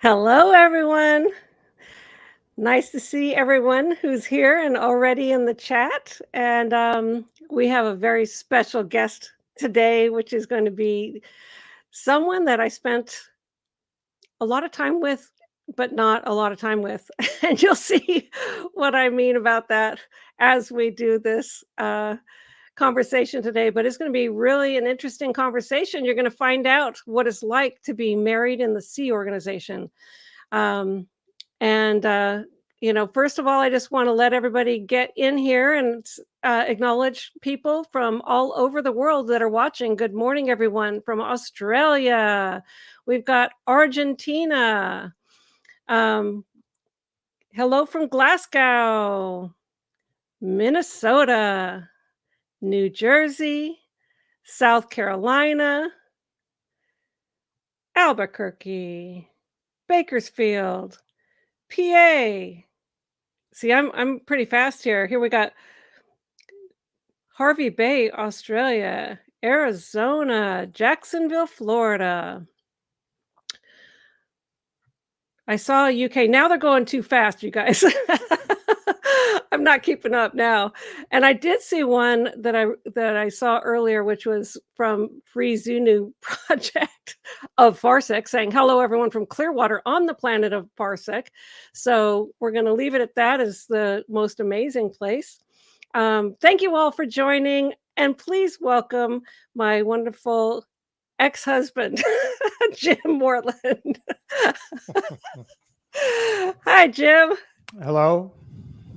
Hello, everyone. Nice to see everyone who's here and already in the chat. And we have a very special guest today, which is going to be someone that I spent a lot of time with, but not a lot of time with. And you'll see what I mean about that as we do this conversation today. But it's going to be really an interesting conversation. You're going to find out what it's like to be married in the Sea Organization. Um, And, first of all, I just want to let everybody get in here and acknowledge people from all over the world that are watching. Good morning, everyone from Australia. We've got Argentina. Um, hello from Glasgow, Minnesota, New Jersey, South Carolina, Albuquerque, Bakersfield, PA. See, I'm pretty fast here. Here we got Harvey Bay, Australia, Arizona, Jacksonville, Florida. I saw UK. Now they're going too fast, you guys. I'm not keeping up now. And I did see one that I saw earlier, which was from Free Zunu Project of Farsec, saying hello, everyone from Clearwater on the planet of Farsec. So we're going to leave it at that as the most amazing place. Thank you all for joining, and please welcome my wonderful ex-husband, Jim Mortland. Hi, Jim. Hello.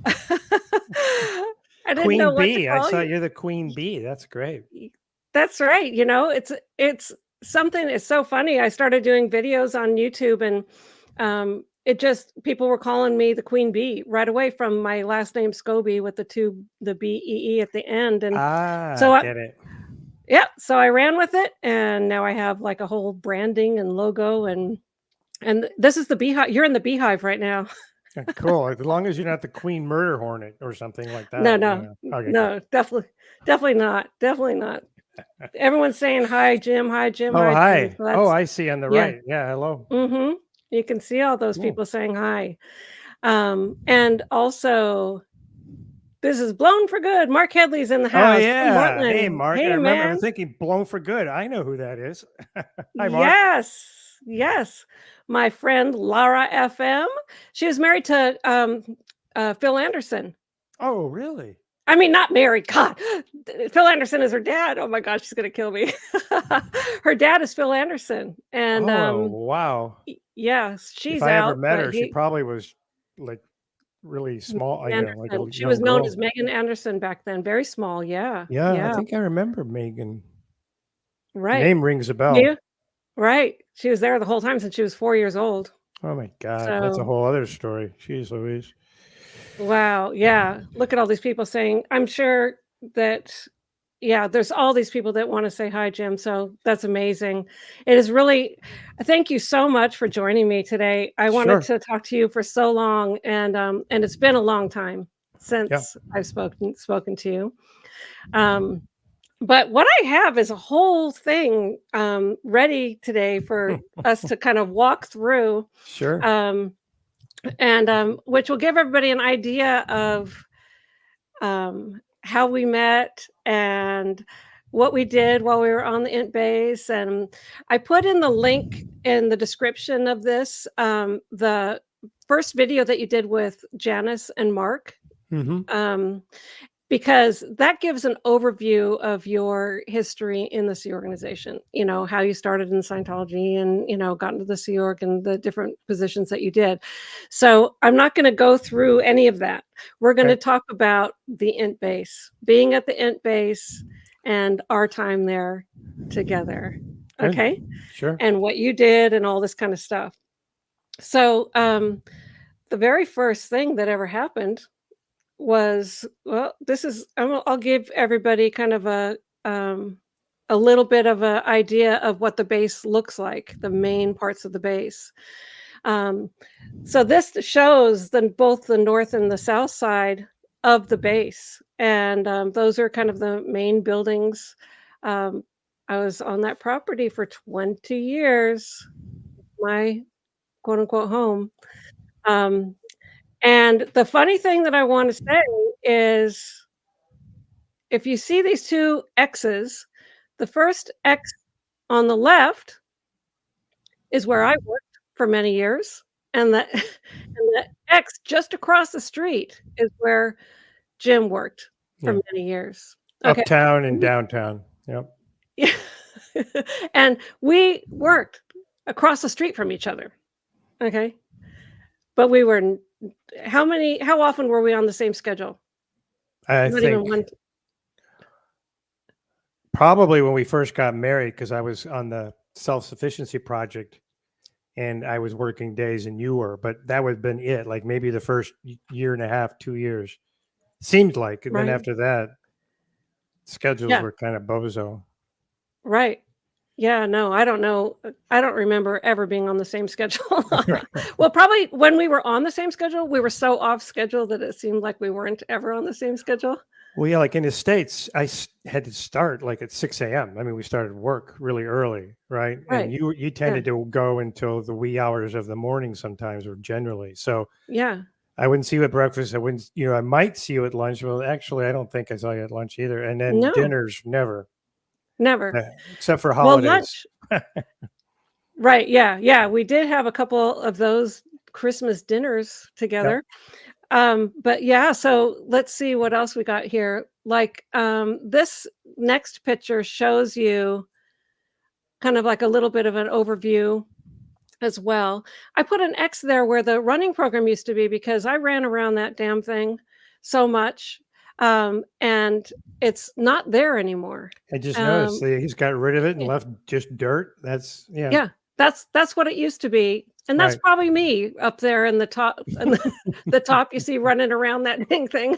I didn't know Queen what to Bee. I call saw you. you're the Queen Bee. That's great. That's right. It's something. It's so funny. I started doing videos on YouTube, and it just people were calling me the Queen Bee right away from my last name Scobie with the BEE at the end, and so I, Get it. yeah, so I ran with it, and now I have like a whole branding and logo, and this is the beehive. You're in the beehive right now. Cool. As long as you're not the Queen Murder Hornet or something like No, that. no, Yeah. Okay, good. no, definitely not, definitely not. Everyone's saying hi, Jim, hi, Jim, Oh, hi, Jim. hi. So Oh, that's I see on the yeah. right. Yeah, hello. Mm-hmm. You can see all those Cool. people saying hi. And also, this is blown for good. Mark Headley's in the Oh house. Jim yeah. Hey, Mortland. Mark. I Hey, remember I was man. thinking blown for good. I know who that is. Hi, Mark. Yes, yes. My friend Lara FM. She was married to Phil Anderson. Oh, really? I mean, not married. God, Phil Anderson is her dad. Oh my gosh, she's gonna kill me. Her dad is Phil Anderson, and Oh, wow. yes, If she's I ever out, met but her, she he probably was like really Megan small, like a Anderson. She was young known as girl. Megan Anderson back then. Very small. Yeah, Yeah, I yeah, think I remember Megan. right. Name rings a bell. Yeah, right. She was there the whole time since she was 4 years old. Oh my god, that's a So whole other story. Jeez Louise. wow, yeah. Look at all these people saying, I'm sure that, yeah, there's all these people that want to say hi, Jim. So that's amazing. It is really, thank you so much for joining me today. I wanted Sure. to talk to you for so long, and it's been a long time Yeah. since I've spoken to you. Um, but what I have is a whole thing ready today for us to kind of walk through. Sure. Um, and which will give everybody an idea of how we met and what we did while we were on the int base. And I put in the link in the description of this, the first video that you did with Janice and Mark, Mhm. um, because that gives an overview of your history in the Sea Organization. How you started in Scientology and, got into the Sea Org and the different positions that you did. So I'm not going to go through any of that. We're going to Okay. talk about the int base, being at the int base and our time there together. Good. Okay. Sure. And what you did and all this kind of stuff. So the very first thing that ever happened was, well, I'll give everybody kind of a little bit of an idea of what the base looks like, the main parts of the base. Um, so this shows both the north and the south side of the base, and those are kind of the main buildings. I was on that property for 20 years. My quote unquote home. And the funny thing that I want to say is if you see these two X's, the first X on the left is where I worked for many years, and the and the X just across the street is where Jim worked for Yeah. many years. Okay. Uptown and downtown. Yep. Yeah. And we worked across the street from each other, okay? But we were n how often were we on the same schedule? I Not even think one. probably when we first got married, because I was on the self-sufficiency project and I was working days and you were, but that would have been it. Like maybe the first year and a half, 2 years seemed like, and then Right. after that, schedules Yeah, were kind of bozo. right. Yeah, no, I don't know. I don't remember ever being on the same schedule. Well, probably when we were on the same schedule, we were so off schedule that it seemed like we weren't ever on the same schedule. Well, yeah, like in the States, had to start like at 6 a.m. I mean, we started work really early, right? And Right. you Yeah. tended to go until the wee hours of the morning sometimes, or generally. So Yeah. I wouldn't see you at breakfast. I wouldn't, I might see you at lunch. Well, actually, I don't think I saw you at lunch either. And then No, dinners, never, never. except for Well, holidays. lunch. Right, yeah, yeah, we did have a couple of those Christmas dinners Yep. together. But yeah, so let's see what else we got here. Like, this next picture shows you kind of like a little bit of an overview as well. I put an X there where the running program used to be because I ran around that damn thing so much, and it's not there anymore. I just noticed Um, that he's got rid of it and yeah. left just dirt. That's, yeah, Yeah, that's what it used to be, and that's right. probably me up there in the top in the top you see running around that dang thing.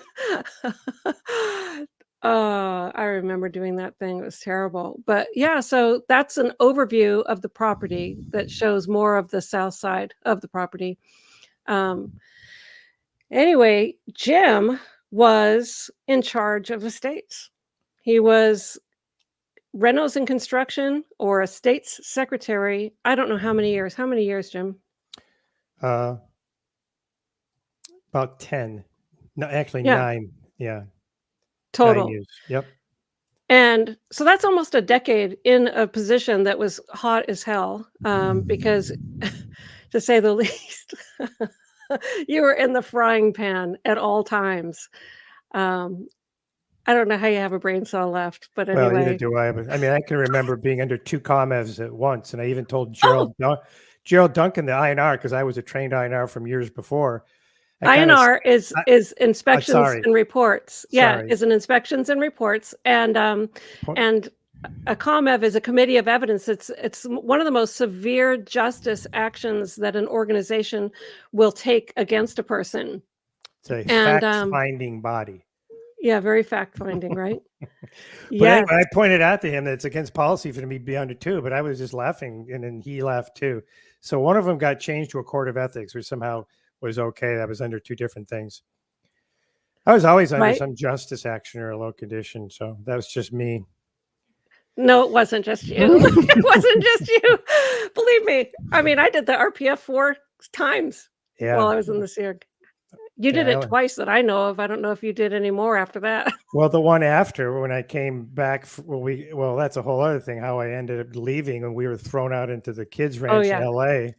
I remember doing that thing, it was terrible, but yeah, so that's an overview of the property that shows more of the south side of the property. Um, anyway, Jim was in charge of estates. He was renos and construction or estates secretary. I don't know how many years. How many years, Jim? Uh, about 10. No, actually Yeah, 9. Yeah. 9 total. years. Yep. And so that's almost a decade in a position that was hot as hell, because to say the least, you were in the frying pan at all times. Um, I don't know how you have a brain cell left, but Well, neither anyway. do I, but I mean, I can remember being under 2 ComEvs at once, and I even told Oh, Gerald Duncan, the INR, because I was a trained INR from years before. I kinda s INR is inspections sorry, and reports. Yeah, sorry. is an inspections and reports, Po and a ComEv is a committee of evidence. One of the most severe justice actions that an organization will take against a person. It's a And, fact-finding body. yeah, very fact-finding, right? But Yes. anyway, I pointed out to him that it's against policy for me to be under 2, but I was just laughing, and then he laughed too. So one of them got changed to a court of ethics, which somehow was okay. I was under 2 different things. I was always under Right? some justice action or a low condition, so that was just me. No, it wasn't just you. It wasn't just you. Believe me. I mean, I did the RPF 4 times while Yeah. I was in the SEERG. You did it Yeah. twice that I know of. I don't know if you did any more after that. Well, the one after when I came back, well, that's a whole other thing. How I ended up leaving, and we were thrown out into the kids' Oh, ranch in yeah. L.A.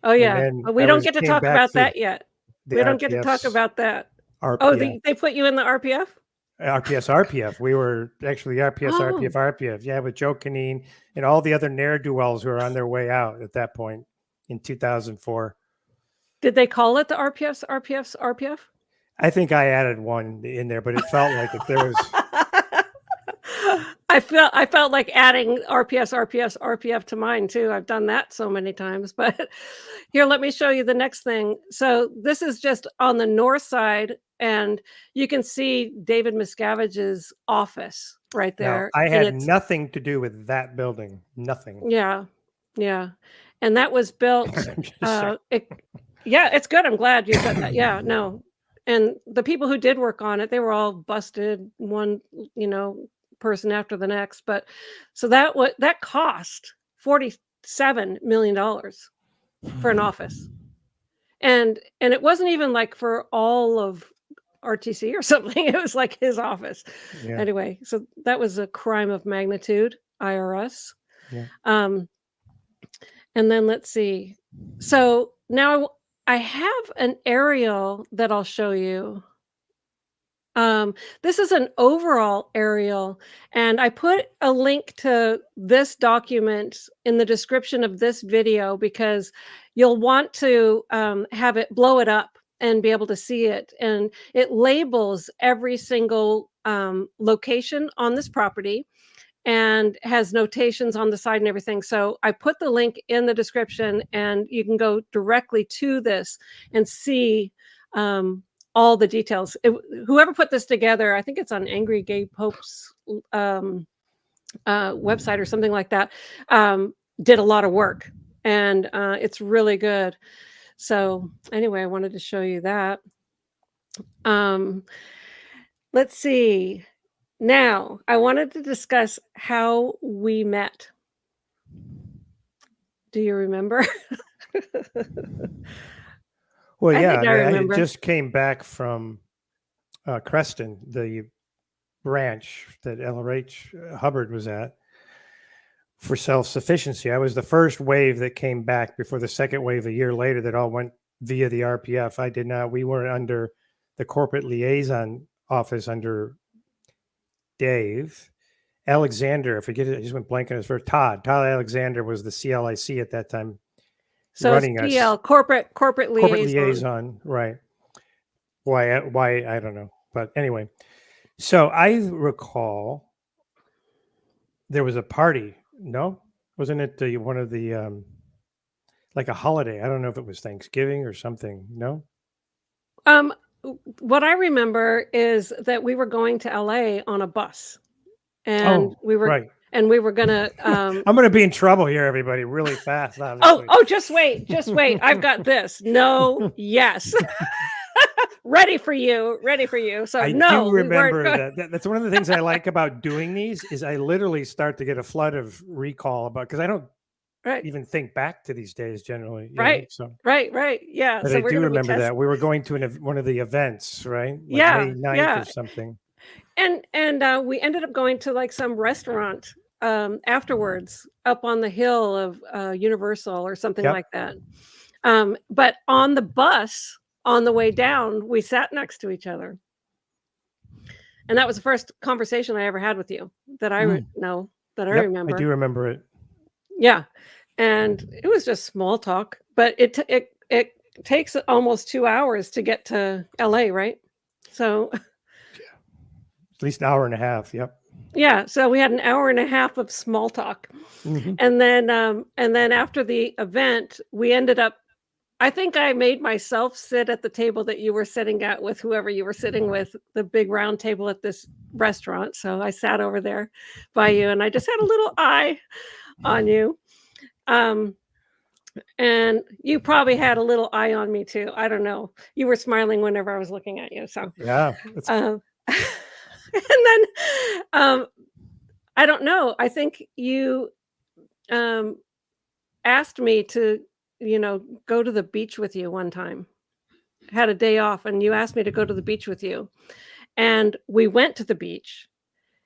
Oh, And yeah. then But we I don't was get to came talk back about through that yet. the We don't get to talk RPF's about that. Oh, RPF, they put you in the RPF? RPF. We were actually Oh, RPF. Yeah, with Joe Canine and all the other ne'er do wells who were on their way out at that point in 2004. did they call it the RPF's RPF? I think I added one in there, but it felt like if there was. I felt like adding RPF to mine too. I've done that so many times, but here, let me show you the next thing. So this is just on the north side, and you can see David Miscavige's office right Now, there, I and had it's nothing to do with that building. Nothing. yeah, yeah, and that was built, I'm just saying. it yeah, it's good, I'm glad you said that, yeah, no, and the people who did work on it, they were all busted, one, you know, person after the next, but so that cost $47 million. for an office. And it wasn't even like for all of RTC or something. It was like his office. Yeah. Anyway, so that was a crime of magnitude, IRS. Yeah. And then let's see. So now I have an aerial that I'll show you. This is an overall aerial, and I put a link to this document in the description of this video because you'll want to have it, blow it up and be able to see it. And it labels every single location on this property and has notations on the side and everything. So I put the link in the description, and you can go directly to this and see all the details. Whoever put this together, I think it's on Angry Gay Pope's website or something like that, did a lot of work, and it's really good. So anyway, I wanted to show you that. Let's see. Now, I wanted to discuss how we met. Do you remember? Well, I yeah, think I I mean, I remember. just came back from Creston, the branch that LRH Hubbard was at for self-sufficiency. I was the first wave that came back before the second wave a year later that all went via the RPF. I did not. We were under the corporate liaison office under Dave Alexander. I forget it. I just went blank on his first. Todd Alexander was the CLIC at that time. So running CL, us. corporate Corporate liaison. liaison, right. Why, I don't know. But anyway, so I recall there was a party. No? Wasn't it one of the, like a holiday? I don't know if it was Thanksgiving or something. No? What I remember is that we were going to LA on a bus, and we were right. and we were gonna. I'm going to be in trouble here, everybody, really fast. Obviously. Oh, just wait. I've got this. No, yes. Ready for you. So I no, do remember we weren't that's one of the things I like about doing these is I literally start to get a flood of recall about, because I don't right. even think back to these days generally. Right. So Right. Yeah. but So I we're do gonna be remember that we were going to one of the events, right? Like May 9th or something. And we ended up going to like some restaurant afterwards up on the hill of Universal or something like that. But on the bus on the way down, we sat next to each other. And that was the first conversation I ever had with you that I remember. I do remember it. Yeah. And it was just small talk, but it takes almost 2 hours to get to LA, right? So at least an hour and a half. Yep. Yeah, so we had an hour and a half of small talk. Mm-hmm. And then after the event, we ended up, I think I made myself sit at the table that you were sitting at with whoever you were sitting with, the big round table at this restaurant. So I sat over there by you, and I just had a little eye on you. And you probably had a little eye on me too. I don't know. You were smiling whenever I was looking at you. So yeah. and then I don't know. I think you asked me to, go to the beach with you one time. Had a day off, and you asked me to go to the beach with you. And we went to the beach.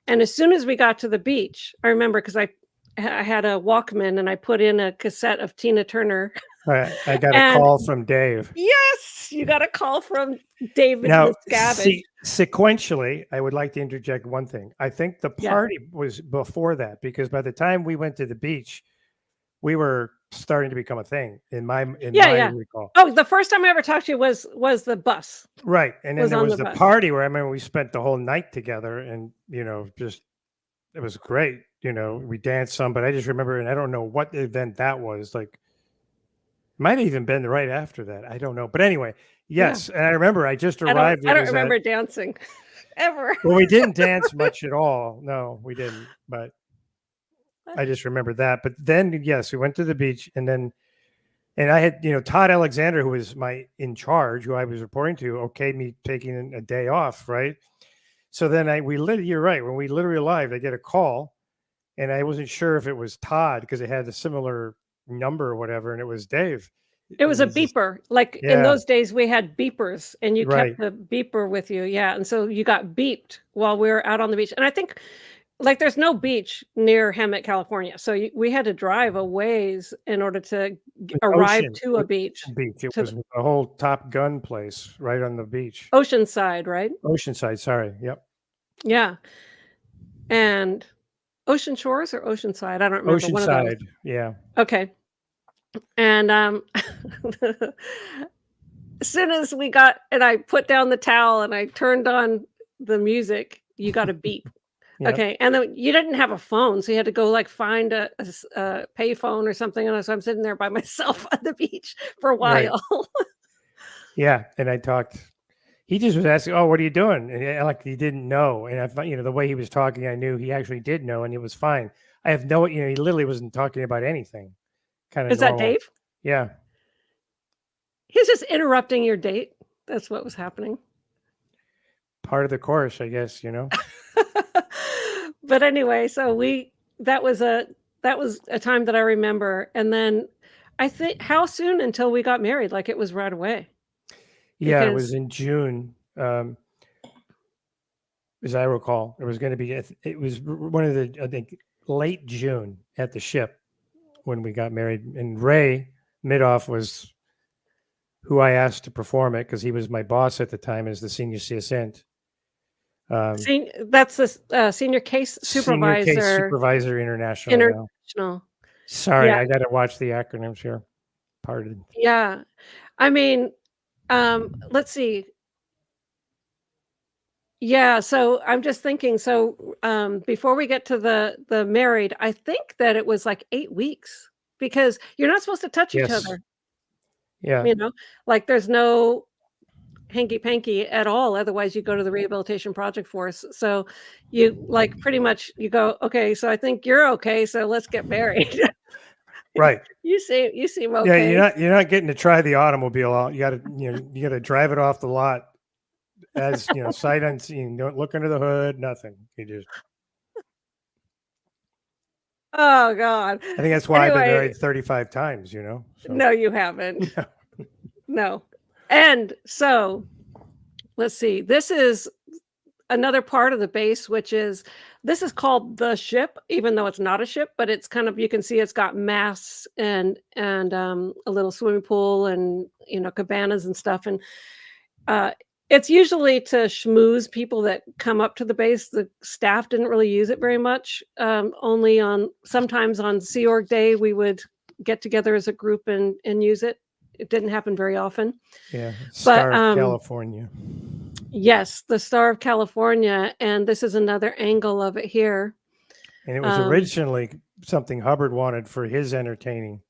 And as soon as we got to the beach, I remember because I had a Walkman and I put in a cassette of Tina Turner. I got a call from Dave. Yes, you got a call from David Now, Miscavige. Sequentially, I would like to interject one thing. I think the party was before that, because by the time we went to the beach, we were starting to become a thing in my recall. Oh, the first time I ever talked to you was the bus. Right. And then there was the party where I remember we spent the whole night together, and, just, it was great. We danced some, but I just remember, and I don't know what event that was. Like, might have even been right after that. I don't know. But anyway, yes. And I remember I just arrived. I don't remember dancing ever. Well, we didn't dance much at all. No, we didn't. But I just remember that. But then, yes, we went to the beach, and I had, Todd Alexander, who was in charge, who I was reporting to, okayed me taking a day off. Right. So then you're right. When we literally arrived, I get a call, and I wasn't sure if it was Todd because it had a similar number or whatever. And it was Dave. It was a was just, beeper. Like, in yeah, those days, we had beepers, and you right. kept the beeper with you, yeah, and so you got beeped while we were out on the beach, and I think, like, there's no beach near Hemet, California, so you we had to drive a ways in order to An arrive ocean, to an a beach, ocean beach. It to was the a whole Top Gun place right on the beach. Oceanside, right? Oceanside, sorry. Yep. Yeah, and Ocean Shores or Oceanside? I don't remember, one of those. Oceanside. Yeah. Okay, and, as soon as we got and I put down the towel and I turned on the music, you got a beep. Yep. Okay, and then you didn't have a phone, so you had to go, like, find a payphone or something, and so I'm sitting there by myself on the beach for a Right. while. Yeah. And I talked. He just was asking, "Oh, what are you doing?" And like he didn't know. And I thought, the way he was talking, I knew he actually did know, and it was fine. I have no, he literally wasn't talking about anything. Kind of Is that normal. Dave? Yeah. He's just interrupting your date. That's what was happening. Part of the course, I guess. But anyway, so we that was a time that I remember, and then I think how soon until we got married? Like, it was right away Yeah. It was because in June. As I recall, it was going to be. It was one of the, I think, late June at the ship when we got married. And Ray Midoff was who I asked to perform it because he was my boss at the time as the senior CSN. that's the senior case Senior Case supervisor Supervisor International. Yeah. international. Sorry, Yeah, I got to watch the acronyms here. Pardon. yeah. I mean, let's see. Yeah, so I'm just thinking, so, before we get to the married, I think that it was, like, 8 weeks because you're not supposed to touch each Yes. other, Yeah. you know? Like, there's no hanky-panky at all, otherwise you go to the rehabilitation project force, so you, like, pretty much you go, "Okay, so I think you're okay, so let's get married." Right. You seem Yeah. okay. You're not getting to try the automobile. You got to you got to drive it off the lot as sight unseen. Don't look under the hood. Nothing. You just. Oh god. I think that's why I've been Anyway, married 35 times. So. no, you haven't. No. And so, let's see, this is another part of the base, which is this is called the ship, even though it's not a ship, but it's kind of you can see it's got masts and a little swimming pool and cabanas and stuff. And uh, it's usually to schmooze people that come up to the base. The staff didn't really use it very much. Only on sometimes on Sea Org Day we would get together as a group and use it. It didn't happen very often, Yeah. but Star of California. yes, the Star of California, and this is another angle of it here. And it was Um, originally something Hubbard wanted for his entertaining.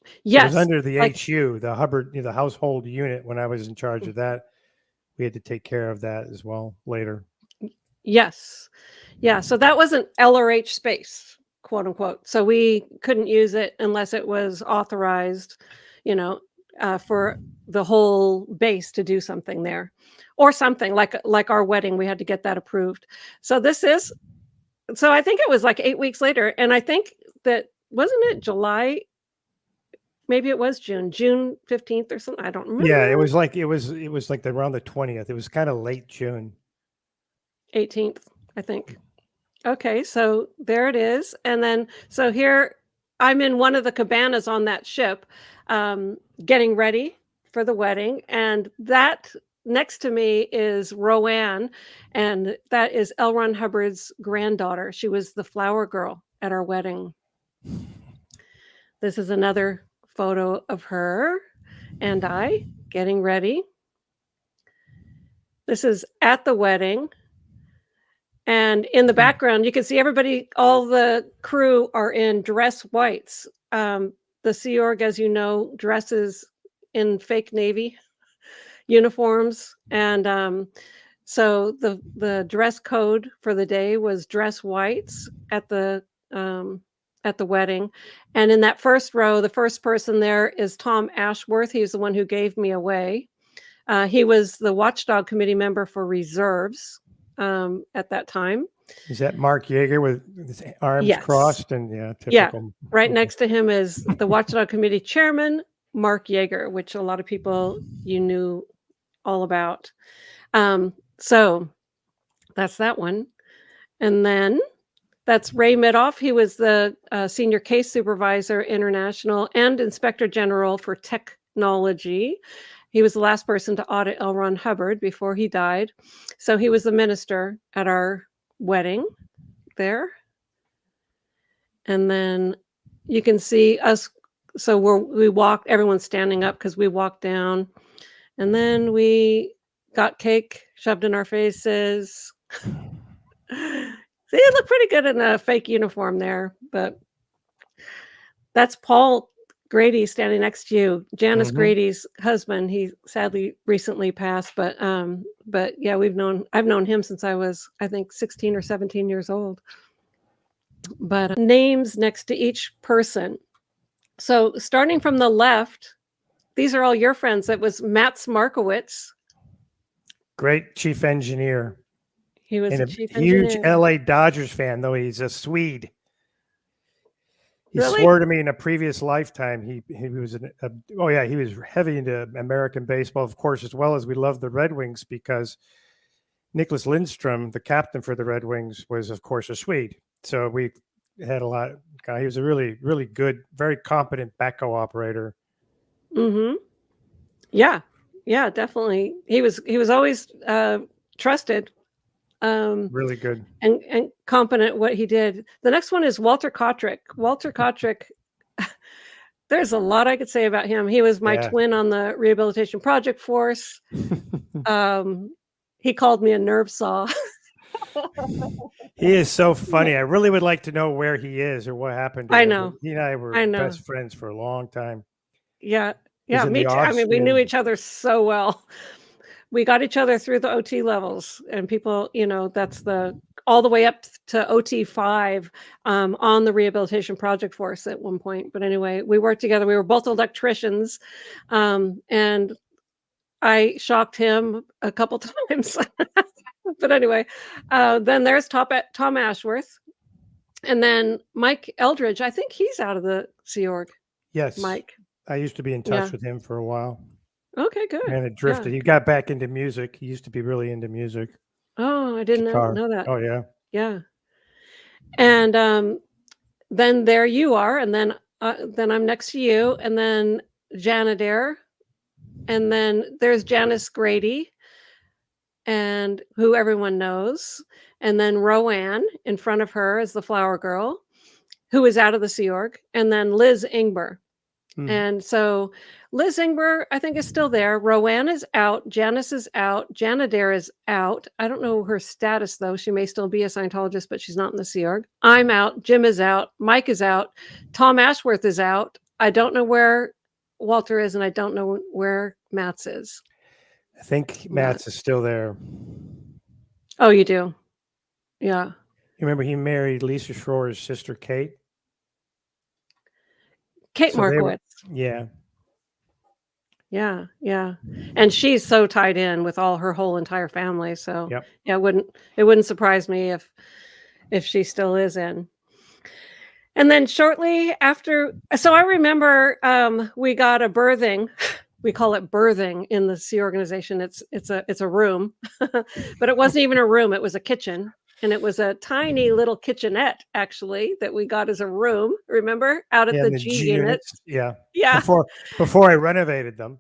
So it was yes, under the like HU, the Hubbard, the household unit. When I was in charge of that, we had to take care of that as well later. yes. Yeah, so that wasn't LRH space, quote unquote. So we couldn't use it unless it was authorized, for the whole base to do something there, or something like our wedding. We had to get that approved. So this is so I think it was like 8 weeks later, and I think that wasn't it July. Maybe it was June 15th or something, I don't Yeah, remember. it was like around the 20th. It was kind of late June. 18th, I think. Okay, so there it is, and then so here I'm in one of the cabanas on that ship, getting ready for the wedding, and that next to me is Roanne, and that is L. Ron Hubbard's granddaughter. She was the flower girl at our wedding. This is another photo of her and I getting ready. This is at the wedding. And in the background, you can see everybody, all the crew are in dress whites. The Sea Org, as you know, dresses in fake Navy uniforms. And so the dress code for the day was dress whites at the wedding. And in that first row, the first person there is Tom Ashworth. He's the one who gave me away. He was the watchdog committee member for reserves at that time. Is that Mark Yeager with his arms Yes. crossed? And yeah, Yeah. typical. Right Okay. next to him is the watchdog committee chairman, Mark Yeager, which a lot of people you knew all about. So that's that one. And then that's Ray Midoff. He was the Senior Case Supervisor International and Inspector General for Technology. He was the last person to audit L. Ron Hubbard before he died. So he was the minister at our wedding there. And then you can see us. So we walked, everyone's standing up because we walked down. And then we got cake shoved in our faces. See, it looked pretty good in a fake uniform there, but that's Paul Grady standing next to you, Janice Grady's husband. He sadly recently passed, but yeah, I've known him since I was, I think, 16 or 17 years old. But names next to each person. So starting from the left, these are all your friends. It was Mats Markowitz. Great chief engineer. He was and a chief huge engineer. LA Dodgers fan, though he's a Swede. He Really? swore to me in a previous lifetime he was he was heavy into American baseball, of course, as well as we love the Red Wings because Nicholas Lindstrom, the captain for the Red Wings, was of course a Swede. So we had a lot. He was a really, really good, very competent backhoe operator. Yeah, definitely. He was always trusted. Really good and competent at what he did. The next one is Walter Kotrick. Walter Kotrick, there's a lot I could say about him. He was my twin on the Rehabilitation Project Force. He called me a nerve saw. He is so funny. I really would like to know where he is or what happened to him. I know. He and I were best friends for a long time. Yeah, me too. I mean, we knew each other so well. We got each other through the OT levels, and people, that's all the way up to OT 5 on the Rehabilitation Project Force at one point. But anyway, we worked together. We were both electricians, and I shocked him a couple times. But anyway, then there's Tom Ashworth, and then Mike Eldridge. I think he's out of the Sea Org. Yes, Mike. I used to be in touch with him for a while. Okay, good. And it drifted. He got back into music. He used to be really into music. Oh, I didn't know that. Oh, yeah. Yeah. And then there you are, and then I'm next to you, and then Janadair, and then there's Janice Grady, and who everyone knows, and then Roanne in front of her is the flower girl, who is out of the Sea Org, and then Liz Ingber. And so Liz Ingber, I think, is still there. Roanne is out. Janice is out. Janadair is out. I don't know her status, though. She may still be a Scientologist, but she's not in the Sea Org. I'm out. Jim is out. Mike is out. Tom Ashworth is out. I don't know where Walter is, and I don't know where Mats is. I think Mats is still there. Oh, you do? Yeah. You remember he married Lisa Schroer's sister, Kate? Kate Markowitz. Yeah. And she's so tied in with her whole entire family. So yeah, it wouldn't surprise me if she still is in. And then shortly after, so I remember we got a birthing. We call it birthing in the Sea organization. It's a room, but it wasn't even a room. It was a kitchen. And it was a tiny little kitchenette, actually, that we got as a room. Remember, out at the G units. Yeah. Yeah. Before I renovated them.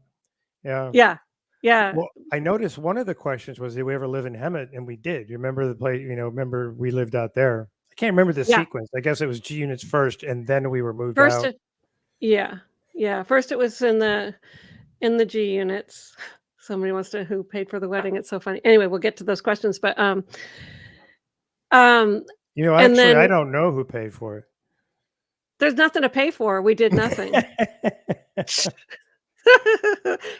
Yeah. Yeah. Well, I noticed one of the questions was, did we ever live in Hemet? And we did. You remember the place? Remember we lived out there. I can't remember the sequence. I guess it was G units first, and then we were moved out. Yeah. First, it was in the G units. Somebody wants to who paid for the wedding. It's so funny. Anyway, we'll get to those questions, but actually, I don't know who paid for it. There's nothing to pay for. We did nothing.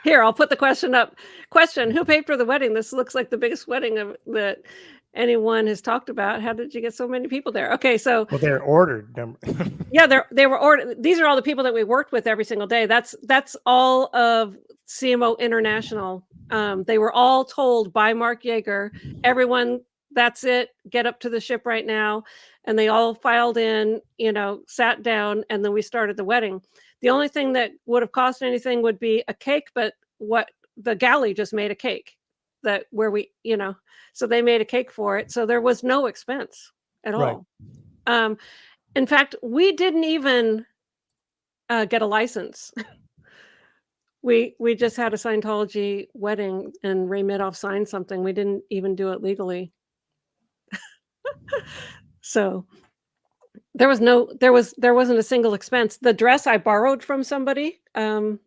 Here, I'll put the question up. Question: who paid for the wedding? This looks like the biggest wedding that anyone has talked about. How did you get so many people there? Okay, so they're ordered. Yeah, they were ordered. These are all the people that we worked with every single day. That's all of CMO International. They were all told by Mark Yeager, everyone, that's it, get up to the ship right now. And they all filed in, sat down, and then we started the wedding. The only thing that would have cost anything would be a cake, but what the galley just made a cake that where we, so they made a cake for it. So there was no expense at Right. all. In fact, we didn't even get a license. We just had a Scientology wedding and Ray Madoff signed something. We didn't even do it legally. So there wasn't a single expense. The dress I borrowed from somebody that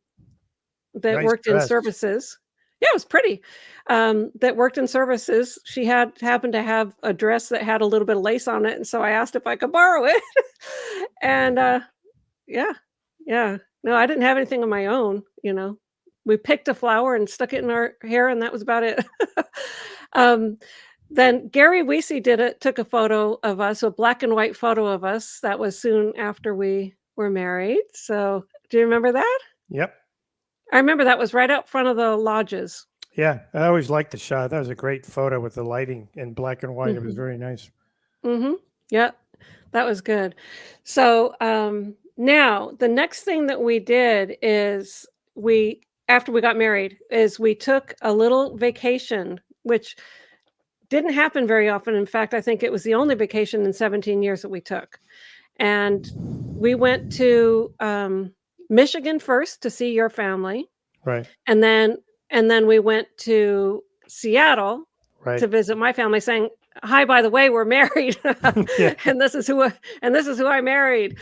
Nice worked in dress. services. Yeah, it was pretty. That worked in services. She happened to have a dress that had a little bit of lace on it, and so I asked if I could borrow it. And yeah, yeah. No, I didn't have anything of my own. We picked a flower and stuck it in our hair, and that was about it. um, then Gary Weesey took a photo of us, a black and white photo of us. That was soon after we were married. So, do you remember that? Yep. I remember that was right out front of the lodges. Yeah, I always liked the shot. That was a great photo with the lighting in black and white. It was very nice. Yeah, that was good. So now the next thing that we did is after we got married, is we took a little vacation, which didn't happen very often. In fact, I think it was the only vacation in 17 years that we took. And we went to Michigan first to see your family. Right. And then we went to Seattle Right. to visit my family, saying, "Hi, by the way, we're married." Yeah. and this is who I married.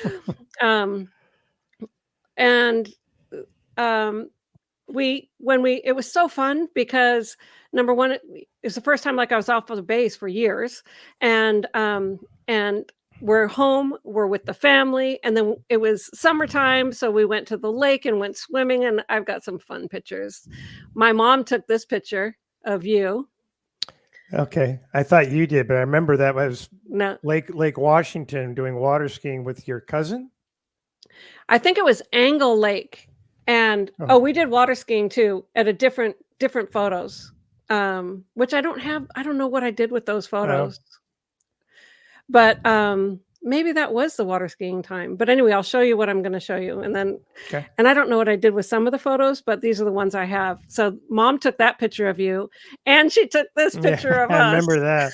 It was so fun because number one, it was the first time like I was off of the base for years, and we're home, we're with the family, and then it was summertime, so we went to the lake and went swimming, and I've got some fun pictures. My mom took this picture of you. Okay, I thought you did, but I remember that was No, Lake Washington doing water skiing with your cousin. I think it was Angle Lake, and we did water skiing too at a different photos, which I don't have. I don't know what I did with those photos. But maybe that was the water skiing time. But anyway, I'll show you what I'm going to show you, and I don't know what I did with some of the photos, but these are the ones I have. So Mom took that picture of you, and she took this picture of us. I remember that.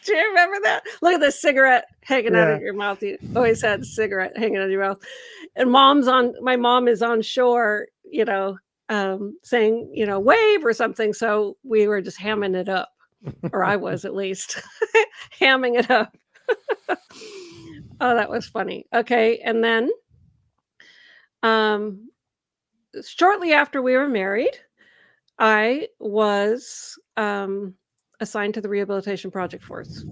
Do you remember that? Look at this cigarette hanging out of your mouth. You always had a cigarette hanging out of your mouth. And my mom is on shore, saying, wave or something. So we were just hamming it up, or I was at least hamming it up. Oh, that was funny. Okay. And then shortly after we were married, I was assigned to the Rehabilitation Project Force.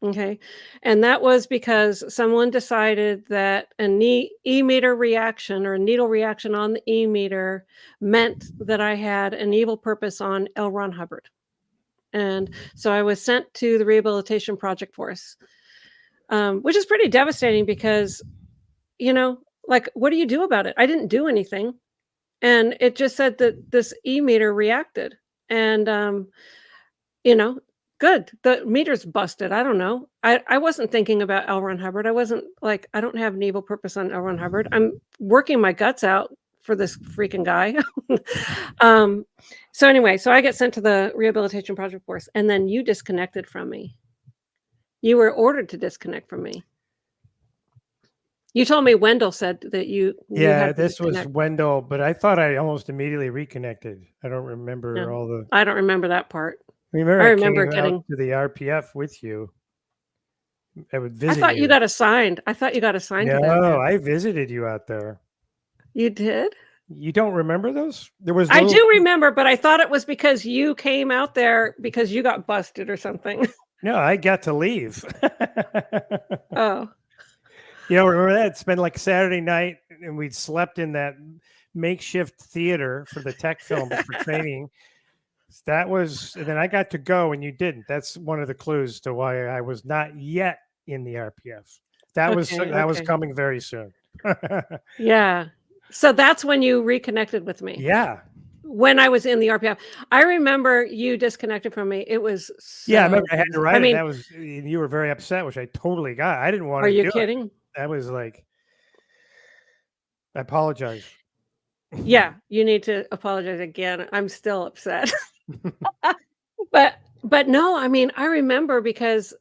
Okay. And that was because someone decided that an e-meter reaction or a needle reaction on the e-meter meant that I had an evil purpose on L. Ron Hubbard. And so I was sent to the Rehabilitation Project Force, which is pretty devastating because, what do you do about it? I didn't do anything. And it just said that this e-meter reacted. And, good. The meter's busted. I don't know. I wasn't thinking about L. Ron Hubbard. I wasn't like, I don't have an evil purpose on L. Ron Hubbard. I'm working my guts out for this freaking guy. So anyway, so I get sent to the Rehabilitation Project Force, and then you disconnected from me. You were ordered to disconnect from me. You told me Wendell said that you. Yeah, this was Wendell, but I thought I almost immediately reconnected. I don't remember all the. I don't remember that part. I remember getting to the RPF with you. I would visit. I thought you got assigned. No, I visited you out there. You did? You don't remember those? I do remember, but I thought it was because you came out there because you got busted or something. No, I got to leave. Oh. Remember that? It's been like Saturday night, and we'd slept in that makeshift theater for the tech films for training. That was, and then I got to go, and you didn't. That's one of the clues to why I was not yet in the RPF. That was coming very soon. Yeah. So that's when you reconnected with me. Yeah. When I was in the RPF, I remember you disconnected from me. It was I remember I had to write it. That was, you were very upset, which I totally got. I didn't want to do it. Are you kidding? That was like, I apologize. Yeah, you need to apologize again. I'm still upset. But no, I mean, I remember because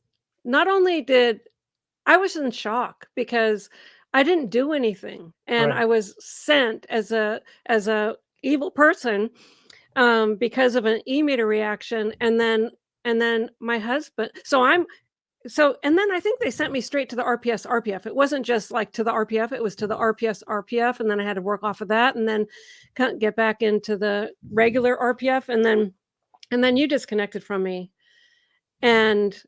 not only did I was in shock because I didn't do anything, and Right. I was sent as a evil person, because of an e-meter reaction, and then my husband and then I think they sent me straight to the RPS-RPF. It wasn't just, like, to the RPF, it was to the RPS-RPF, and then I had to work off of that, and then get back into the regular RPF, and then you disconnected from me, and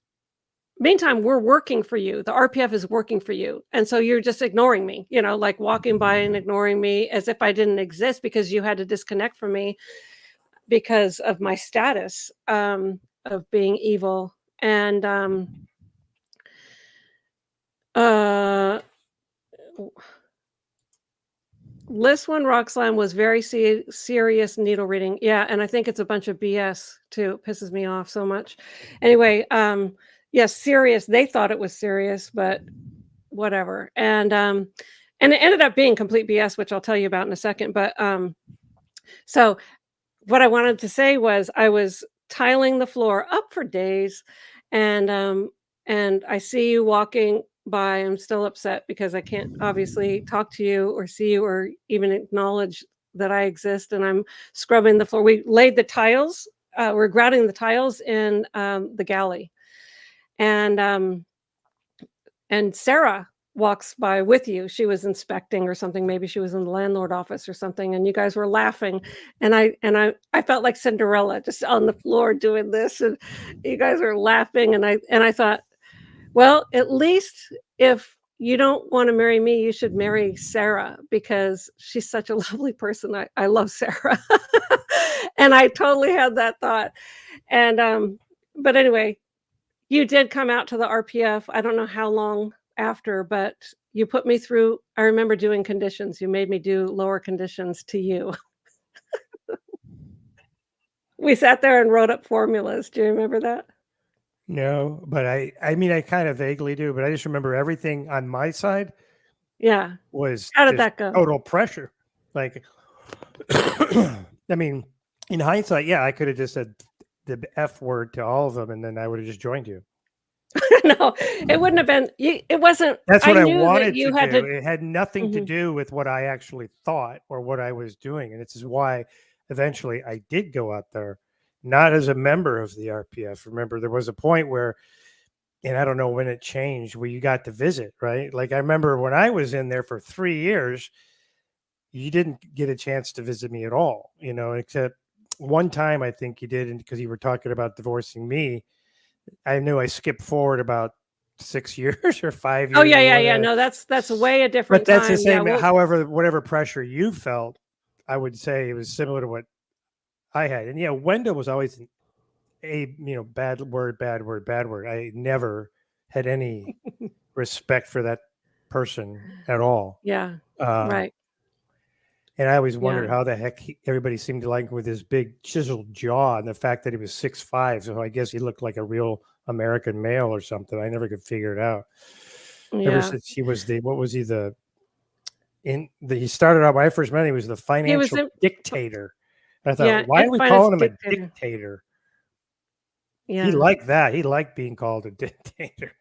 meantime, we're working for you. The RPF is working for you, and so you're just ignoring me, like, walking by and ignoring me as if I didn't exist because you had to disconnect from me because of my status, of being evil, and, uh List one rock slime was very serious needle reading. Yeah, and I think it's a bunch of BS too. It pisses me off so much. Anyway, yes, serious. They thought it was serious, but whatever. And it ended up being complete BS, which I'll tell you about in a second. But so what I wanted to say was I was tiling the floor up for days, and I see you walking by. I'm still upset because I can't obviously talk to you or see you or even acknowledge that I exist, and I'm scrubbing the floor. We laid the tiles, we're grouting the tiles in, the galley, and, um and Sarah walks by with you. She was inspecting or something, maybe she was in the landlord office or something, and you guys were laughing, and I felt like Cinderella just on the floor doing this, and you guys were laughing, and I thought, "Well, at least if you don't wanna marry me, you should marry Sarah because she's such a lovely person." I love Sarah. And I totally had that thought, and, but anyway, you did come out to the RPF, I don't know how long after, but you put me through. I remember doing conditions, you made me do lower conditions to you. We sat there and wrote up formulas, do you remember that? No, but I mean, I kind of vaguely do, but I just remember everything on my side Yeah. was How did just that go? total pressure. Like, I mean, in hindsight, yeah, I could have just said the F word to all of them, and then I would have just joined you. No, it wouldn't have been it wasn't. That's I what I knew that wanted to you had do. to. It had nothing to Mhm. do with what I actually thought or what I was doing, and this is why eventually I did go out there, not as a member of the RPF. Remember, there was a point where, and I don't know when it changed, where you got to visit, right? Like I remember when I was in there for 3 years, you didn't get a chance to visit me at all, except one time I think you did, because you were talking about divorcing me. I knew I skipped forward about 6 years or 5 Oh, years yeah, or yeah, yeah, whatever. no, that's way a But different that's the time, yeah, same, well. however, whatever pressure you felt, I would say it was similar to what I had. And yeah, Wendell was always bad word, bad word, bad word. I never had any respect for that person at all. Yeah, Um, right, and I always wondered yeah, how the heck everybody seemed to like him with his big chiseled jaw and the fact that he was 6'5". So I guess he looked like a real American male or something. I never could figure it out. Ever yeah. since he was what was he, he started out when I first met him, he was the He was financial in dictator. And I thought, Yeah, why in are we finance calling him a dictator. dictator? He Yeah. liked that. He liked being called a dictator.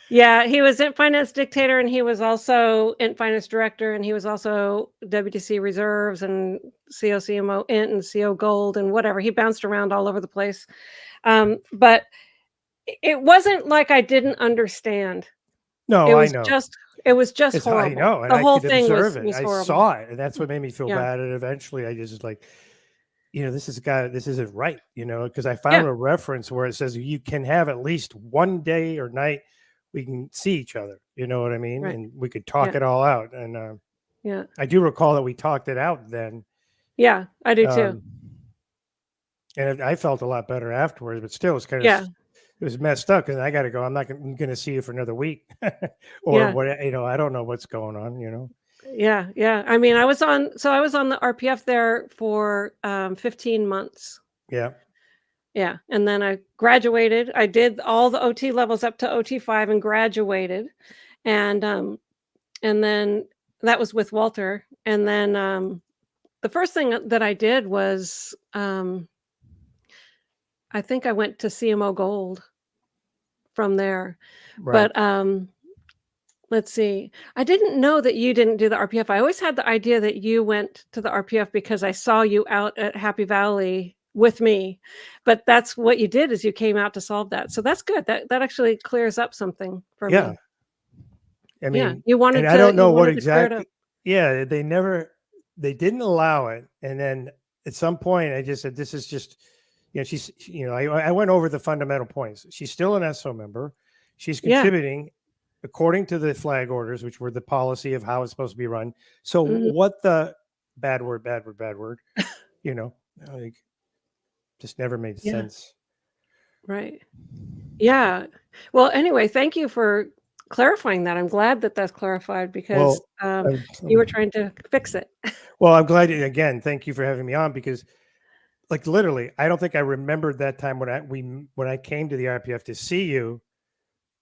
Yeah, he was in finance dictator, and he was also in finance director, and he was also WTC reserves and COCMO int and CO gold and whatever. He bounced around all over the place. But it wasn't like I didn't understand. No, It I was know. just it was just I horrible. know, and The I whole could thing observe it. was I horrible. saw it, and that's what made me feel Yeah. bad. And eventually, I just like, this isn't right, because I Yeah. found a reference where it says you can have at least one day or night we can see each other. You know what I mean? Right. And we could talk Yeah. it all out. And Yeah. I do recall that we talked it out then. Yeah, I do too. Um, and I felt a lot better afterwards, but still, Yeah. it was messed up because I got to go. I'm not going to see you for another week, or Yeah. what? I don't know what's going on. Yeah. Yeah. I mean, I was on the RPF there for 15 months. Yeah. Yeah, and then I graduated. I did all the OT levels up to OT 5 and graduated, and, and then that was with Walter. And then the first thing that I did was I think I went to CMO Gold from there. Right. But let's see. I didn't know that you didn't do the RPF. I always had the idea that you went to the RPF because I saw you out at Happy Valley with me. But that's what you did, is you came out to solve that. So that's good. That actually clears up something for Yeah. me. I Yeah, mean, you and wanted I to don't know what clear it up. exactly. Yeah, they didn't allow it. And then at some point, I just said, this is just, I went over the fundamental points. She's still an SO member. She's Yeah. contributing according to the flag orders, which were the policy of how it's supposed to be run. So Mhm. what the bad word, like, just never made Yeah, sense. right. Yeah. Well, anyway, thank you for clarifying that. I'm glad that that's clarified because, Well, I'm, you were trying to fix it. well, I'm glad, again, thank you for having me on, because like literally, I don't think I remembered that time when I came to the RPF to see you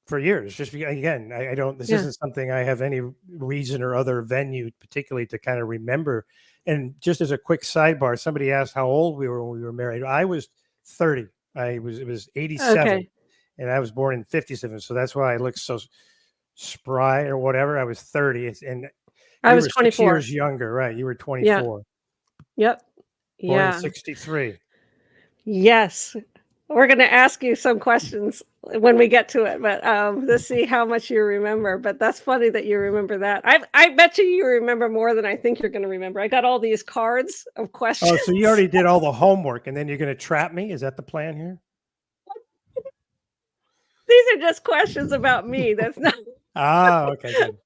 for years. Just because, again, I don't. This Yeah. isn't something I have any reason or other venue particularly to kind of remember. And just as a quick sidebar, somebody asked how old we were when we were married. I was 30. It was 87, Okay. and I was born in 57. So that's why I look so spry or whatever. I was 30, and I you was were 6 24. years younger, right? You were Yeah. 24, Yep. born in Yeah. 63. Yes. We're gonna ask you some questions when we get to it, but, let's see how much you remember. But that's funny that you remember that. I bet you remember more than I think you're gonna remember. I got all these cards of Oh, questions. so you already did all the homework, and then you're going to trap me? Is that the plan here? These are just questions about me. That's not Ah, okay, good.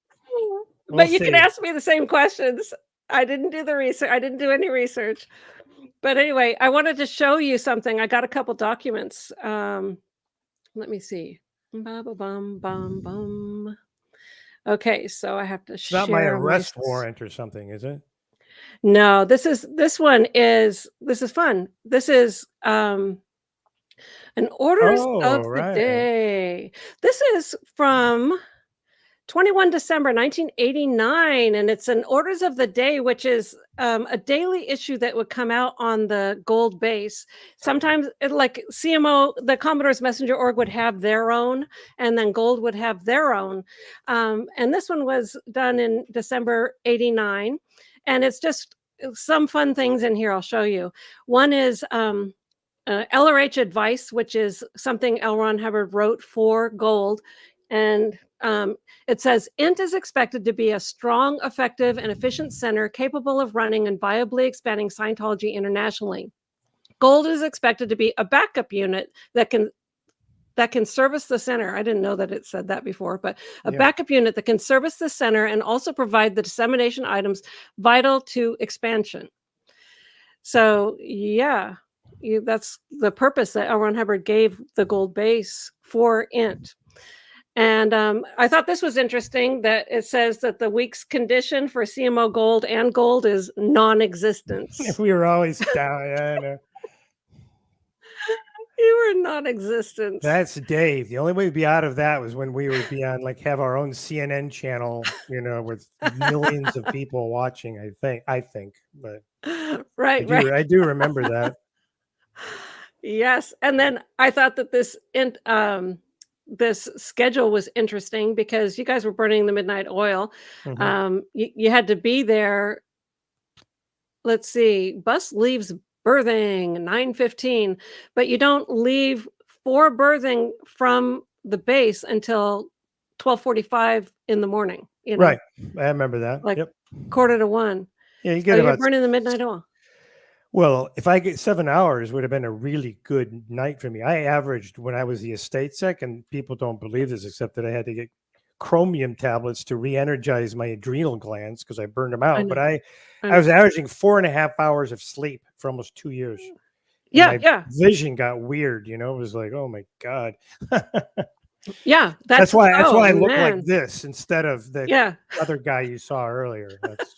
We'll But you can see. ask me the same questions. I didn't do the research. I didn't do any research. But anyway, I wanted to show you something. I got a couple documents. Let me see. Ba ba bum bum bum. Okay, so I have to It's not my share my arrest warrant or something, is it? No, this is fun. This is an orders Oh, of the right. day. This is from 21 December 1989, and it's an orders of the day, which is a daily issue that would come out on the gold base. Sometimes, like CMO, the Commodore's Messenger org would have their own, and then gold would have their own. And this one was done in December 89. And it's just some fun things in here I'll show you. One is LRH advice, which is something L. Ron Hubbard wrote for gold. And it says, INT is expected to be a strong, effective, and efficient center capable of running and viably expanding Scientology internationally. Gold is expected to be a backup unit that can service the center. I didn't know that it said that before, but a Yeah. backup unit that can service the center and also provide the dissemination items vital to expansion. So yeah, that's the purpose that L. Ron Hubbard gave the gold base for INT. And I thought this was interesting that it says that the week's condition for CMO gold and gold is non-existence. We were always down. Yeah, I know. You were non-existent. That's Dave. The only way we'd be out of that was when we would be on, like, have our own CNN channel, with millions of people watching. I think, but Right, right. I do remember that. Yes, and then I thought that this schedule was interesting because you guys were burning the midnight oil. Mhm. You had to be there. Let's see, bus leaves berthing 9:15, but you don't leave for berthing from the base until 12:45 in the morning, Right. I remember that. like Yep. 1:45. Yeah, you So get you're about. burning the midnight oil. Well, if I get 7 hours, would have been a really good night for me. I averaged, when I was the estate sec, and people don't believe this, except that I had to get chromium tablets to re-energize my adrenal glands because I burned them I out. But know, I I know. was averaging 4.5 hours of sleep for almost 2 years, and Yeah, my yeah, vision got weird. It was like, oh my god. yeah, That's that's why. That's oh, why I look like man. this instead of the Yeah. other guy you saw earlier. That's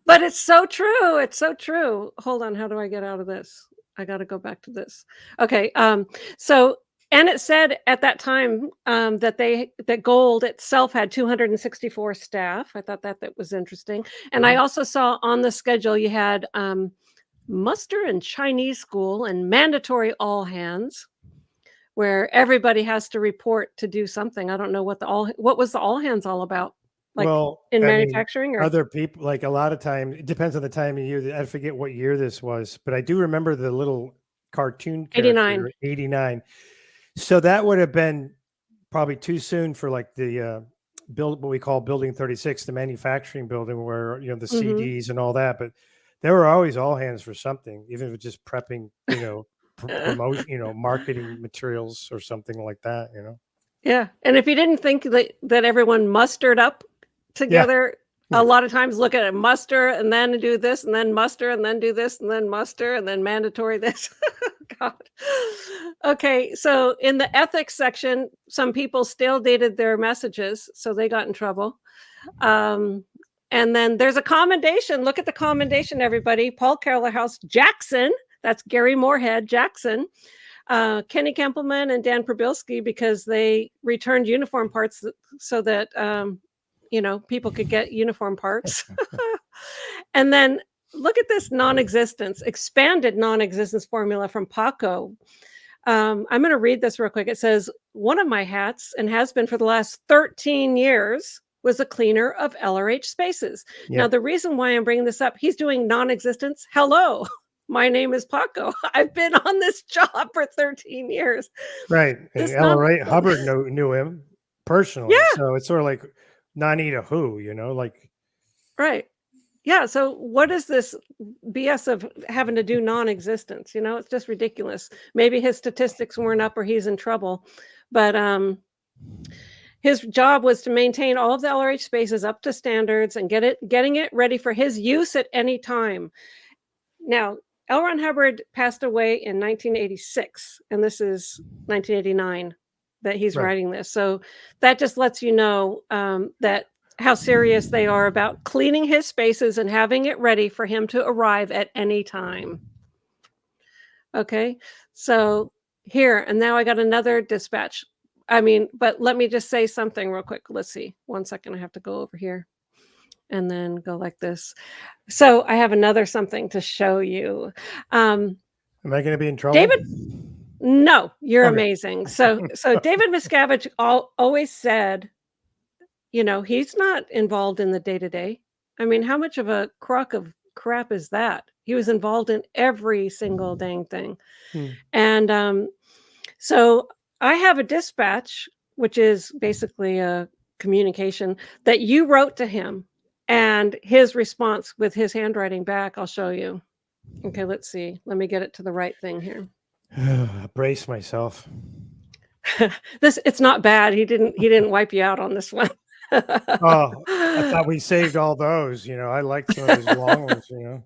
But it's so true, it's so true. Hold on, how do I get out of this? I gotta go back to this. Okay, so And it said at that time, that Gold itself had 264 staff. I thought that was interesting. And I also saw on the schedule you had, muster and Chinese school and mandatory all hands, where everybody has to report to do something. I don't know what was the all hands all about? Like Well, in I mean, manufacturing or other people, like a lot of time, it depends on the time of year. I forget what year this was, but I do remember the little cartoon 89. character, 89. So that would have been probably too soon for like the build, what we call Building 36, the manufacturing building where, you know, the Mhm. CDs and all that. But there were always all hands for something, even if it's just prepping, you know, promotion, you know, marketing materials or something like that, you know. Yeah, and if you didn't think that everyone mustered up Yeah. together, a lot of times look at it, muster and then do this and then muster and then do this and then muster and then mandatory this. God. Okay, so in the ethics section, some people still dated their messages, so they got in trouble. Um, and then there's a commendation. Look at the commendation, everybody. Paul Kellerhouse Jackson, that's Gary Moorhead Jackson, Kenny Kempelman and Dan Probilski, because they returned uniform parts so that people could get uniform parts. And then look at this expanded non-existence formula from Paco. I'm going to read this real quick. It says, one of my hats, and has been for the last 13 years, was a cleaner of LRH spaces. Now, Yep. the reason why I'm bringing this up, he's doing non-existence. Hello, my name is Paco. I've been on this job for 13 years. Right. And This Ella non Ray Hubbard knew him personally. Yeah, So it's sort of like Nanita who, you know, like right. Yeah, so what is this BS of having to do non-existence? It's just ridiculous. Maybe his statistics weren't up or he's in trouble. But his job was to maintain all of the LRH spaces up to standards and getting it ready for his use at any time. Now, L. Ron Hubbard passed away in 1986, and this is 1989 that he's right. writing this. So that just lets you know that how serious they are about cleaning his spaces and having it ready for him to arrive at any time. Okay, so here, and now I got another dispatch. But let me just say something real quick. Let's see. 1 second. I have to go over here and then go like this. So I have another something to show you. Am I going to be in trouble? David, no, you're Okay. amazing. So David Miscavige always said, he's not involved in the day to day. I mean, how much of a crock of crap is that? He was involved in every single dang thing. Hmm. And so I have a dispatch, which is basically a communication that you wrote to him, and his response with his handwriting back. I'll show you. Okay, let's see. Let me get it to the right thing here. Brace myself. It's not bad. He didn't wipe you out on this one. Oh, I thought we saved all those. You know, I liked some of his long ones, you know.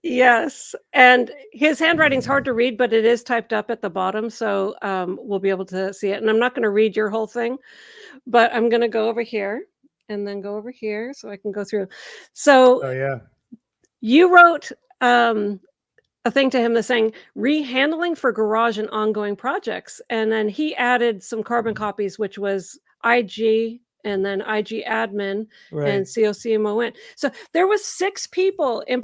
Yes, and his handwriting's hard to read, but it is typed up at the bottom, so we'll be able to see it. And I'm not going to read your whole thing, but I'm going to go over here and then go over here so I can go through. So Oh, yeah. you wrote a thing to him that's saying rehandling for garage and ongoing projects, and then he added some carbon copies, which was IG and then IG admin Right. and COCMON. So there was at least six people in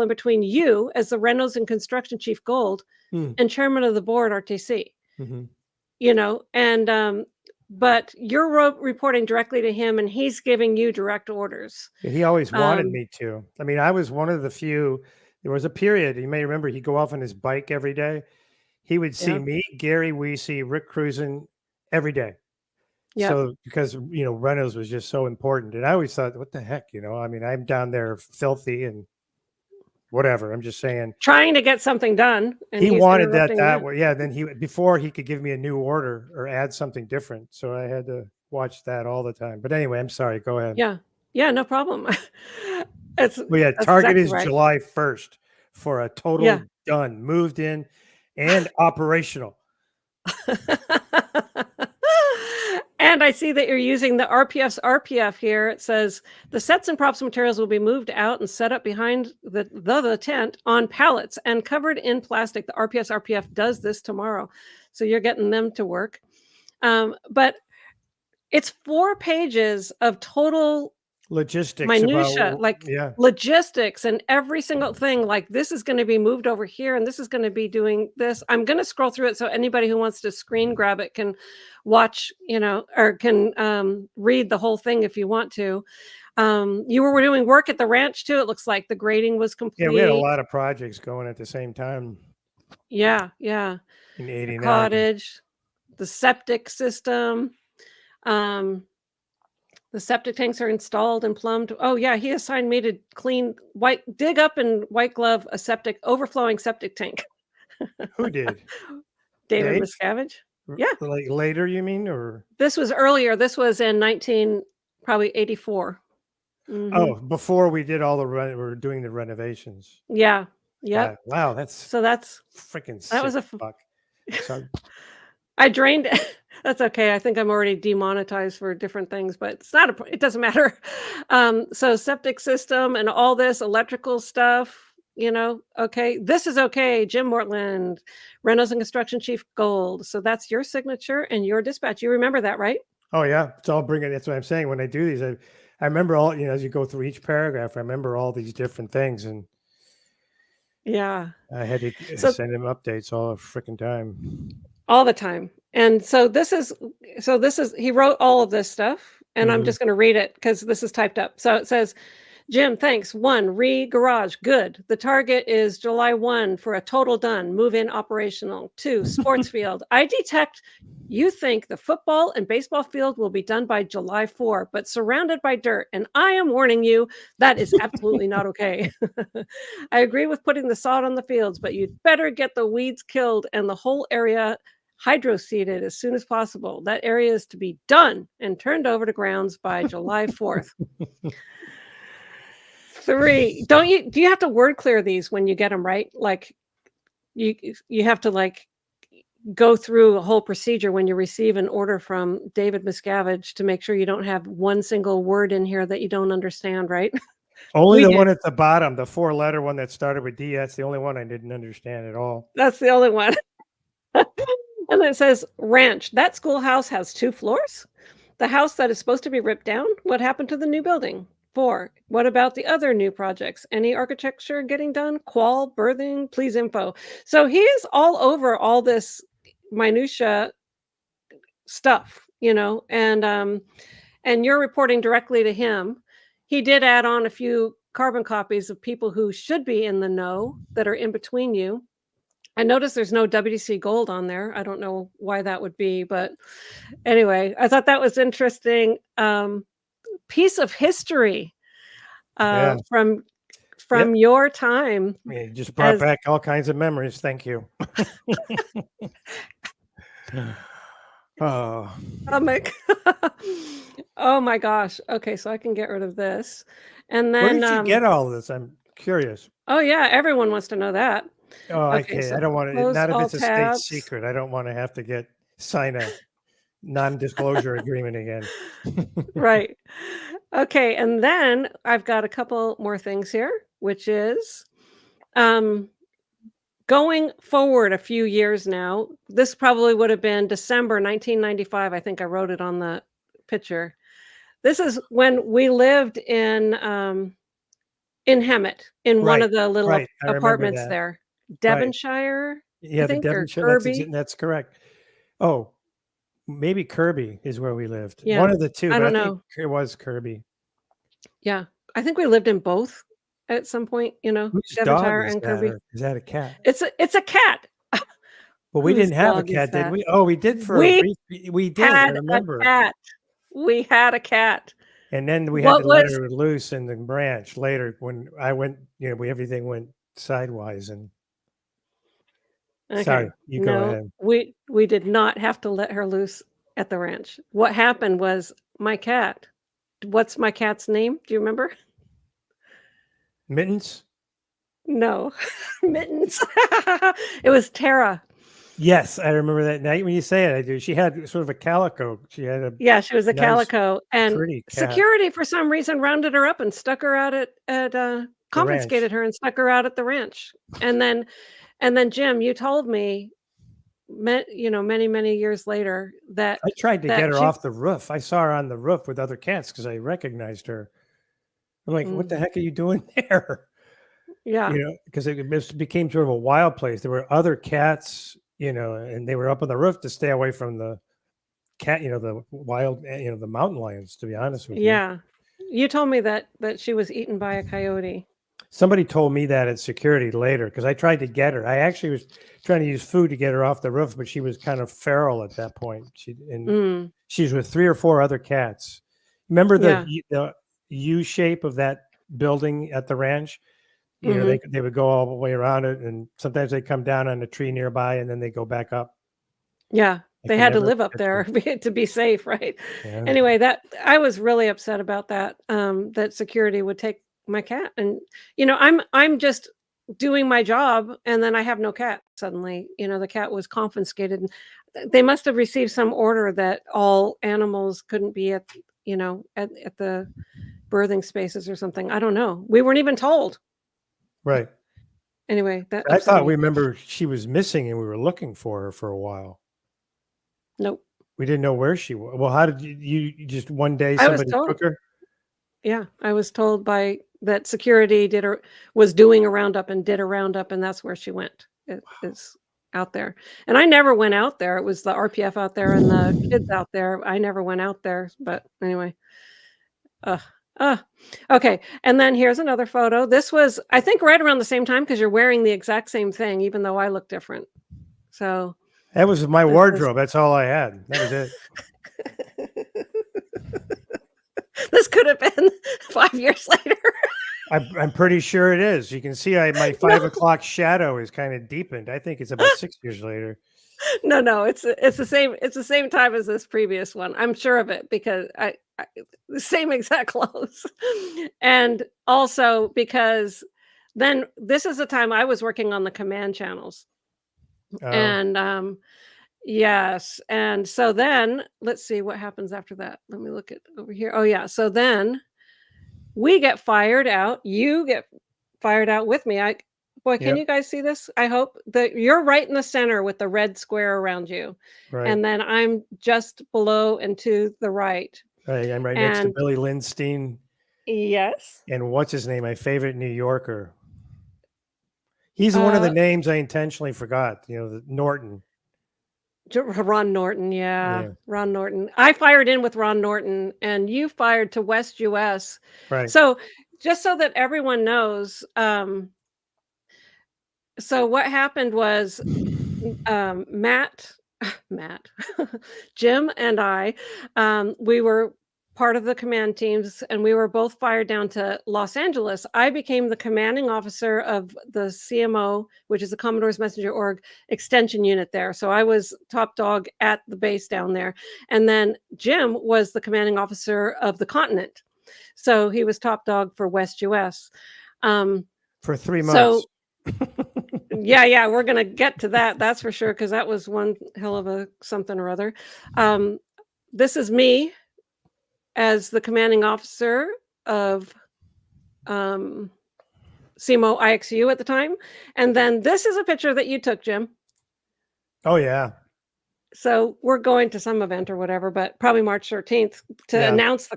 between you as the Reynolds and construction chief Gold and chairman of the board RTC. Mm-hmm. And but you're reporting directly to him and he's giving you direct orders. Yeah, he always wanted Um, me to. I mean, I was one of the few. There was a period, you may remember, he'd go off on his bike every day. He would see yeah. me, Gary Weesey, Rick Cruzen every day. Yep. So because, you know, Reynolds was just so important. And I always thought, what the heck, you know, I mean, I'm down there filthy and whatever. I'm just saying. Trying to get something done, and He he's wanted interrupting that you. way. Yeah. Then before he could give me a new order or add something different. So I had to watch that all the time. But anyway, I'm sorry. Go ahead. Yeah. Yeah, no problem. It's Well, yeah, that's target exactly is right. July 1st for a Yeah. total done, moved in and operational. And I see that you're using the RPF's RPF here. It says the sets and props materials will be moved out and set up behind the tent on pallets and covered in plastic. The RPF's RPF does this tomorrow. So you're getting them to work. But it's 4 pages of total Logistics minutia, about, like yeah. logistics and every single thing, like this is going to be moved over here and this is going to be doing this. I'm going to scroll through it so anybody who wants to screen grab it can watch, or can read the whole thing if you want to. You were doing work at the ranch too. It looks like the grading was complete. Yeah, we had a lot of projects going at the same time. Yeah. In The '89. cottage, the septic system. The septic tanks are installed and plumbed. Oh yeah, he assigned me to dig up and white glove a overflowing septic tank. Who did? David Dave? Miscavige. Yeah. Like later, you mean, or? This was earlier. This was in probably 84. Oh, before we did all we're doing the renovations. Yeah. Yep. Wow, that's So that's freaking sick. that was a fuck. So, I drained. That's okay. I think I'm already demonetized for different things, but it doesn't matter. So septic system and all this electrical stuff, okay. This is okay. Jim Mortland, Reynolds and Construction Chief Gold. So that's your signature and your dispatch. You remember that, right? oh yeah, it's all bringing. That's what I'm saying. When I do these, I remember all. As you go through each paragraph, I remember all these different things, and yeah, I had to send him updates all the freaking time. All the time. And so this is he wrote all of this stuff, and I'm just going to read it because this is typed up. So it says, Jim, thanks. 1, garage. Good. The target is July 1 for a total done. Move in operational. 2, sports field. I detect you think the football and baseball field will be done by July 4, but surrounded by dirt. And I am warning you, that is absolutely not okay. I agree with putting the sod on the fields, but you'd better get the weeds killed and the whole area hydro-seeded as soon as possible. That area is to be done and turned over to grounds by July 4th. 3, do you have to word clear these when you get them right? Like you have to like go through a whole procedure when you receive an order from David Miscavige to make sure you don't have one single word in here that you don't understand, right? Only the one at the bottom, the 4-letter one that started with D. That's the only one I didn't understand at all. That's the only one. And it says ranch. That schoolhouse has 2 floors. The house that is supposed to be ripped down. What happened to the new building? 4, what about the other new projects? Any architecture getting done? Qual, birthing, please info. So he is all over all this minutia stuff, and you're reporting directly to him. He did add on a few carbon copies of people who should be in the know that are in between you. I noticed there's no WDC Gold on there. I don't know why that would be, but anyway, I thought that was interesting. Piece of history from your time. You just brought back all kinds of memories. Thank you. Oh. Oh my gosh. Okay, so I can get rid of this. And then where did you get all this? I'm curious. Oh yeah, everyone wants to know that. Oh, okay. So I don't want to, not if it's a state secret. I don't want to have to sign a non-disclosure agreement again. Right. Okay, and then I've got a couple more things here, which is going forward a few years now. This probably would have been December 1995. I think I wrote it on the picture. This is when we lived in Hemet, in one of the little apartments there. Devonshire. Yeah, the Devonshire. That's correct. Oh, maybe Kirby is where we lived. Yeah, one of the two. I don't know. Think it was Kirby. Yeah, I think we lived in both at some point. Whose Devonshire dog is and that, Kirby. Is that a cat? It's a cat. Well, we didn't have a cat, did we? Oh, we did for a brief. We did. I remember. A cat. We had a cat. And then we had to let her loose in the branch later when I went. Everything went sidewise and. Okay. Sorry, you go ahead. We did not have to let her loose at the ranch. What happened was my cat. What's my cat's name? Do you remember? Mittens? No, Mittens. It was Tara. Yes, I remember that night when you say it. I do. She had sort of a calico. She had a Yeah, she was a nice, calico, and pretty cat. security for some reason rounded her up and stuck her out at The ranch. confiscated her and stuck her out at the ranch. And then Jim, you told me, many, many years later that I tried to get that her she off the roof. I saw her on the roof with other cats because I recognized her. I'm like, what the Mhm. heck are you doing there? Yeah, Because it became sort of a wild place. There were other cats, and they were up on the roof to stay away from the cat, the wild, the mountain lions, to be honest with you. yeah. You told me that she was eaten by a coyote. Somebody told me that at security later because I tried to get her. I actually was trying to use food to get her off the roof, but she was kind of feral at that point. Mm, She's with 3 or 4 other cats. Remember yeah, the U shape of that building at the ranch? mhm. They would go all the way around it, and sometimes they come down on a tree nearby, and then they go back up. Yeah, I they can had to never live up forget there them. to be safe, right? Yeah. Anyway, that I was really upset about that, that security would take my cat, and, I'm just doing my job, and then I have no cat suddenly, the cat was confiscated, and they must have received some order that all animals couldn't be at the birthing spaces or something, I don't know. We weren't even told. Right. Anyway, that I upset thought we me. remember she was missing, and we were looking for her for a while. Nope. We didn't know where she was. Well, how did you just one day I was somebody told. took her? Yeah, I was told by that security was doing a roundup and did a roundup, and that's where she went. It is out there. And I never went out there. It was the RPF out there and the kids out there. I never went out there, but anyway. Ugh. Ugh. Okay, and then here's another photo. This was, I think, right around the same time because 'cause you're wearing the exact same thing even though I look different. So, That was my this is wardrobe. That's all I had. That was it. this could have been 5 years later. I'm pretty sure it is. You can see my No. 5 o'clock shadow is kind of deepened. I think it's about 6 years later. No, no, it's the same time as this previous one. I'm sure of it because I the same exact clothes. And also because then this is the time I was working on the command channels. Oh, And yes, and so then let's see what happens after that. Let me look at over here. Oh yeah, so then we get fired out. You get fired out with me. Boy, can yep, you guys see this? I hope that you're right in the center with the red square around you. right. And then I'm just below and to the right. Right, I'm right next to And Billy Lindstein yes, and what's his name? My favorite New Yorker. He's one of the uh, names I intentionally forgot. Norton. Ron Norton. Yeah, Yeah, Ron Norton. I fired in with Ron Norton, and you fired to West US. right. So just so that everyone knows, so what happened was Matt, Matt, Jim, and I, we were part of the command teams, and we were both fired down to Los Angeles. I became the commanding officer of the CMO, which is the Commodore's Messenger Org extension unit there. So I was top dog at the base down there, and then Jim was the commanding officer of the continent. So he was top dog for West US. Um, For 3 months. so yeah, yeah, we're gonna get to that, that's for sure, because that was one hell of a something or other. Um, this is me as the commanding officer of, um, CMO IXU at the time, and then this is a picture that you took, Jim. Oh yeah, So, we're going to some event or whatever, but probably March 13th yeah. to announce the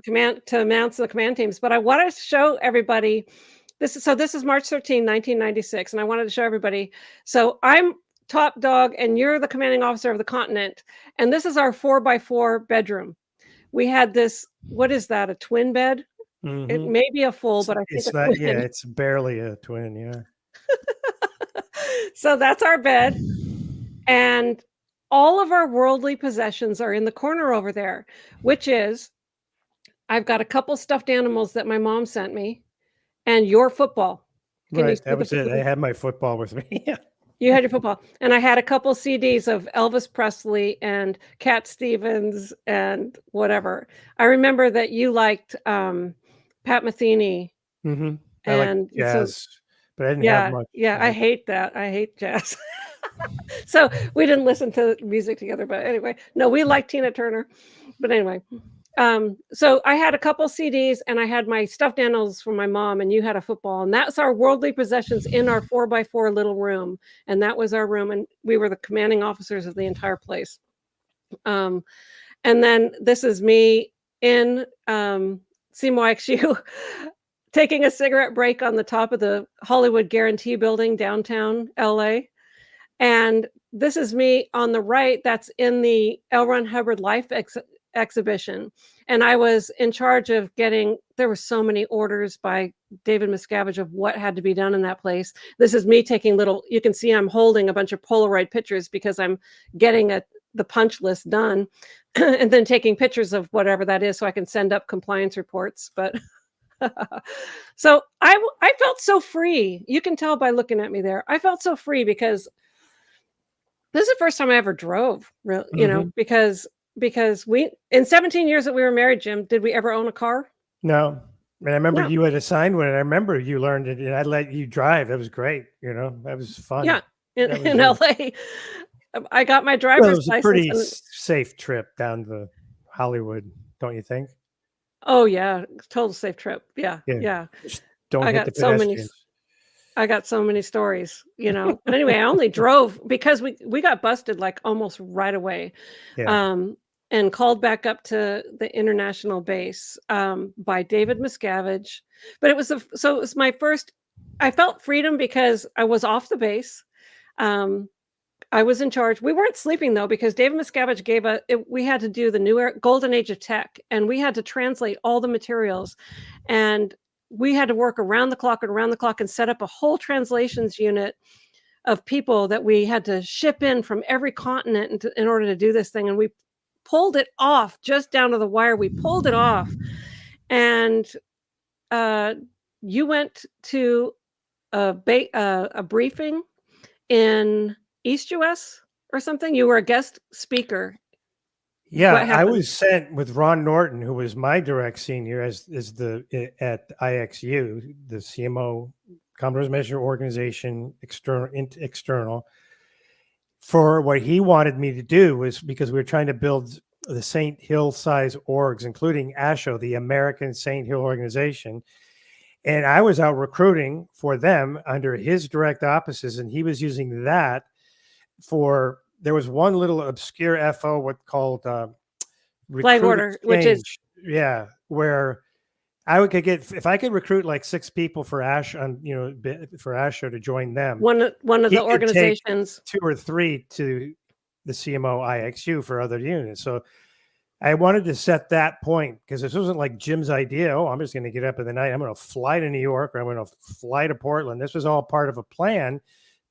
command teams, but I wanted to show everybody this is March 13, 1996, and I wanted to show everybody. So, I'm top dog and you're the commanding officer of the continent, and this is our 4 by 4 bedroom. We had this what is that, a twin bed? It Hmm. may be a full, It's, but I think it's a not. Yeah, twin. it's barely a twin. Yeah. So, that's our bed. And all of our worldly possessions are in the corner over there, which is I've got a couple stuffed animals that my mom sent me and your football. Can you Right. see That the was it. I football? had my football with me. Yeah. You had your football. And I had a couple CDs of Elvis Presley and Cat Stevens and whatever. I remember that you liked, Pat Metheny, Hmm. I like and so jazz but I didn't have much. Yeah, I hate that. I hate jazz. So we didn't listen to music together, but anyway, no, we like Tina Turner. But anyway, so I had a couple CDs and I had my stuffed animals from my mom, and you had a football, and that's our worldly possessions in our 4x4 little room, and that was our room, and we were the commanding officers of the entire place. And then this is me in CMYXU taking a cigarette break on the top of the Hollywood Guarantee Building, downtown LA. And this is me on the right, that's in the L. Ron Hubbard Life exhibition. And I was in charge of there were so many orders by David Miscavige of what had to be done in that place. This is me taking you can see I'm holding a bunch of Polaroid pictures because I'm getting the punch list done and then taking pictures of whatever that is so I can send up compliance reports. But so I felt so free. You can tell by looking at me there. I felt so free because this is the first time I ever drove, you know, because we, in 17 years that we were married, Jim, did we ever own a car? No. And I remember you had assigned one, and I remember you learned it, and I let you drive. That was great. You know, that was fun. Yeah. In LA, I got my driver's license. It was a pretty safe trip down to Hollywood, don't you think? Oh yeah, total safe trip. Yeah. Just don't hit the pedestrians. I got so many stories, you know. But anyway, I only drove because we got busted like almost right away. And called back up to the international base by David Miscavige. But it was so it was my first. I felt freedom because I was off the base. I was in charge. We weren't sleeping though, because David Miscavige we had to do the new golden age of tech, and we had to translate all the materials, and we had to work around the clock and set up a whole translations unit of people that we had to ship in from every continent in order to do this thing. And we pulled it off just down to the wire. We pulled it off. And you went to a briefing in East US or something. You were a guest speaker. Yeah, I was sent with Ron Norton, who was my direct senior at IXU, the CMO, Commodores Measure Organization, external. For what he wanted me to do was because we were trying to build the St. Hill size orgs, including ASHO, the American St. Hill Organization. And I was out recruiting for them under his direct offices, and he was using that for. There was one little obscure FO, called flag order, which is where I could get, if I could recruit like 6 people for for ASHO to join them. One of the organizations, 2 or 3 to the CMO IXU for other units. So I wanted to set that point because this wasn't like Jim's idea. Oh, I'm just going to get up in the night. I'm going to fly to New York, or I'm going to fly to Portland. This was all part of a plan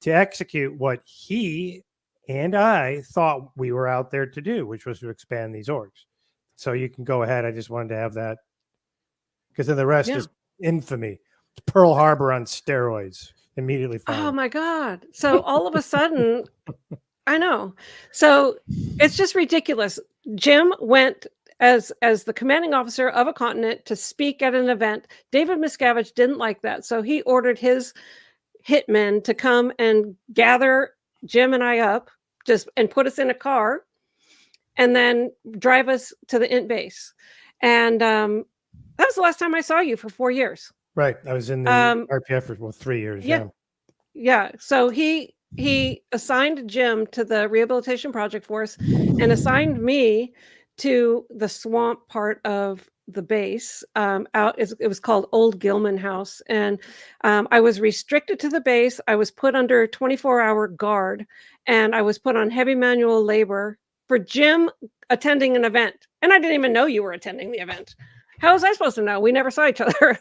to execute what he and I thought we were out there to do, which was to expand these orgs. So you can go ahead. I just wanted to have that, because then the rest is infamy. Pearl Harbor on steroids. Immediately followed. Oh my God. So all of a sudden, I know. So it's just ridiculous. Jim went as the commanding officer of a continent to speak at an event. David Miscavige didn't like that. So he ordered his hitmen to come and gather Jim and I up and put us in a car and then drive us to the INT base. And that was the last time I saw you for 4 years. Right. I was in the RPF for 3 years. Yeah. So he assigned Jim to the rehabilitation project force and assigned me to the swamp part of the base. It was called Old Gilman House. And I was restricted to the base. I was put under 24-hour guard, and I was put on heavy manual labor for Jim attending an event. And I didn't even know you were attending the event. How was I supposed to know? We never saw each other.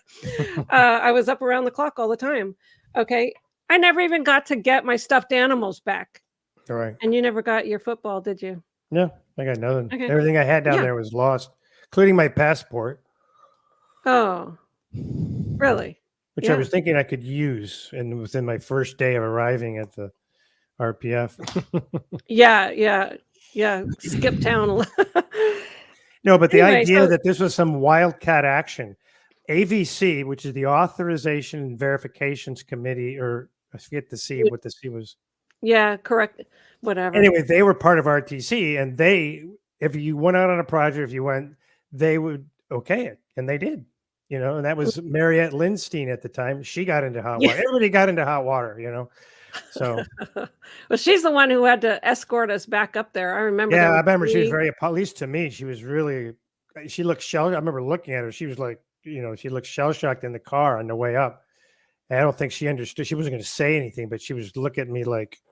I was up around the clock all the time. Okay. I never even got to get my stuffed animals back. All right. And you never got your football, did you? No, I got nothing. Okay. Everything I had down there was lost, including my passport. Oh, really? Which I was thinking I could use within my first day of arriving at the RPF. Yeah. Skip town. No, but the idea that this was some wildcat action, AVC, which is the Authorization and Verifications Committee, or I forget the C, what the C was. Yeah, correct. Whatever. Anyway, they were part of RTC, and if you went out on a project, they would okay it, and they did. And that was Mariette Lindstein at the time. She got into hot water. Everybody got into hot water, So, well, she's the one who had to escort us back up there. I remember. Yeah, I remember she was very, at least to me, she was really. She looked I remember looking at her. She was like, she looked shell shocked in the car on the way up. And I don't think she understood. She wasn't going to say anything, but she was looking at me like,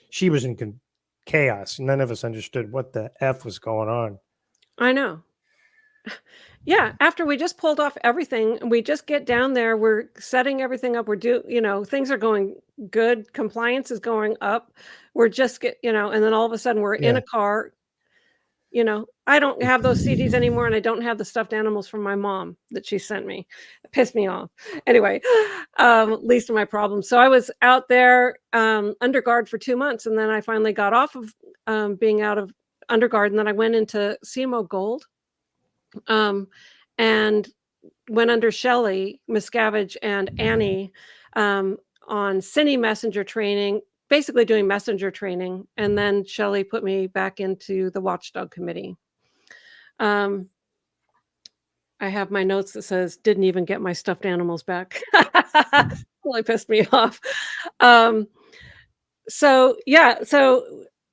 she was in chaos. None of us understood what the F was going on. I know. Yeah, after we just pulled off everything, we just get down there, we're setting everything up, things are going good, compliance is going up. We're just and then all of a sudden we're in a car. I don't have those CDs anymore, and I don't have the stuffed animals from my mom that she sent me. It pissed me off. Anyway, least of my problems. So I was out there under guard for 2 months, and then I finally got off of being out of under guard, and then I went into CMO Gold. And went under Shelley Miscavige and Annie on Cine Messenger training, basically doing messenger training. And then Shelley put me back into the Watchdog Committee. I have my notes that says, didn't even get my stuffed animals back. Really pissed me off.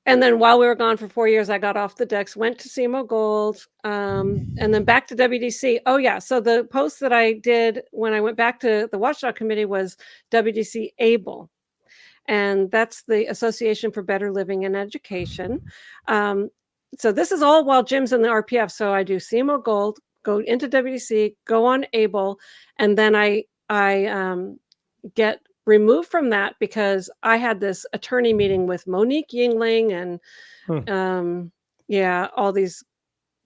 And then while we were gone for 4 years, I got off the decks, went to CMO Gold, and then back to WDC. Oh, yeah. So the post that I did when I went back to the Watchdog Committee was WDC ABLE. And that's the Association for Better Living and Education. So this is all while Jim's in the RPF. So I do CMO Gold, go into WDC, go on ABLE, and then I get removed from that because I had this attorney meeting with Monique Yingling and all these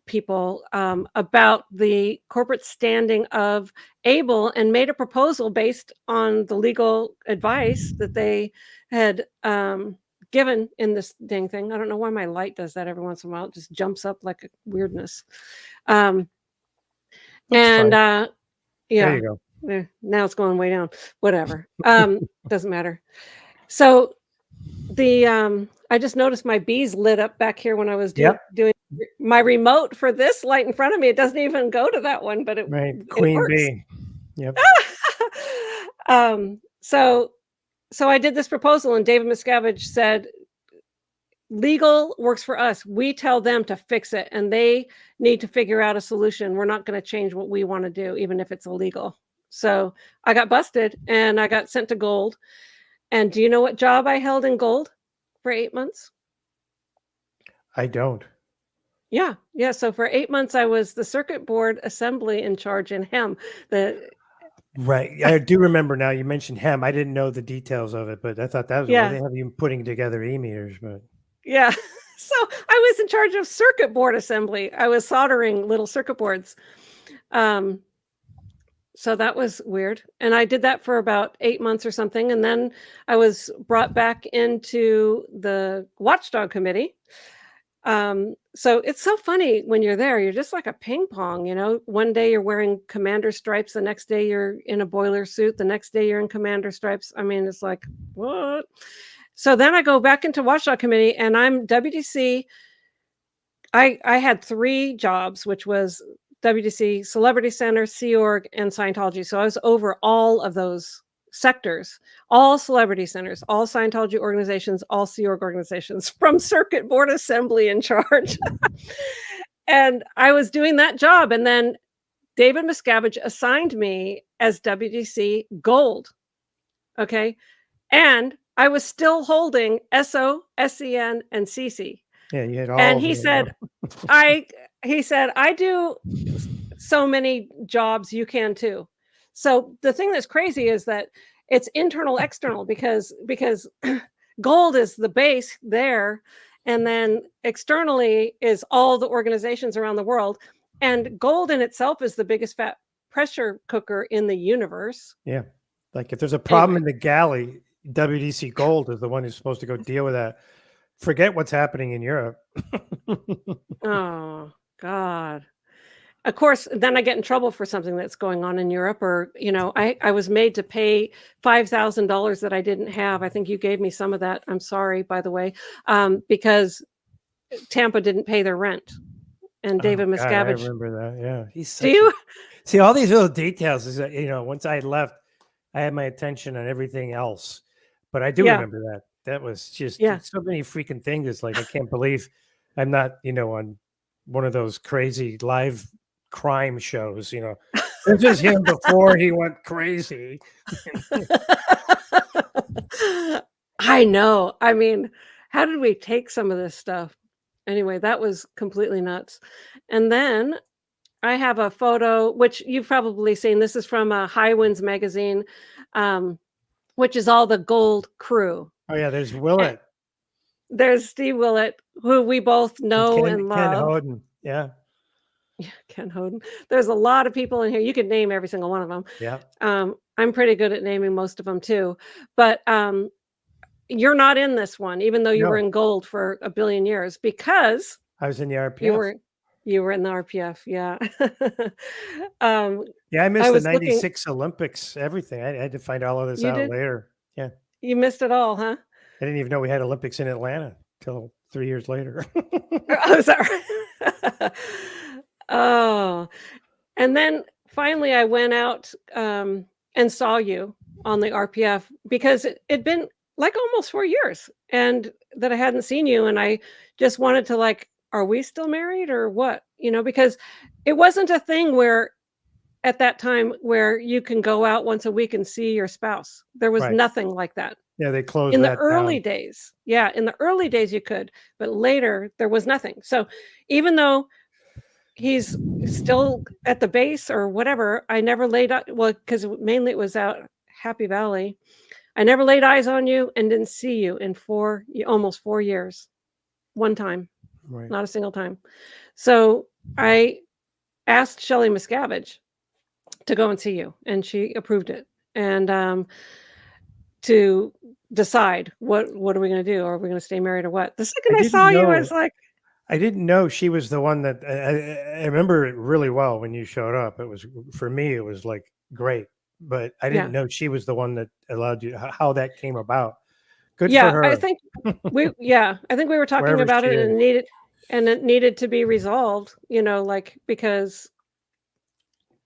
people about the corporate standing of ABLE, and made a proposal based on the legal advice that they had given in this dang thing. I don't know why my light does that every once in a while. It just jumps up like a weirdness. There you go. Now it's going way down. Whatever. Doesn't matter. So I just noticed my bees lit up back here when I was doing my remote for this light in front of me. It doesn't even go to that one, but it Queen works. Bee. Yep. So I did this proposal, and David Miscavige said, legal works for us. We tell them to fix it, and they need to figure out a solution. We're not going to change what we want to do, even if it's illegal. So I got busted, and I got sent to Gold. And do you know what job I held in Gold for 8 months? I don't. Yeah. So for 8 months, I was the circuit board assembly in charge in HEM. Right. I do remember now. You mentioned HEM. I didn't know the details of it, but I thought that was why they have you putting together e-meters. But yeah. So I was in charge of circuit board assembly. I was soldering little circuit boards. So that was weird. And I did that for about 8 months or something. And then I was brought back into the Watchdog Committee. So it's so funny when you're there, you're just like a ping pong, one day you're wearing commander stripes. The next day you're in a boiler suit. The next day you're in commander stripes. I mean, it's like, what? So then I go back into Watchdog Committee, and I'm WDC. I had 3 jobs, which was WDC, Celebrity Center, Sea Org, and Scientology. So I was over all of those sectors, all celebrity centers, all Scientology organizations, all Sea Org organizations, from circuit board assembly in charge. And I was doing that job. And then David Miscavige assigned me as WDC Gold. Okay. And I was still holding SO, SCN, and CC. Yeah, you had all. And he said, I do so many jobs, you can too. So the thing that's crazy is that it's internal, external, because Gold is the base there. And then externally is all the organizations around the world. And Gold in itself is the biggest fat pressure cooker in the universe. Yeah. Like if there's a problem in the galley, WDC Gold is the one who's supposed to go deal with that. Forget what's happening in Europe. Oh, God. of course, then I get in trouble for something that's going on in Europe, or, you know, I was made to pay $5,000 that I didn't have. I think you gave me some of that. I'm sorry, by the way, because Tampa didn't pay their rent. And Oh David God, I Miscavige, remember that. Yeah, he's do such a you? see all these little details. Is that once I had left, I had my attention on everything else. But I do Yeah, remember that. That was just yeah. so many freaking things. It's like I can't believe I'm not on one of those crazy live crime shows. This is him before he went crazy. I know. I mean, how did we take some of this stuff? Anyway, that was completely nuts. And then I have a photo, which you've probably seen. This is from High Winds magazine, um, which is all the gold crew. Oh yeah, there's And Willett there's Steve Willett, who we both and know and Ken love. Hoden. Yeah, Yeah, Ken Hoden. There's a lot of people in here. You could name every single one of them. yeah. I'm pretty good at naming most of them too. But you're not in this one, even though you were No, in gold for a billion years, because I was in the you RPF. were you were in the RPF. Yeah. um, Yeah, I I missed the was looking. '96 Olympics. Everything. I had to find all of this You out did. later. Yeah. You missed it all, huh? I didn't even know we had Olympics in Atlanta till 3 years later. Oh, is that right? Oh, and then finally I went out, and saw you on the RPF because it'd been, like, almost 4 years, and that I hadn't seen you, and I just wanted to, like, "Are we still married or what?" Because it wasn't a thing where at that time where you can go out once a week and see your spouse. There was Right. nothing like that. Yeah, they closed In the that early down. days, yeah, in the early days you could, but later there was nothing. So even though he's still at the base or whatever, I never laid out, well, because mainly it was out Happy Valley. I never laid eyes on you and didn't see you in almost 4 years. One time, Right. not a single time. So I asked Shelley Miscavige to go and see you, and she approved it. And to decide what are we going to do? Are we going to stay married or what? The second I I didn't saw you, I know was like, I didn't know she was the one that I remember it really well when you showed up. It was for me, it was like great, but I didn't yeah, know she was the one that allowed you how that came about. Good for yeah. I her, think I think we were talking wherever about she it, is. and it needed to be resolved. Like, because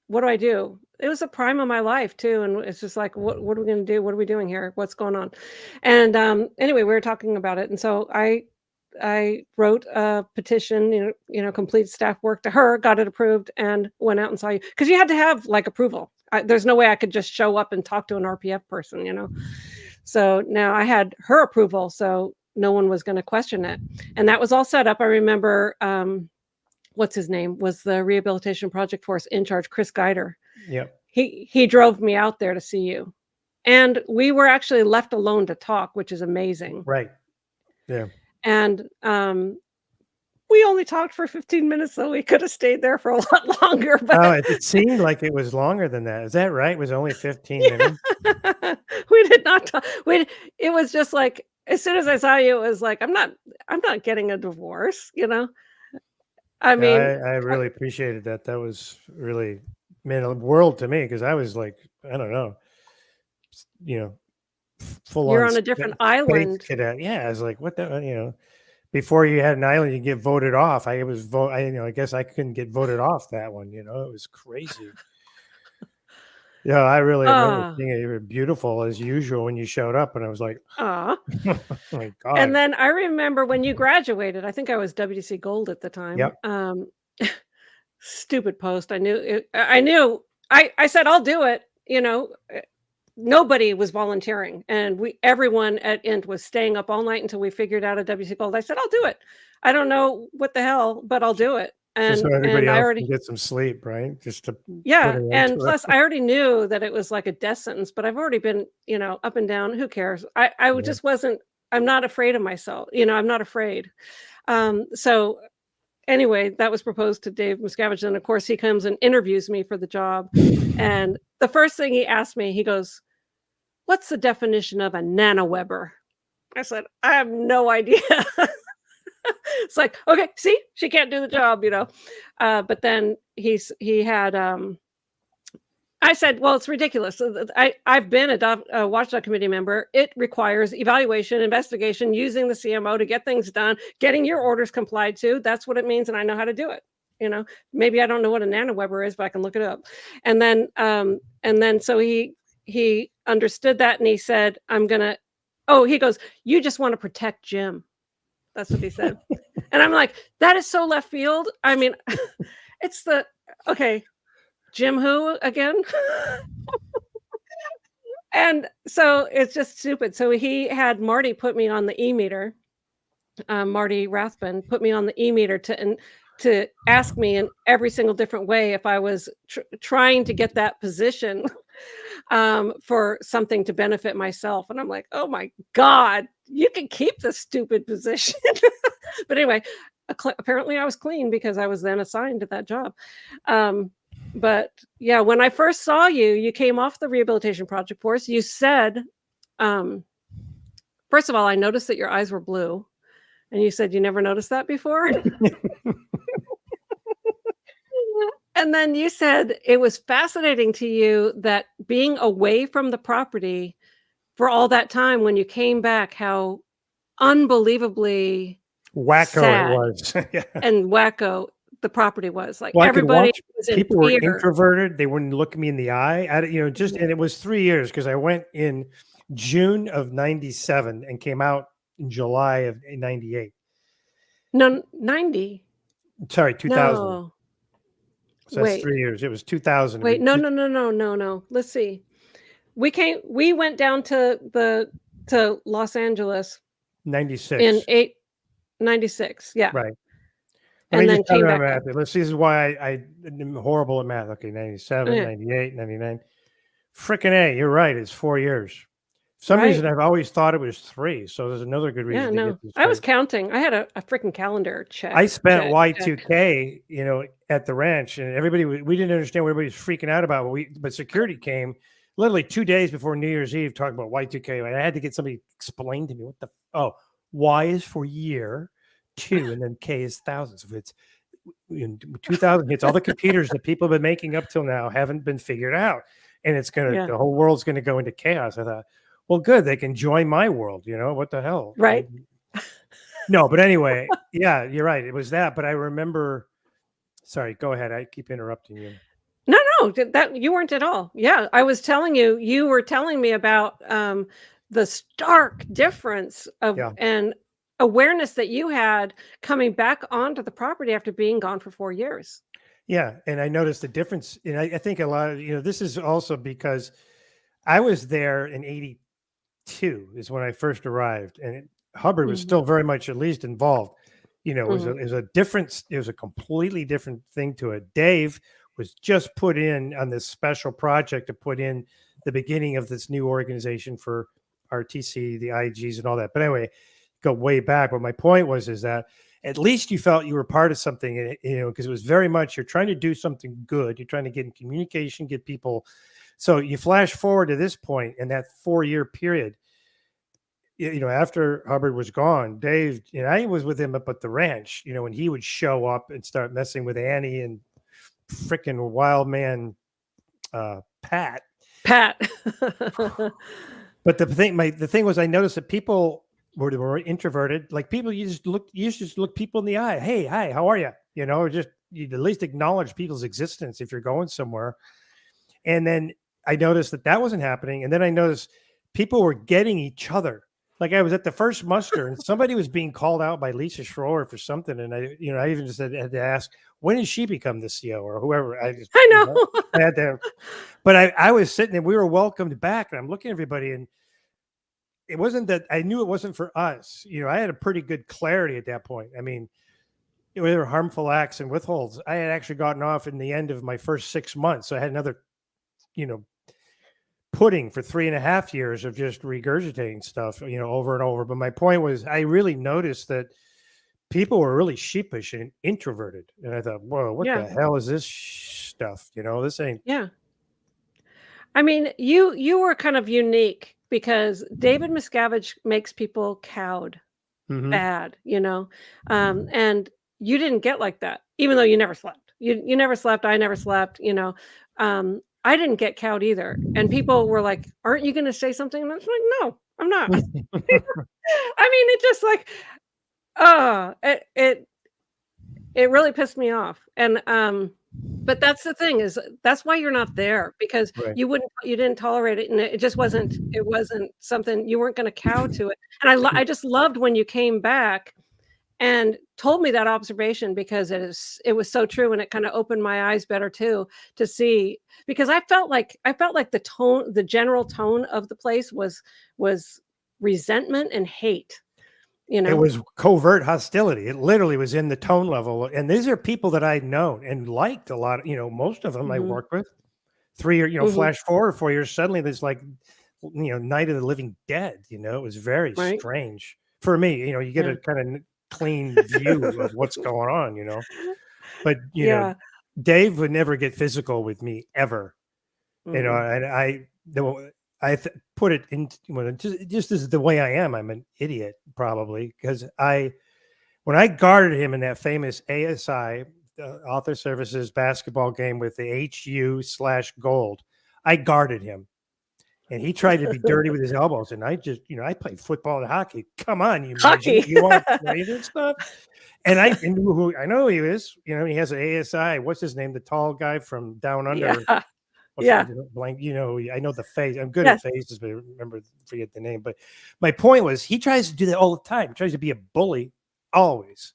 what do I do? It was a prime of my life too, and it's just like, what are we going to do? What are we doing here? What's going on? And anyway, we were talking about it, and so I wrote a petition, complete staff work to her, got it approved, and went out and saw you because you had to have like approval. There's no way I could just show up and talk to an RPF person. So now I had her approval, so no one was going to question it, and that was all set up. I remember. What's his name was the rehabilitation project force in charge, Chris Geider. Yep. He drove me out there to see you, and we were actually left alone to talk, which is amazing. Right. Yeah. And we only talked for 15 minutes, though we could have stayed there for a lot longer. Oh, But it seemed like it was longer than that. Is that right? It was only 15 yeah, minutes? we did not talk. It was just like as soon as I saw you, it was like I'm not getting a divorce. I Yeah, mean, I really appreciated that. That was really meant a world to me because I was like, I don't know, you know, full you're on on a different space island. cadet. Yeah, I was like, what the. Before you had an island, you get voted off. I was vote. I guess I couldn't get voted off that one. It was crazy. Yeah, I really remember Ah, seeing it. You were beautiful as usual when you showed up, and I was like, ah. oh my And God. then I remember when you graduated, I think I was WC Gold at the time. Yep. Stupid post. I knew it, I knew I said I'll do it. Nobody was volunteering, and everyone at INT was staying up all night until we figured out a WC Gold. I said I'll do it. I don't know what the hell, but I'll do it. Just so And everybody I else already can get some sleep, right? Just to put yeah, an end and to it. plus I already knew that it was like a death sentence, but I've already been, up and down. Who cares? Yeah. Just wasn't. I'm not afraid of myself. I'm not afraid. So anyway, that was proposed to Dave Miscavige, and of course he comes and interviews me for the job. And the first thing he asked me, he goes, "What's the definition of a nanoweber?" I said, "I have no idea." It's like, okay, see, she can't do the job, but then he had I said, well, it's ridiculous. I've been a watchdog committee member. It requires evaluation, investigation, using the CMO to get things done, getting your orders complied to. That's what it means, and I know how to do it. Maybe I don't know what a nanoweber is, but I can look it up. And then so he understood that, and he said, "I'm gonna." Oh, he goes, "You just want to protect Jim." That's what he said. And I'm like, that is so left field. I mean, it's okay. Jim who again? And so it's just stupid. So he had Marty put me on the e-meter. Marty Rathbun put me on the e-meter to ask me in every single different way if I was trying to get that position for something to benefit myself. And I'm like, oh my God, you can keep this stupid position. But anyway, apparently I was clean because I was then assigned to that job. But yeah, when I first saw you came off the rehabilitation project force. You said, first of all, I noticed that your eyes were blue. And you said you never noticed that before? And then you said it was fascinating to you that being away from the property for all that time, when you came back, how unbelievably Wacko sad it was. Yeah. and wacko the property was. Like, Well, I could everybody watch was in people were fear. introverted. They wouldn't look me in the eye. And it was 3 years because I went in June of 97 and came out in July of 98. No, 90. Sorry, 2000. No. So that's 3 years. It was 2000. Wait, no. Let's see. We went down to Los Angeles 96. in 96. Yeah. Right. And then came back. Math. Let's see, this is why I'm horrible at math. Okay, 97, 98, 99. Frickin' A, you're right. It's 4 years. For some reason, I've always thought it was 3. So there's another good reason to get this I was counting. I had a freaking calendar check. I spent Y2K, at the ranch, and we didn't understand what everybody was freaking out about. But security came literally 2 days before New Year's Eve, talking about Y2K. And I had to get somebody to explain to me Y is for year, 2, and then K is thousands. If it's 2000 hits, all the computers that people have been making up till now haven't been figured out, and the whole world's gonna go into chaos. I thought, well, good, they can join my world. What the hell, right? No, but anyway, yeah, you're right. It was that, but I remember. Sorry, go ahead. I keep interrupting you. No, that you weren't at all. Yeah, I was telling you. You were telling me about the stark difference of and awareness that you had coming back onto the property after being gone for 4 years. Yeah, and I noticed the difference. And I think a lot of this is also because I was there in '82 is when I first arrived, and Hubbard was still very much at least involved. It was a completely different thing to it. Dave was just put in on this special project to put in the beginning of this new organization for RTC, the IGs, and all that. But anyway, go way back. But my point is that at least you felt you were part of something, because it was very much you're trying to do something good. You're trying to get in communication, get people. So you flash forward to this point in that 4-year period. After Hubbard was gone, Dave, I was with him up at the ranch, when he would show up and start messing with Annie and freaking wild man Pat. But the thing was, I noticed that people were introverted. Like people, you just look people in the eye. Hey, hi, how are you? Or just you at least acknowledge people's existence if you're going somewhere. And then I noticed that wasn't happening. And then I noticed people were getting each other. Like I was at the first muster and somebody was being called out by Lisa Schroer for something. And I even just had to ask, when did she become the CO or whoever? I know. I had to, but I was sitting and we were welcomed back and I'm looking at everybody and it wasn't that I knew it wasn't for us. I had a pretty good clarity at that point. I mean, there were harmful acts and withholds. I had actually gotten off in the end of my first 6 months. So I had another, pudding for 3.5 years of just regurgitating stuff, over and over. But my point was, I really noticed that people were really sheepish and introverted. And I thought, whoa, what the hell is this stuff? This ain't. Yeah. I mean, you were kind of unique because David Miscavige makes people cowed. bad, and you didn't get like that, even though you never slept. You never slept, I never slept, I didn't get cowed either, and people were like, "Aren't you gonna say something?" And I was like, "No, I'm not." I mean, it just like, it really pissed me off, and, but that's the thing is that's why you're not there because Right. you didn't tolerate it, and it wasn't something you weren't gonna cow to it, and I just loved when you came back and told me that observation because it was so true, and it kinda opened my eyes better too, to see because I felt like the general tone of the place was resentment and hate, you It know? was covert hostility. It literally was in the tone level, and these are people that I'd known and liked a lot. Most of them I Mhm, worked with. 3 year, mhm, flash forward 4 years. Suddenly, there's like, Night of the Living Dead. It was very right? strange for me. You get Yeah. a kind of clean view of what's going on. But Yeah. Dave would never get physical with me ever. Mm-mm. And put it in, well, just as the way I am. I'm an idiot probably because when I guarded him in that famous ASI Author Services basketball game with the HU/gold, I guarded him, and he tried to be dirty with his elbows, and I just, I played football and hockey. Come on, you midget, Hockey. you want to play this stuff? And I knew who I know who he is. He has an ASI. What's his name? The tall guy from Down Yeah. Under. Yeah. Blank, I know the face. I'm good Yeah. at faces, but forget the name. But my point was, he tries to do that all the time. He tries to be a bully always.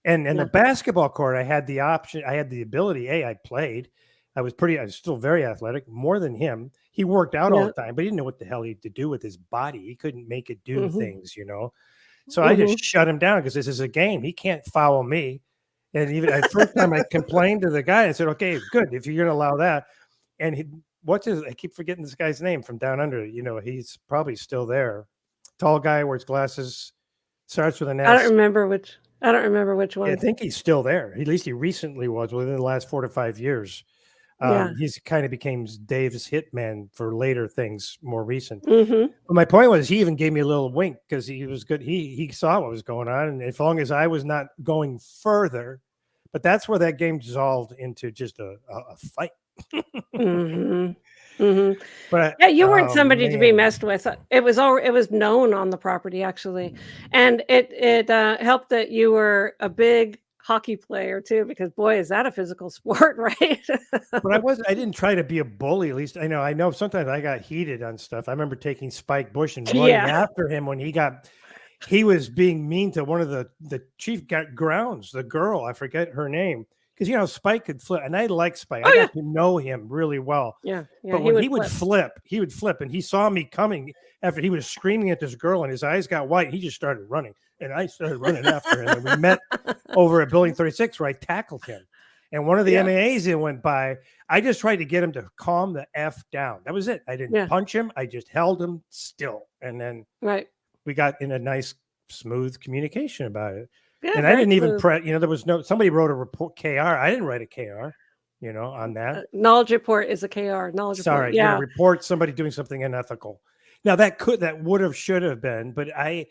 And in the Yeah. basketball court, I had the option. I had the ability. I played. I was still very athletic, more than him. He worked out all Yeah. the time, but he didn't know what the hell he had to do with his body. He couldn't make it do Mhm. things. So I just Mhm. shut him down because this is a game. He can't foul me. And even the first time I complained to the guy, I said, "Okay, good. If you're going to allow that." And I keep forgetting this guy's name from Down Under. He's probably still there. Tall guy, wears glasses, starts with an S. I don't remember which I one. think he's still there. At least he recently was within the last 4 to 5 years. Yeah. He's kind of became Dave's hitman for later things, more recent. Mhm. But my point was, he even gave me a little wink because he was good. He saw what was going on, and as long as I was not going further, but that's where that game dissolved into just a fight. Mhm. Mhm. But Yeah, you weren't oh somebody to be man, messed with. It was known on the property actually, and it helped that you were a big hockey player too, because boy, is that a physical sport, right? but I didn't try to be a bully. At least I know sometimes I got heated on stuff. I remember taking Spike Bush and running Yeah. after him when he was being mean to one of the chief grounds, the girl, I forget her name. Because Spike could flip, and I like Spike. I Oh, yeah. got to know him really well. Yeah, yeah, But he when would flip. he would flip, and he saw me coming after he was screaming at this girl, and his eyes got white, and he just started running. And I started running after him, and we met over at Building 36 where I tackled him. And one of the Yeah, MAAs that went by, I just tried to get him to calm the F down. That was it. I didn't yeah, punch him. I just held him still. And then right. we got in a nice, smooth communication about it. Yeah, And I very didn't even smooth. there was somebody wrote a report, KR. I didn't write a KR, on that. Knowledge report is a KR, knowledge report. Sorry, Yeah. report somebody doing something unethical. Now that would have, should have been, but I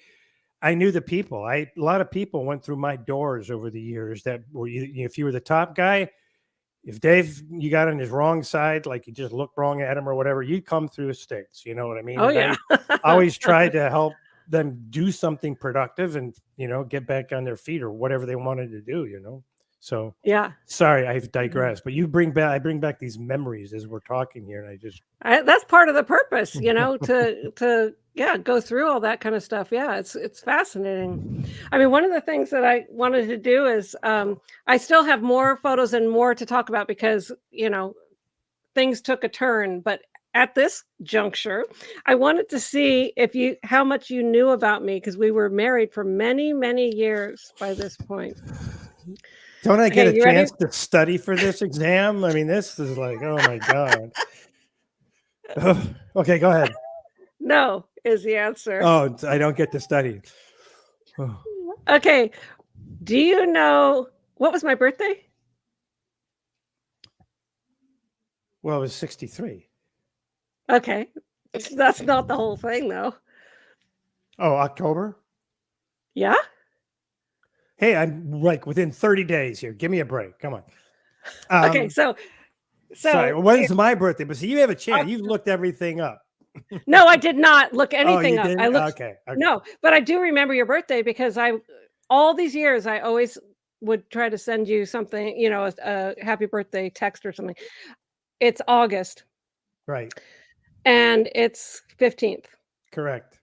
knew the people. A lot of people went through my doors over the years that were, if you were the top guy, if Dave, you got on his wrong side, like you just looked wrong at him or whatever, you'd come through his sticks. You know what I mean? Oh, And yeah. I always tried to help them do something productive and, get back on their feet or whatever they wanted to do. So Yeah. sorry, I've Yeah. digressed, but I bring back these memories as we're talking here. And I just, That's part of the purpose, to yeah, go through all that kind of stuff. Yeah, it's fascinating. I mean, one of the things that I wanted to do is, I still have more photos and more to talk about because, things took a turn, but at this juncture, I wanted to see if you how much you knew about me because we were married for many, many years by this point. don't I get Okay, a you ready? chance to study for this exam? I mean, this is like, oh my God. Okay, go ahead. No is the answer. Oh, I don't get to study. Oh, Okay, do you know what was my birthday? well, it was 63. Okay. That's not the whole thing though. Oh, October? Yeah. Hey, I'm like within 30 days here. Give me a break. Come on. Okay. So Sorry. When's my birthday? But see, you have a chance. uh, You've looked everything up. no, I did not look Oh, you anything up. I didn't? looked Okay. no, but I do remember your birthday because all these years I always would try to send you something, a happy birthday text or something. It's August Right. and it's 15th. Correct.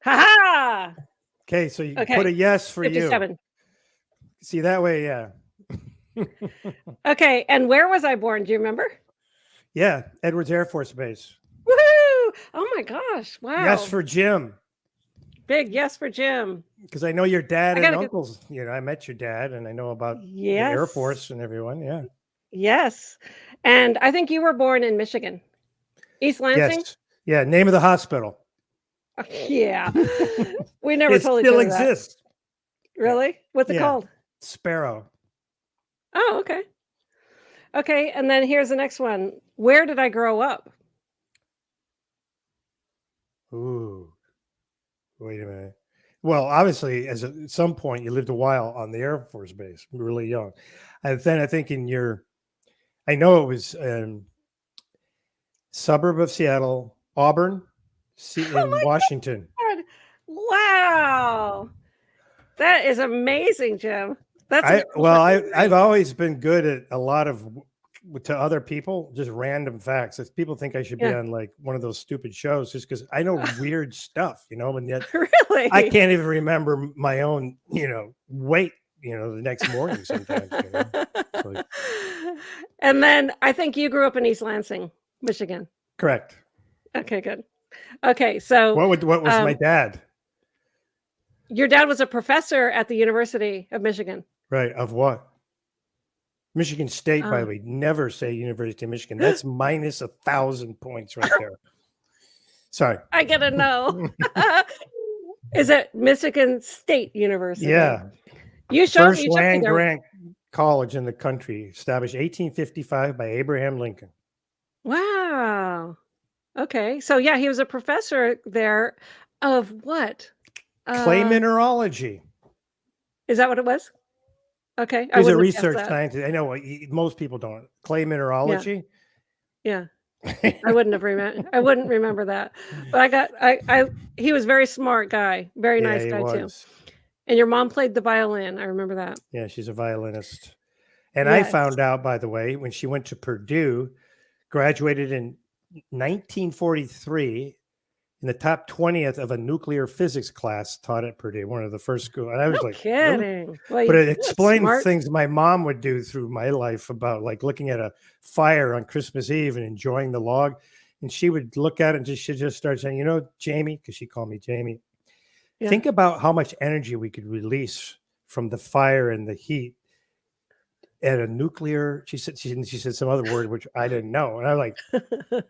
Ha ha! Okay. So you put Okay. a yes for you. 57. See, that way, yeah. Okay, and where was I born? Do you remember? Yeah. Edwards Air Force Base. Woohoo! Oh my gosh! Yes Wow, for Jim. big yes for Jim. Because I know your dad I and gotta go. uncles. I met your dad and I know about the Air Yes, Force and everyone. Yeah. yes, and I think you were born in Michigan, East Lansing. Yes. Yeah. Name of the hospital. Yeah, we never It told each still other that. exists. Yeah. Really? What's it Yeah. called? Sparrow. Oh, okay. Okay, and then here's the next one. Where did I grow up? Ooh. Wait a minute. Well, obviously, at some point, you lived a while on the Air Force Base, really young. And then I think I know it was suburb of Seattle, Auburn, Oh in my Washington. God! Wow, that is amazing, Jim. That's a cool I've memory. always been good at a lot of to other people, just random facts. If people think I should be Yeah, on like one of those stupid shows, just because I know weird stuff, and yet I really. can't even remember my own, weight, the next morning sometimes. It's like, And then I think you grew up in East Lansing, Michigan. correct. Okay, good. Okay, so What was my um, dad? your dad was a professor at the University of Michigan. Right. Of what? Michigan State, by the Um, way. Never say University of Michigan. That's minus 1,000 points right there. Sorry. I gotta know. Is it Michigan State University? Yeah. You First took me land there. grant college in the country, established 1855 by Abraham Lincoln. Wow. Okay, so yeah, he was a professor there of what? Clay Uh, mineralogy. is that what it was? Okay, He I was a wouldn't have guessed research that. scientist. I know most people don't. Clay Yeah, mineralogy. yeah. I wouldn't remember that. But I he was a very smart guy, very Yeah, nice he guy too. was. And your mom played the violin. I remember that. Yeah, she's a violinist. And I Yes. found out, by the way, when she went to Purdue, graduated in 1943 in the top 20th of a nuclear physics class taught at Purdue, one of the first schools. And I No was like, really? kidding. Well, But it that's explained smart. things my mom would do through my life about like looking at a fire on Christmas Eve and enjoying the log. And she would look at it and she'd just start saying, Jamie, because she called me Jamie, Yeah. think about how much energy we could release from the fire and the heat at a nuclear. She said some other word which I didn't know, and I'm like,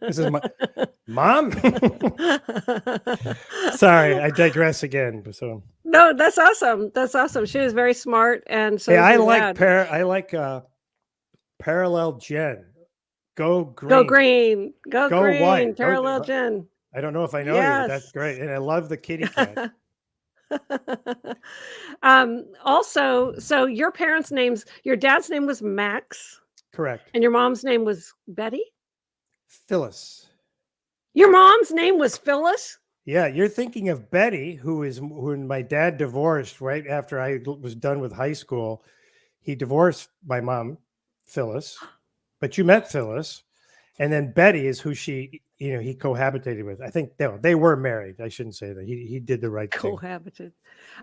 "This is my mom." Sorry, I digress again. So No, that's awesome. That's awesome. She was very smart, and so yeah, was I your like dad. parallel Jen. Go Go green, green. Go go green. white. Parallel Jen. I don't know if I know you, but that's Yes. great, and I love the kitty cat. Also, so your dad's name was Max Correct, and your mom's name was Betty? Phyllis. Your mom's name was Phyllis? Yeah, you're thinking of Betty, when my dad divorced right after I was done with high school. He divorced my mom, Phyllis, but you met Phyllis, and then Betty is who he cohabitated with. I think they were married. I shouldn't say that. He did the right thing. Cohabited.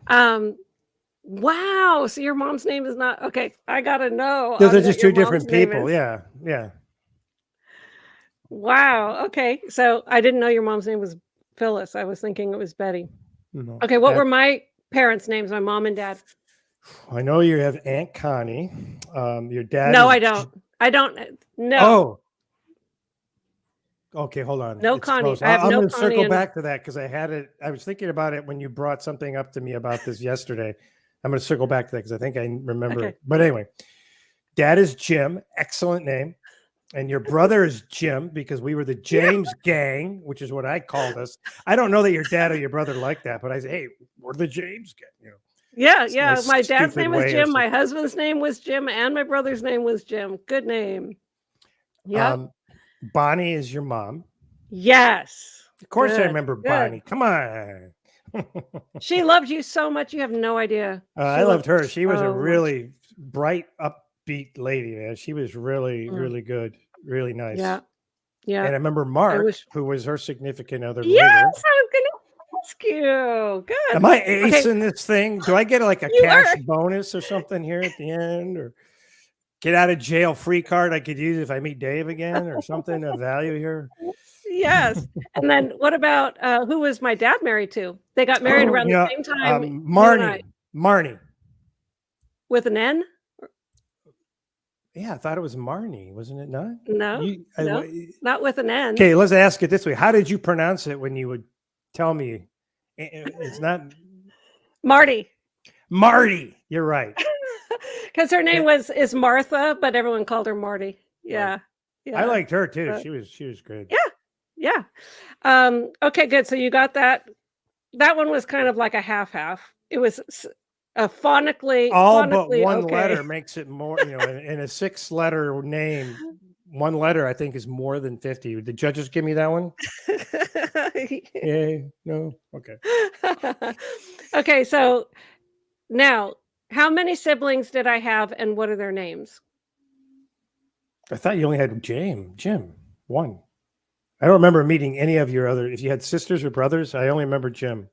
Um, wow. So your mom's name is not okay. I gotta know Those are what just your two mom's different name people. is. Yeah, yeah. Wow. Okay. So I didn't know your mom's name was Phyllis. I was thinking it was Betty. No, Okay. What were my parents' names? My mom and dad. I know you have Aunt Connie. Your dad No, is. I don't. I don't. No. Oh. Okay, hold on. No It's Connie. close. I have I'm no going to Connie circle and back to that because I had it. I was thinking about it when you brought something up to me about this yesterday. I'm going to circle back to that because I think I remember okay. it. But anyway, dad is Jim. Excellent name. And your brother is Jim because we were the James gang, which is what I called us. I don't know that your dad or your brother like that, but I say, hey, we're the James gang. You know, Yeah, it's a yeah. nice, My dad's stupid name was way Jim. of My husband's name was Jim, and my brother's name was Jim. Good name. Yep. Bonnie is your mom. Yes. Of course, I Good. remember Good. Bonnie. Come on. She loved you so much. You have no idea. I She loved loved her. She was a so much. really bright, upbeat lady, man. She was really, Mm. really good, really nice. Yeah. Yeah. And I remember Mark, who was her significant other Yes, later. I was gonna ask you. Good. Am I acing this thing? Do I get like a You cash are. bonus or something here at the end, or get out of jail free card I could use if I meet Dave again, or something of value here? Yes. And then what about who was my dad married to? They got married around the same time you and I. Marnie. With an N? Yeah, I thought it was Marnie, wasn't it not? No, no, not with an N. Okay, let's ask it this way. How did you pronounce it when you would tell me? It's not Marty. Marty. You're right. Because her name is Martha, but everyone called her Marty. Yeah. Right. Yeah. I liked her too. She was good. Yeah. Yeah. Okay, good. So you got that. That one was kind of like a half. It was phonically But one okay. letter makes it more, you know, in a 6-letter name, one letter I think is more than 50. Did the judges give me that one? Yeah, no. Okay. Okay, so now, how many siblings did I have and what are their names? I thought you only had Jim, one. I don't remember meeting any of your other, if you had sisters or brothers, I only remember Jim.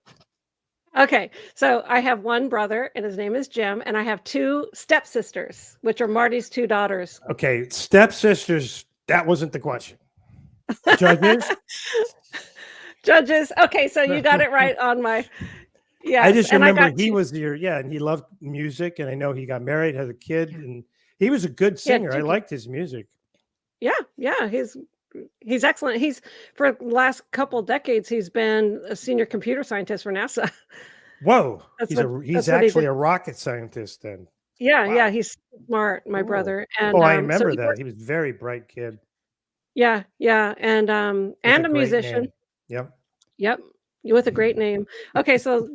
Okay, so I have one brother and his name is Jim, and I have 2 stepsisters, which are Marty's 2 daughters. Okay, stepsisters, that wasn't the question. Judges? Judges. Okay, so you got it right on my, yeah. I just remember he was and he loved music, and I know he got married, had a kid, and he was a good singer. I liked his music. Yeah, he's excellent. He's for the last couple decades he's been a senior computer scientist for NASA. Whoa, he's actually a rocket scientist then. Yeah, wow. Yeah, he's smart, my brother. And I remember that. He was a very bright kid. Yeah, and a musician. Name. Yep. With a great name. Okay, so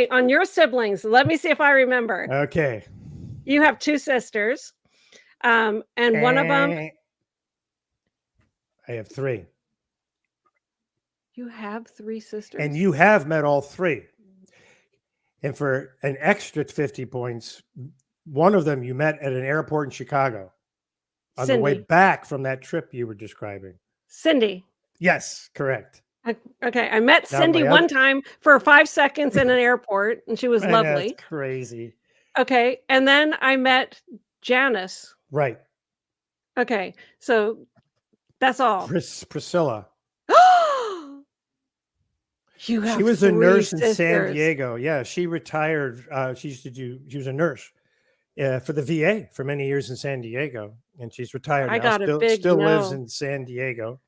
on your siblings, let me see if I remember. Okay. You have 2 sisters. And one of them, I have 3. You have 3 sisters? And you have met all 3. And for an extra 50 points, one of them you met at an airport in Chicago on the way back from that trip you were describing. Cindy. Yes, correct. Okay, I met Cindy one time for 5 seconds in an airport, and she was lovely. That's crazy. Okay, and then I met Janice. Right. Okay, so that's all. Priscilla. She was a nurse in San Diego. Yeah, she retired. She was a nurse for the VA for many years in San Diego, and she's retired now. Still lives in San Diego.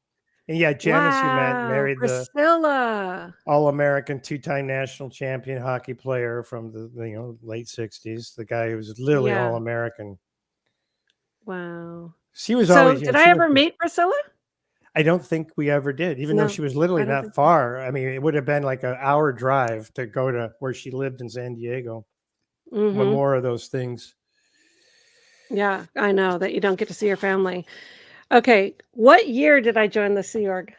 And yeah, Janice, you met, married Priscilla, the All-American 2-time national champion hockey player from the late 60s. The guy who was literally All-American. Wow. She was always. Did I ever meet Priscilla? I don't think we ever did, even though she was literally not far. I mean, it would have been like an hour drive to go to where she lived in San Diego. One more of those things. Yeah, I know that you don't get to see your family. Okay, what year did I join the Sea Org?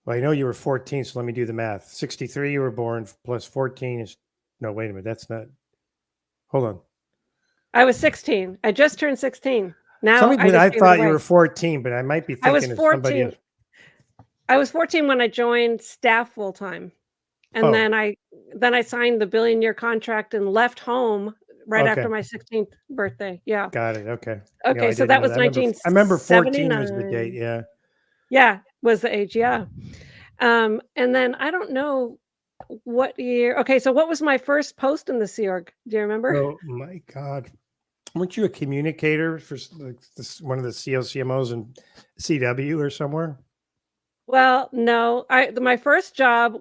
Well, I know you were 14, so let me do the math. 63 you were born, plus 14 is... No, wait a minute. That's not... Hold on. I was 16. I just turned 16. Now I thought you were 14, but I might be thinking of somebody else. I was 14 when I joined staff full time. And then I signed the billion-year contract and left home right after my 16th birthday. Yeah. Got it. Okay. Okay, no, so that was 1979. I remember 14 was the date. Yeah. Yeah, was the age. Yeah. And then I don't know what year. Okay, so what was my first post in the Sea Org? Do you remember? Oh my God. Weren't you a communicator for one of the COCMOs in CW or somewhere? Well, no. My first job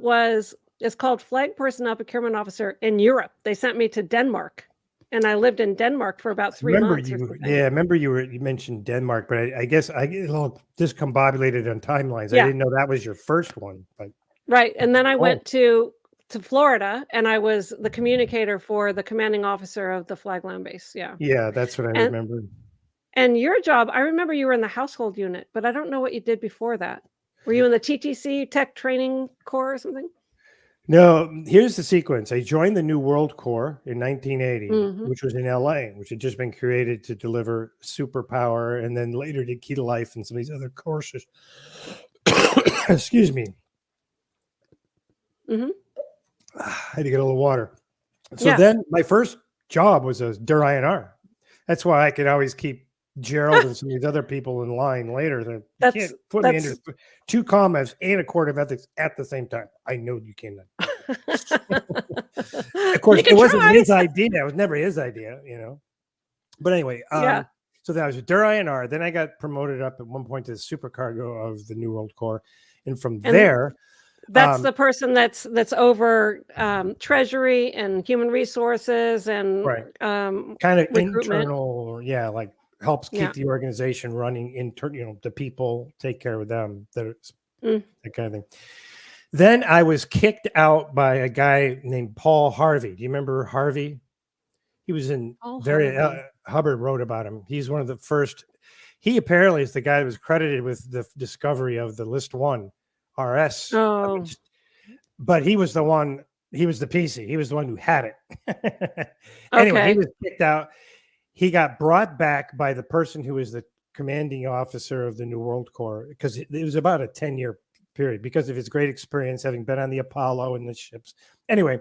it's called Flag Personnel Procurement Officer in Europe. They sent me to Denmark. and I lived in Denmark for about 3 months or something. Yeah, remember you mentioned Denmark, but I guess I get a little discombobulated on timelines. I Yeah. didn't know that was your first one. But Right, and then I oh, went to Florida, and I was the communicator for the commanding officer of the Flag Land Base, yeah. yeah, that's what I And remember. your job, I remember you were in the household unit, but I don't know what you did before that. Were you in the TTC, Tech Training Corps or something? No, here's the sequence. I joined the New World Corps in 1980, Mhm. which was in LA, which had just been created to deliver superpower, and then later did Key to Life and some of these other courses. Excuse me. Mhm. I had to get a little water. So Yeah. then my first job was as INR. That's why I could always keep Gerald and some of these other people in line later. You can't put me into 2 commas and a court of ethics at the same time. I know you cannot. Of course, it wasn't his idea. It was never his idea, you know. But anyway, Yeah. so that was INR. Then I got promoted up at one point to the supercargo of the New World Corps, and from there, that's the person that's over treasury and human resources and right, kind of recruitment. internal, yeah, like helps keep the organization running. You know, the people take care of them. That kind of thing. Then I was kicked out by a guy named Paul Harvey. Do you remember Harvey? He was in Hubbard wrote about him. He's one of the first. He apparently is the guy that was credited with the discovery of the List 1 RS. Oh. But he was the one. He was the PC. He was the one who had it. Anyway, he was kicked out. He got brought back by the person who was the commanding officer of the New World Corps, because it was about a 10-year period because of his great experience having been on the Apollo and the ships. Anyway,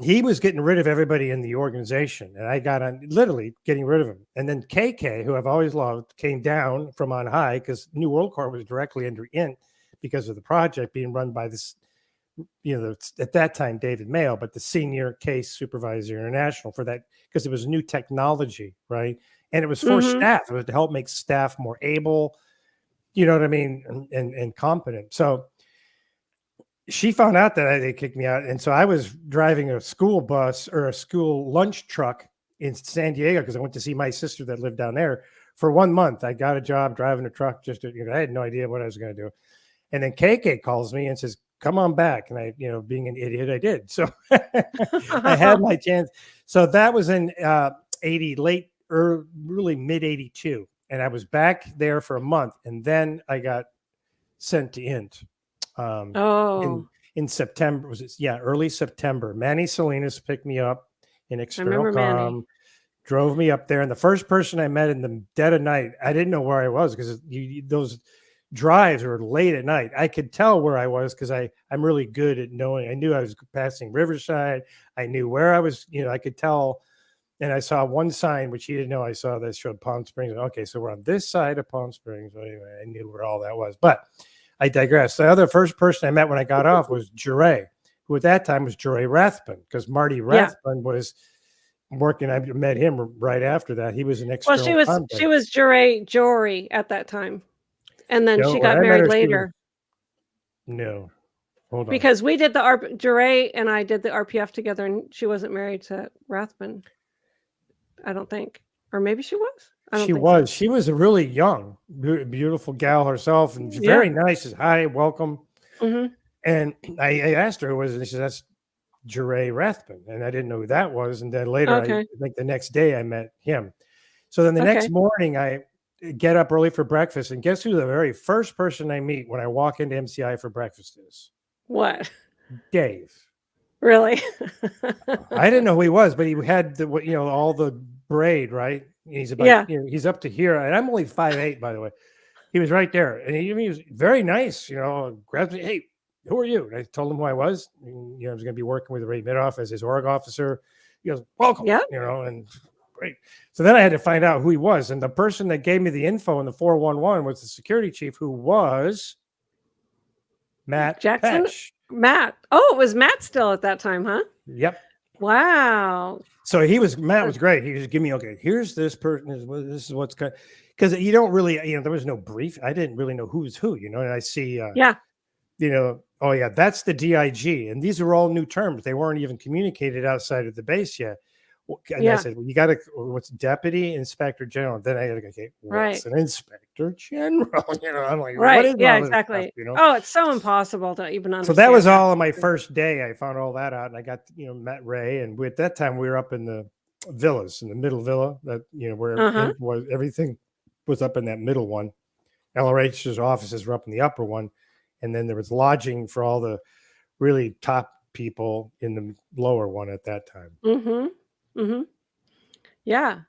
he was getting rid of everybody in the organization, and I got on literally getting rid of him. And then KK, who I've always loved, came down from on high because New World Corps was directly under INT because of the project being run by this, you know, at that time David Mayo, but the senior case supervisor international for that, because it was new technology, right? And it was for staff. It was to help make staff more able, you know what I mean, and competent. So she found out that they kicked me out, and so I was driving a school bus or a school lunch truck in San Diego because I went to see my sister that lived down there for 1 month. I got a job driving a truck. I had no idea what I was going to do. And then KK calls me and says, "Come on back." And I, you know, being an idiot, I did. So I had my chance. So that was in 80, late or really mid 82. And I was back there for a month. And then I got sent to INT. In September, was it? Yeah, early September. Manny Salinas picked me up in external comm, drove me up there. And the first person I met in the dead of night, I didn't know where I was because those drives were late at night. I could tell where I was because I'm really good at knowing. I knew I was passing Riverside. I knew where I was, you know, I could tell. And I saw one sign, which he didn't know I saw, that showed Palm Springs. Okay, so we're on this side of Palm Springs. So anyway, I knew where all that was. But I digress. The first person I met when I got off was Jure, who at that time was Jure Rathbun, because Marty Rathbun was working. I met him right after that. He was an external. Well, she was Jory at that time. And then she got married later. No, hold on. Because we did Jure and I did the RPF together, and she wasn't married to Rathbun, I don't think. Or maybe she was. She was. So. She was a really young, beautiful gal herself, and very nice. Says, "Hi, welcome." And I asked her who was, and she said, "That's Jure Rathbun," and I didn't know who that was. And then later, I think the next day, I met him. So then the next morning, I get up early for breakfast, and guess who the very first person I meet when I walk into MCI for breakfast is? What? Dave. Really? I didn't know who he was, but he had the, you know, all the braid, right? He's about, you know, he's up to here, and I'm only 5'8", by the way. He was right there, and he was very nice, you know. Grabbed me, "Hey, who are you?" And I told him who I was. And, you know, I was going to be working with Ray Midoff as his org officer. He goes, "Welcome," you know, and great. So then I had to find out who he was, and the person that gave me the info in the 411 was the security chief, who was Matt Jackson. Petch. Matt. Oh, it was Matt still at that time, huh? Yep. Wow. So Matt was great. He was giving me, okay, here's this person. This is what's good. Because you don't really, you know, there was no brief. I didn't really know who's who, you know, and I see, you know, oh yeah, that's the DIG. And these are all new terms. They weren't even communicated outside of the base yet. And I said, well, you got to, what's deputy inspector general? Then I got to go, okay, what's an inspector general? I'm like, what is all this exactly. stuff, Oh, it's so impossible to even understand. So that was all on my first day. I found all that out, and I got, met Ray. And at that time, we were up in the villas, in the middle villa, that, where was everything was up in that middle one. LRH's offices were up in the upper one. And then there was lodging for all the really top people in the lower one at that time. Yeah.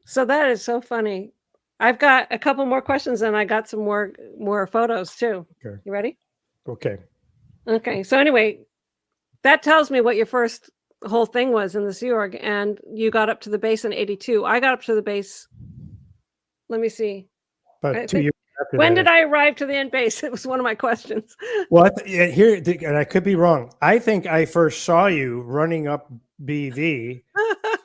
So that is so funny. I've got a couple more questions, and I got some more photos too. Okay. You ready? Okay. Okay. So anyway, that tells me what your first whole thing was in the Sea Org, and you got up to the base in 82. I got up to the base. Let me see. About 2 years after when that. did I arrive to the end base? It was one of my questions. Well, here, and I could be wrong. I think I first saw you running up BV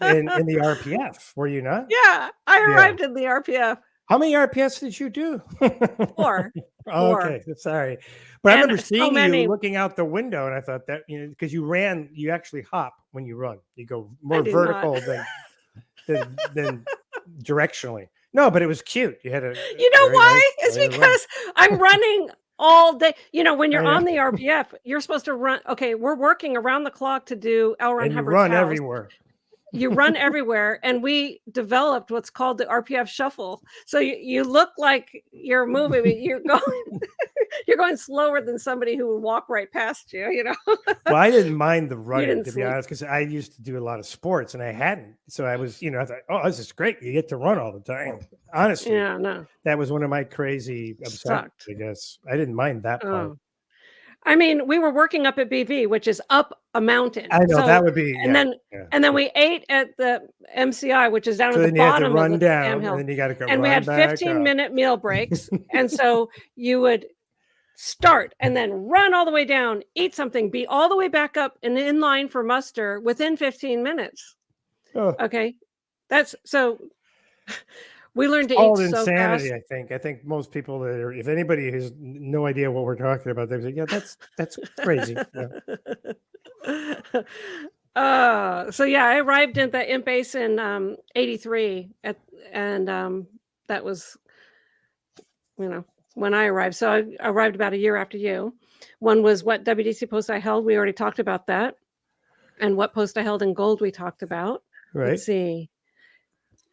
in the RPF. Were you not? Yeah, I arrived in the RPF. How many RPFs did you do? 4. Oh, okay, sorry. But I remember seeing you looking out the window, and I thought that, because you actually hop when you run. You go more vertical than directionally. No, but it was cute. You had a You know why? It's because I'm running all day. When you're on the RPF, you're supposed to run. Okay, we're working around the clock to do L. Ron Hubbard's run house. everywhere. You run everywhere, and we developed what's called the RPF shuffle. So you look like you're moving, but you're going slower than somebody who would walk right past you. Well, I didn't mind the running, to be honest, because I used to do a lot of sports, and I hadn't. So I was, I thought, oh, this is great. You get to run all the time. Honestly, that was one of my crazy obsessions, I guess. I didn't mind that part. I mean, we were working up at BV, which is up a mountain. I know that would be, and then we ate at the MCI, which is down at the bottom of the damn hill. And then you got to go. And we had 15-minute meal breaks, and so you would start and then run all the way down, eat something, be all the way back up and in line for muster within 15 minutes. Oh. Okay, that's so. We learned to eat so insanity, fast. I think most people that are, if anybody has no idea what we're talking about, they say, yeah, that's crazy. So yeah, I arrived at the imp base in 83 and that was, when I arrived. So I arrived about a year after you. One was what WDC post I held. We already talked about that. And what post I held in gold we talked about. Right. Let's see.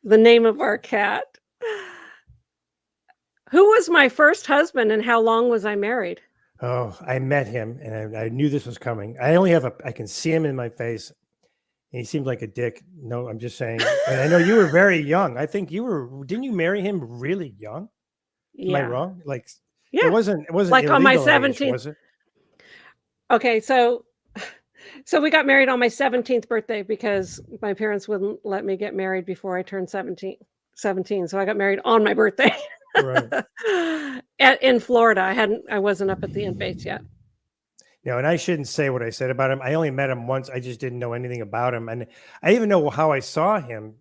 The name of our cat. Who was my first husband, and how long was I married? Oh, I met him, and I knew this was coming. I can see him in my face, and he seemed like a dick. No, I'm just saying. And I know you were very young. I think didn't you marry him really young? Yeah. Am I wrong? Like, yeah. It wasn't like on my 17th. Age, was it? Okay, so we got married on my 17th birthday because my parents wouldn't let me get married before I turned 17. So I got married on my birthday. Right. In Florida. I wasn't up at the imp base yet. No, and I shouldn't say what I said about him. I only met him once. I just didn't know anything about him. And I even know how I saw him.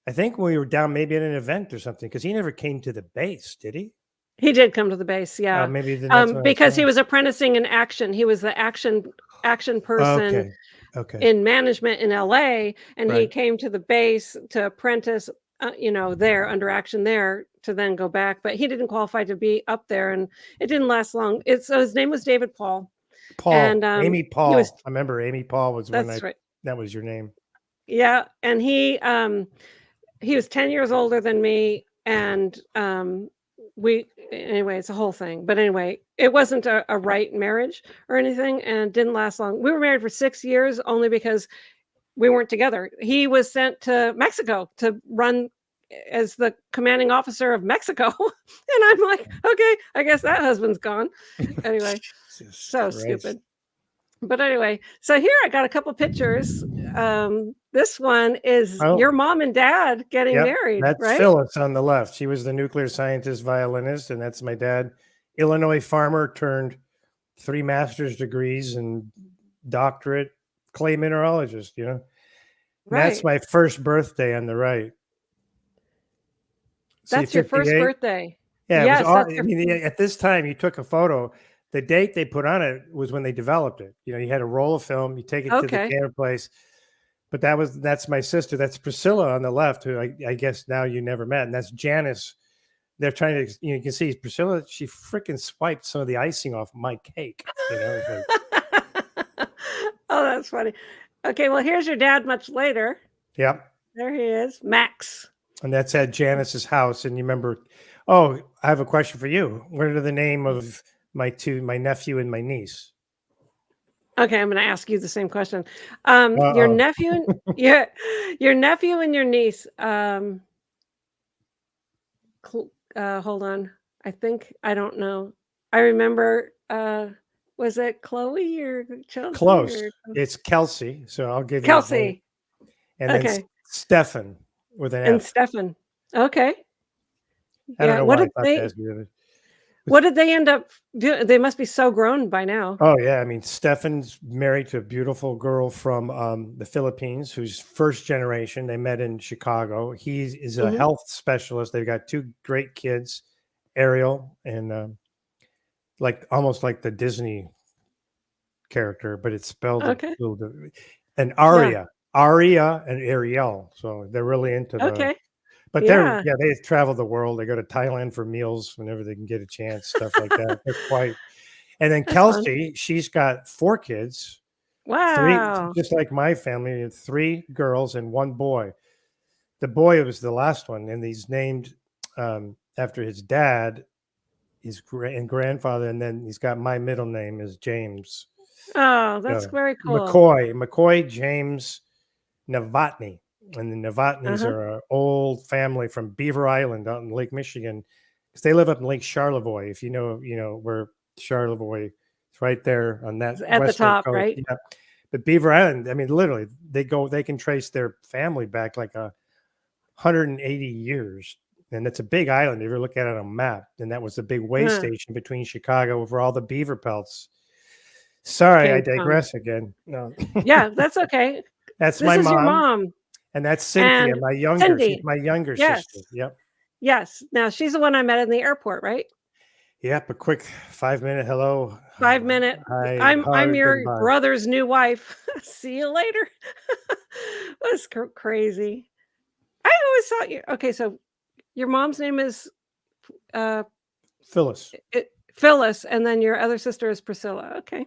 I think when we were down maybe at an event or something, because he never came to the base, did he? He did come to the base, yeah. Maybe because he was apprenticing in action. He was the action person in management in LA, and he came to the base to apprentice, there under action there to then go back. But he didn't qualify to be up there, and it didn't last long. So his name was David Paul. And Amy Paul. I remember Amy Paul was when that was your name. Yeah, and he was 10 years older than me, and it's a whole thing. But anyway, it wasn't a right marriage or anything, and didn't last long. We were married for 6 years only because we weren't together. He was sent to Mexico to run as the commanding officer of Mexico. And I'm like, okay, I guess that husband's gone. Anyway, so stupid. But anyway, so here I got a couple pictures. This one is your mom and dad getting married. That's right? Phyllis on the left. She was the nuclear scientist violinist, and that's my dad, Illinois farmer turned 3 master's degrees and doctorate clay mineralogist. Right. That's my first birthday on the right. That's your first birthday. Yeah. Yes, at this time, you took a photo. The date they put on it was when they developed it. You had a roll of film. You take it to the camera place. But that's my sister. That's Priscilla on the left, who I guess now you never met, and that's Janice. They're trying to, you can see Priscilla. She freaking swiped some of the icing off my cake. It's like, Oh, that's funny. Okay, well, here's your dad much later. yep. There he is, Max. And that's at Janice's house. And you remember? Oh, I have a question for you. What are the name of my nephew and my niece? Okay, I'm going to ask you the same question. Uh Your oh. nephew and your nephew and your niece. Hold on. I don't know. I remember. Was it Chloe or Chelsea Close. or It's Kelsey. So I'll give you. Kelsey? And then Okay, Stefan with an and F. Stefan. Okay, I don't yeah. know why I thought that. What did they end up doing? They must be so grown by now. Oh yeah, I mean Stefan's married to a beautiful girl from the Philippines, who's first generation. They met in Chicago. He is a Mhm. health specialist. They've got two great kids, Ariel and like almost like the Disney character, but it's spelled a Okay. little different. And Yeah. Aria and Ariel. So they're really into Okay. but Yeah. they travel the world. They go to Thailand for meals whenever they can get a chance, stuff like that. They're quite. And then That's fun. Kelsey, she's got 4 kids, 3, Wow. just like my family, 3 girls and 1 boy. The boy was the last one, and he's named after his dad, his grandfather, and then he's got my middle name is James. Oh, that's So very cool. McCoy James Novotny. And the Novotnys Uh-huh. are an old family from Beaver Island out in Lake Michigan. Because they live up in Lake Charlevoix. If you know where Charlevoix, it's right there on that It's at the western top, coast. right? Yeah. But Beaver Island, I mean, literally, they can trace their family back like 180 years. And it's a big island if you look at it on a map. And that was the big way Huh. station between Chicago where all the beaver pelts. Sorry, I Came from. digress again. No. Yeah, that's okay. That's This my is your mom. mom And that's Cynthia, and she's Cindy. my younger sister. Yes. Yep. Yes. Now she's the one I met in the airport, right? Yep. A quick 5-minute hello. 5 minute. Hi, I'm hug, your goodbye. brother's new wife. See you later. That's crazy. I always thought you. Okay, so your mom's name is uh Phyllis. Phyllis, and then your other sister is Priscilla. Okay.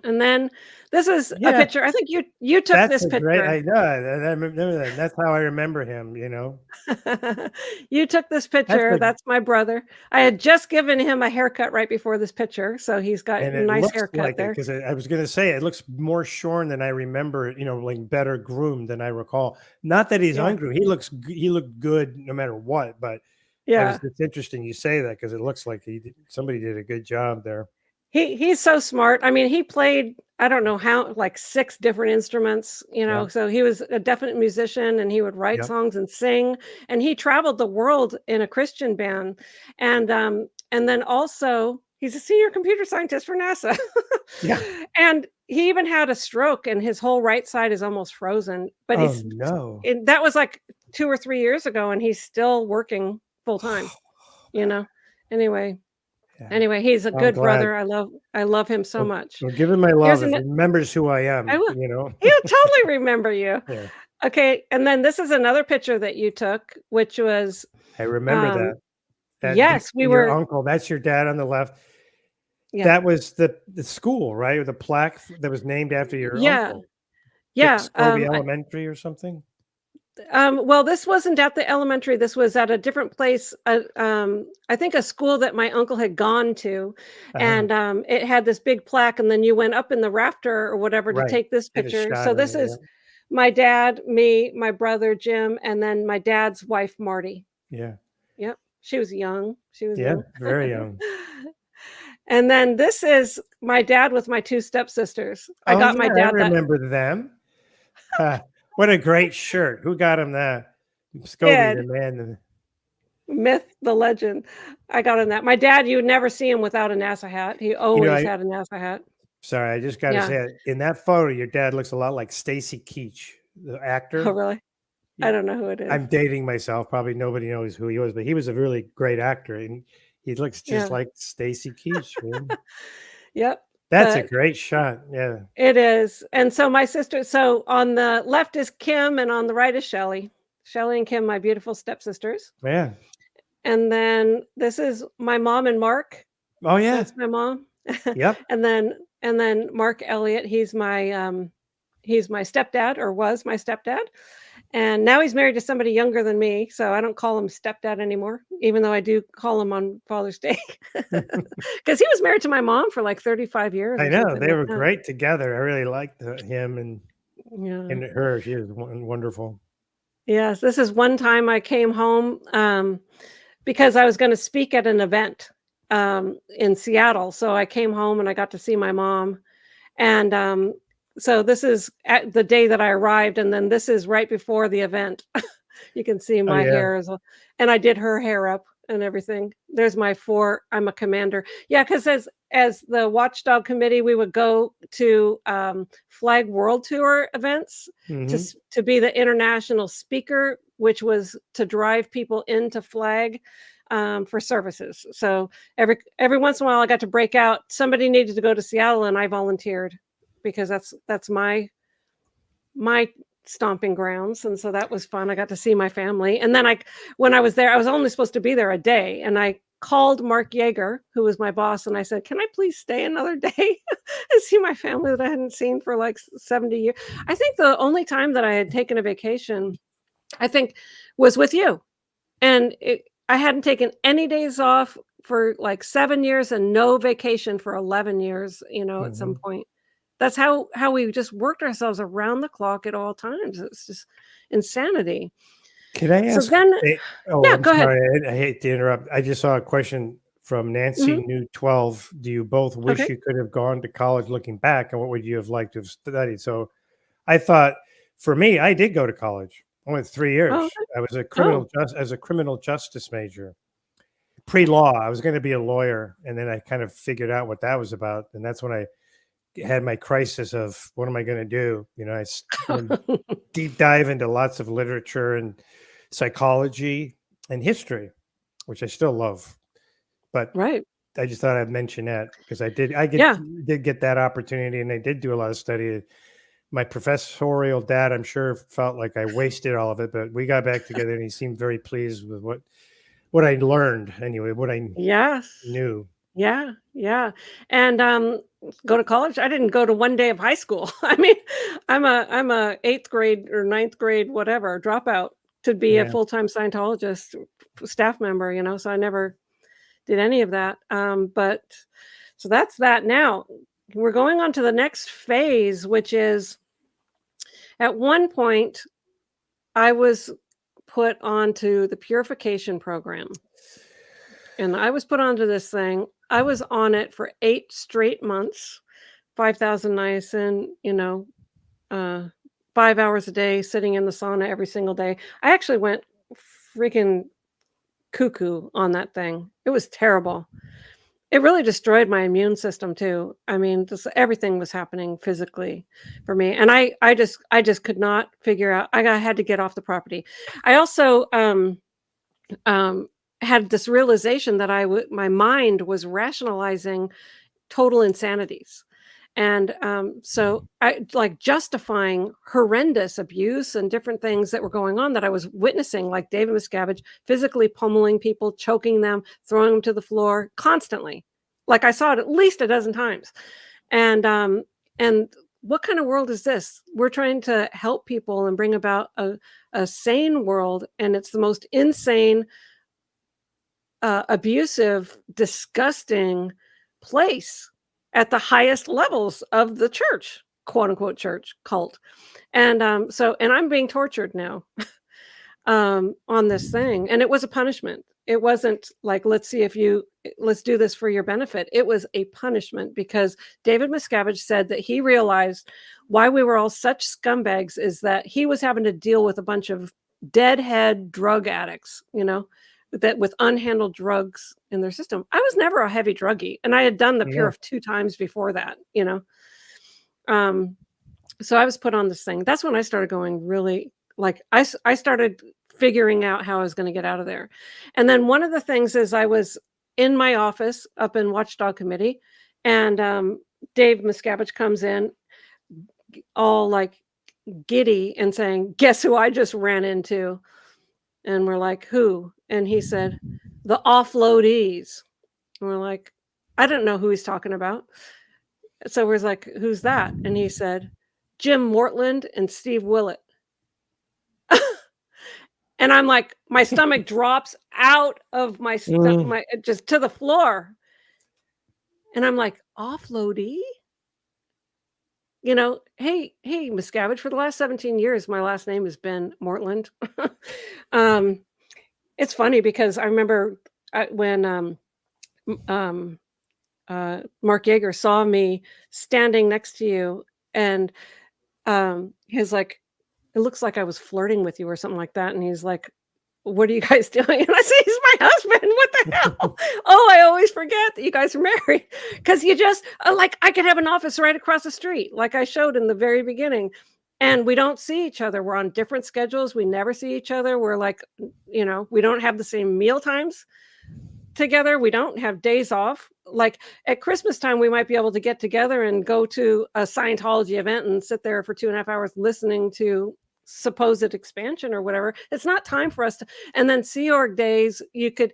And then this is a Yeah, picture. I think you took that's this a great picture. I know. I remember that. That's how I remember him, You took this That's picture. a That's my brother. I had just given him a haircut right before this picture, so he's got and a it nice looks haircut like it there. because I was gonna say it looks more shorn than I remember, like better groomed than I recall. Not that he's Yeah. hungry. He looked good no matter what, but Yeah. it's interesting you say that because it looks like somebody did a good job there. He's so smart. I mean, he played, I don't know how, like 6 different instruments, Yeah. so he was a definite musician and he would write Yep. songs and sing, and he traveled the world in a Christian band. And then also he's a senior computer scientist for NASA. Yeah. And he even had a stroke and his whole right side is almost frozen, but Oh no. that was like 2 or 3 years ago and he's still working full time, you know. Anyway, Yeah. Anyway, he's a I'm good glad. brother. I love him so much. Well, give him my Here's love if an he remembers who I I am, will. He'll totally remember you. Yeah, Okay, and then this is another picture that you took, which was, I remember um that. yes, we Your were uncle, that's your dad on the left. yeah. That was the school, right? Or the plaque that was named after your Yeah, uncle. yeah, Scobie Elementary or something? well, this wasn't at the elementary, this was at a different place, I think a school that my uncle had gone to, Uh-huh. and, it had this big plaque, and then you went up in the rafter or whatever to Right. take this Get a picture. shot So of this it, is my dad, me, my brother Jim, and then my dad's wife, Marty. yeah. Yep, she was young, she was Yeah, young. very young. And then this is my dad with my 2 stepsisters. I Oh, got yeah, my I dad that. remember them. Ha, what a great shirt. Who got him that? Scobie, the Did. man. Myth, the legend. I got him that. My dad, you would never see him without a NASA hat. He always I had a NASA hat. sorry, I just gotta Yeah. say it. In that photo, your dad looks a lot like Stacy Keach, the Oh, actor. really? I He don't know who it is. I'm dating myself, probably nobody knows who he was, but he was a really great actor, and he looks just Yeah. like Stacy Keach, man. Yep. That's a but great shot. Yeah. it is. And so my sister, so on the left is Kim and on the right is Shelly. Shelly and Kim, my beautiful stepsisters. Yeah. And then this is my mom and Mark. Oh yeah. That's my mom. Yep. And then Mark Elliott, he's my stepdad, or was my stepdad. And now he's married to somebody younger than me, so I don't call him stepdad anymore, even though I do call him on Father's Day. Because he was married to my mom for like 35 years I or know something they like were that. great together. I really liked him Yeah. and her. She was wonderful. Yes, this is one time I came home, because I was gonna speak at an event, in Seattle, so I came home and I got to see my mom, and, so this is at the day that I arrived, and then this is right before the event. You can see Oh my yeah. hair as well, and I did her hair up and everything. There's my 4, I'm a commander. Yeah, because as the Watchdog Committee, we would go to, Flag World Tour events Hmm. to be the international speaker, which was to drive people into Flag, for services. So every once in a while, I got to break out. Somebody needed to go to Seattle, and I volunteered because that's my stomping grounds, and so that was fun. I got to see my family, and then when I was there, I was only supposed to be there a day, and I called Mark Yeager, who was my boss, and I said, "Can I please stay another day and see my family that I hadn't seen for like 70 years?" I think the only time that I had taken a vacation, I think, was with you, and I hadn't taken any days off for like 7 years and no vacation for 11 years, at some Hmm. point. That's how we just worked ourselves around the clock at all times. It's just insanity. Can I So ask? then Oh, yeah, I'm go ahead. sorry. I hate to interrupt. I just saw a question from Nancy Mhm. New 12. Do you both wish Okay. you could have gone to college looking back, and what would you have liked to have studied? So I thought for me, I did go to college. I went 3 Oh, years. okay. I was Oh, as a criminal justice major. Pre-law. I was going to be a lawyer, and then I kind of figured out what that was about, and that's when I had my crisis of what am I going to do? Went deep dive into lots of literature and psychology and history, which I still love. But right. I just thought I'd mention that because Yeah. did get that opportunity, and I did do a lot of study. My professorial dad, I'm sure, felt like I wasted all of it, but we got back together, and he seemed very pleased with what I learned anyway, what I Yes. knew. Yeah, yeah. And, go to college? I didn't go to 1 day of high school. I mean, I'm a 8th grade or 9th grade, whatever, dropout to be a Yeah. full-time Scientologist staff member, so I never did any of that. But so that's that. Now we're going on to the next phase, which is at one point I was put onto the purification program, and I was put onto this thing. I was on it for 8 straight months, 5,000 niacin, uh, 5 hours a day, sitting in the sauna every single day. I actually went freaking cuckoo on that thing. It was terrible. It really destroyed my immune system too. I mean, just everything was happening physically for me, and I just could not figure out. Had to get off the property. I also um, had this realization that my mind was rationalizing total insanities. And so I like justifying horrendous abuse and different things that were going on that I was witnessing, like David Miscavige physically pummeling people, choking them, throwing them to the floor constantly. Like I saw it at least a dozen times. And what kind of world is this? We're trying to help people and bring about a sane world, and it's the most insane, abusive, disgusting place at the highest levels of the church, quote unquote church cult. And I'm being tortured now on this thing. And it was a punishment. It wasn't like, let's do this for your benefit. It was a punishment because David Miscavige said that he realized why we were all such scumbags is that he was having to deal with a bunch of deadhead drug addicts, that with unhandled drugs in their system. I was never a heavy druggie, and I had done the Yeah. Purif 2 times before that. Um, so I was put on this thing. That's when I started going really like I started figuring out how I was going to get out of there. And then one of the things is I was in my office up in Watchdog Committee, and Dave Miscavige comes in all like giddy and saying, "Guess who I just ran into?" And we're like, "Who?" And he said, "The offloadees." And we're like, "I didn't know who he's talking about." So we're like, "Who's that?" And he said, "Jim Mortland and Steve Willett." And I'm like, my stomach drops out of Mm. my just to the floor. And I'm like, "Offloadee?" Hey, Miscavige, for the last 17 years, my last name has been Mortland. um, it's funny because I remember when um, Mark Yeager saw me standing next to you, and he's like, "It looks like I was flirting with you or something like that." And he's like, "What are you guys doing?" And I say, "He's my husband. What the hell?" Oh, I always forget that you guys are married because you just like I could have an office right across the street, like I showed in the very beginning. And we don't see each other. We're on different schedules. We never see each other. We're like, we don't have the same meal times together. We don't have days off. Like at Christmas time, we might be able to get together and go to a Scientology event and sit there for 2.5 hours listening to supposed expansion or whatever. It's not time for us to. And then Sea Org days, you could,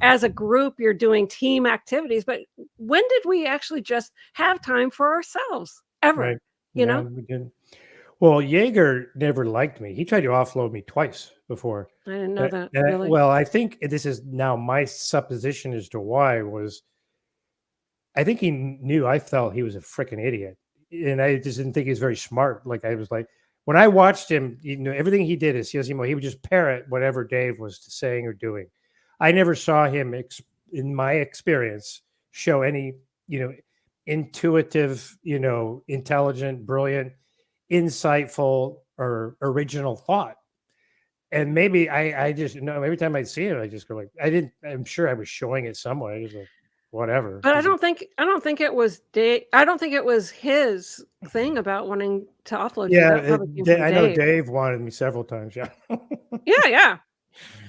as a group, you're doing team activities. But when did we actually just have time for ourselves ever? Right. No, we didn't. Well, Yeager never liked me. He tried to offload me twice before. I didn't know that, And really. well, I think this is now my supposition as to why was I think he knew I felt he was a freaking idiot. And I just didn't think he was very smart. Like I was like, when I watched him, everything he did is he would just parrot whatever Dave was saying or doing. I never saw him, in my experience, show any, intuitive, intelligent, brilliant, insightful, or original thought. And maybe I just every time I see it, I just go like, I'm sure I was showing it somewhere. I just like, whatever. But I don't think it was I don't think it was his thing about wanting to offload you. That Yeah, probably came from I know Dave. Dave wanted me several times. Yeah. Yeah, yeah.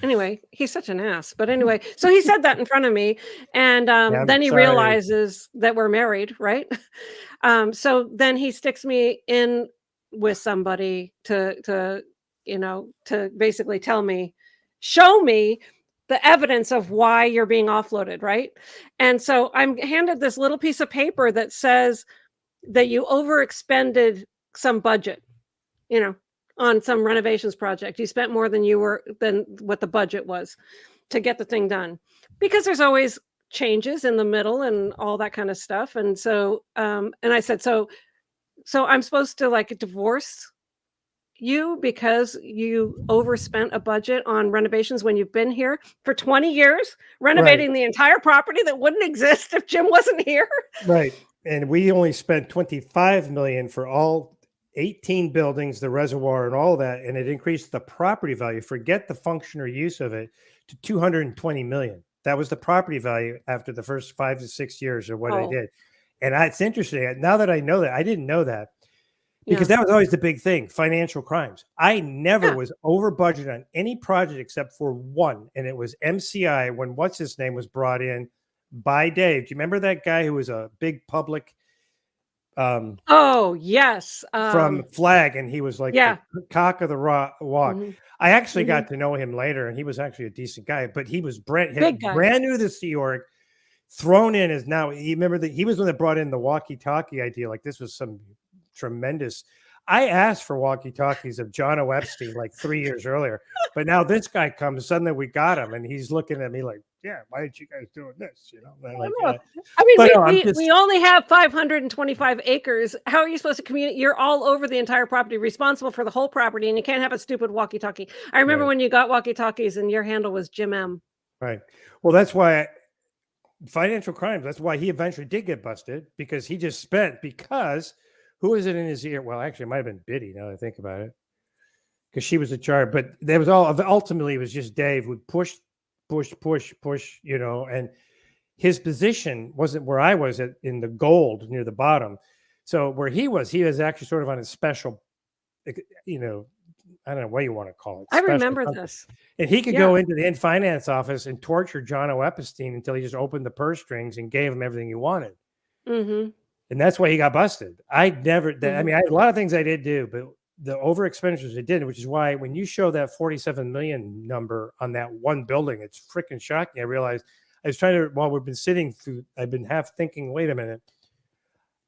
Anyway, he's such an ass. But anyway, so he said that in front of me, and Yeah, I'm then he sorry. realizes that we're married, right? So then he sticks me in with somebody to basically show me the evidence of why you're being offloaded, right? And so I'm handed this little piece of paper that says that you overexpended some budget, you know, on some renovations project. You spent more than what the budget was to get the thing done. Because there's always changes in the middle and all that kind of stuff. And so and I said, so I'm supposed to like divorce you because you overspent a budget on renovations when you've been here for 20 years, Right, renovating the entire property that wouldn't exist if Jim wasn't here. right. And we only spent 25 million for all 18 buildings, the reservoir, and all that, and it increased the property value. Forget the function or use of it to 220 million. That was the property value after the first 5 to 6 years of what I Oh, did. And it's interesting. Now that I know that, I didn't know that. yeah. Because that was always the big thing, financial crimes. I never Yeah. was over budget on any project except for one, and it was MCI when what's his name was brought in by Dave. Do you remember that guy who was a big public Oh, yes. from Flag, and he was like the Yeah. cock of the walk? Mhm. I actually Mhm. got to know him later, and he was actually a decent guy, but he was Big guy. brand new to the Sea Org, thrown in as now. He remember that he was the one that brought in the walkie-talkie idea. Like this was some tremendous. I asked for walkie-talkies of John O. Epstein like 3 years earlier, but now this guy comes. Suddenly we got him, and he's looking at me like, "Yeah, why aren't you guys doing this?" And I'm like, I know. I mean, but we no, I'm we we just only have 525 acres. How are you supposed to communicate? You're all over the entire property, responsible for the whole property, and you can't have a stupid walkie-talkie. I remember right, when you got walkie-talkies and your handle was Jim M. right. Well, that's why financial crimes. That's why he eventually did get busted because he just spent because who is it in his ear? Well, actually, it might have been Biddy. Now that I think about it, because she was in charge. But there was ultimately it was just Dave would push, push, push, push. And his position wasn't where I was in the gold near the bottom. So where he was actually sort of on a special, I don't know what you want to call it, I special remember something. this. And he could Yeah. go into the finance office and torture John O. Epstein until he just opened the purse strings and gave him everything he wanted. Mhm. And that's why he got busted. I never, Mhm. I mean, I had a lot of things I did do, but the over expenditures I did, which is why when you show that 47 million number on that one building, it's freaking shocking. I realized I was trying to, while we've been sitting through, I've been half thinking, wait a minute.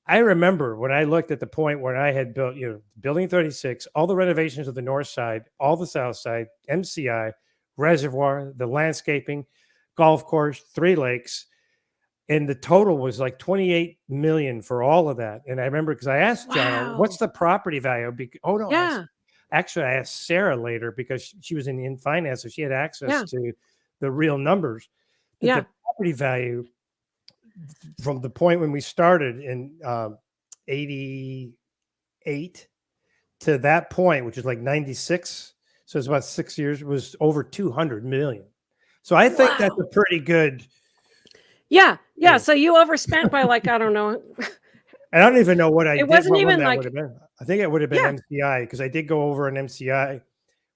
I remember when I looked at the point where I had built, building 36, all the renovations of the north side, all the south side, MCI, reservoir, the landscaping, golf course, 3 lakes, and the total was like 28 million for all of that. And I remember because I asked John, what's Wow. the property value? Oh no, Yeah. actually I asked Sarah later because she was in finance, so she had access Yeah. to the real numbers. That the Yeah. property value from the point when we started in 88 to that point, which is like 96, so it's about 6 years, was over 200 million. So I think that's Wow. a pretty good. Yeah. Yeah. Yeah. So you overspent by like, I don't know. I don't even know what I It did, wasn't what one even that would like, have been. I think it would have been yeah, MCI because I did go over an MCI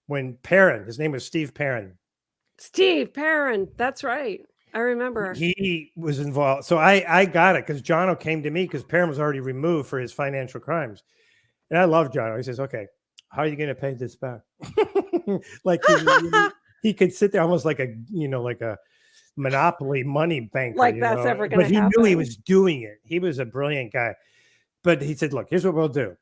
when Perrin, his name was Steve Perrin. Steve Perrin. That's right. I remember. He was involved. So I got it because Jono came to me because Perrin was already removed for his financial crimes. And I love Jono. He says, okay, how are you going to pay this back? Like he could sit there almost like a monopoly money banker, Like that's ever going but to he knew he happen. was doing it. He was a brilliant guy. But he said, look, here's what we'll do.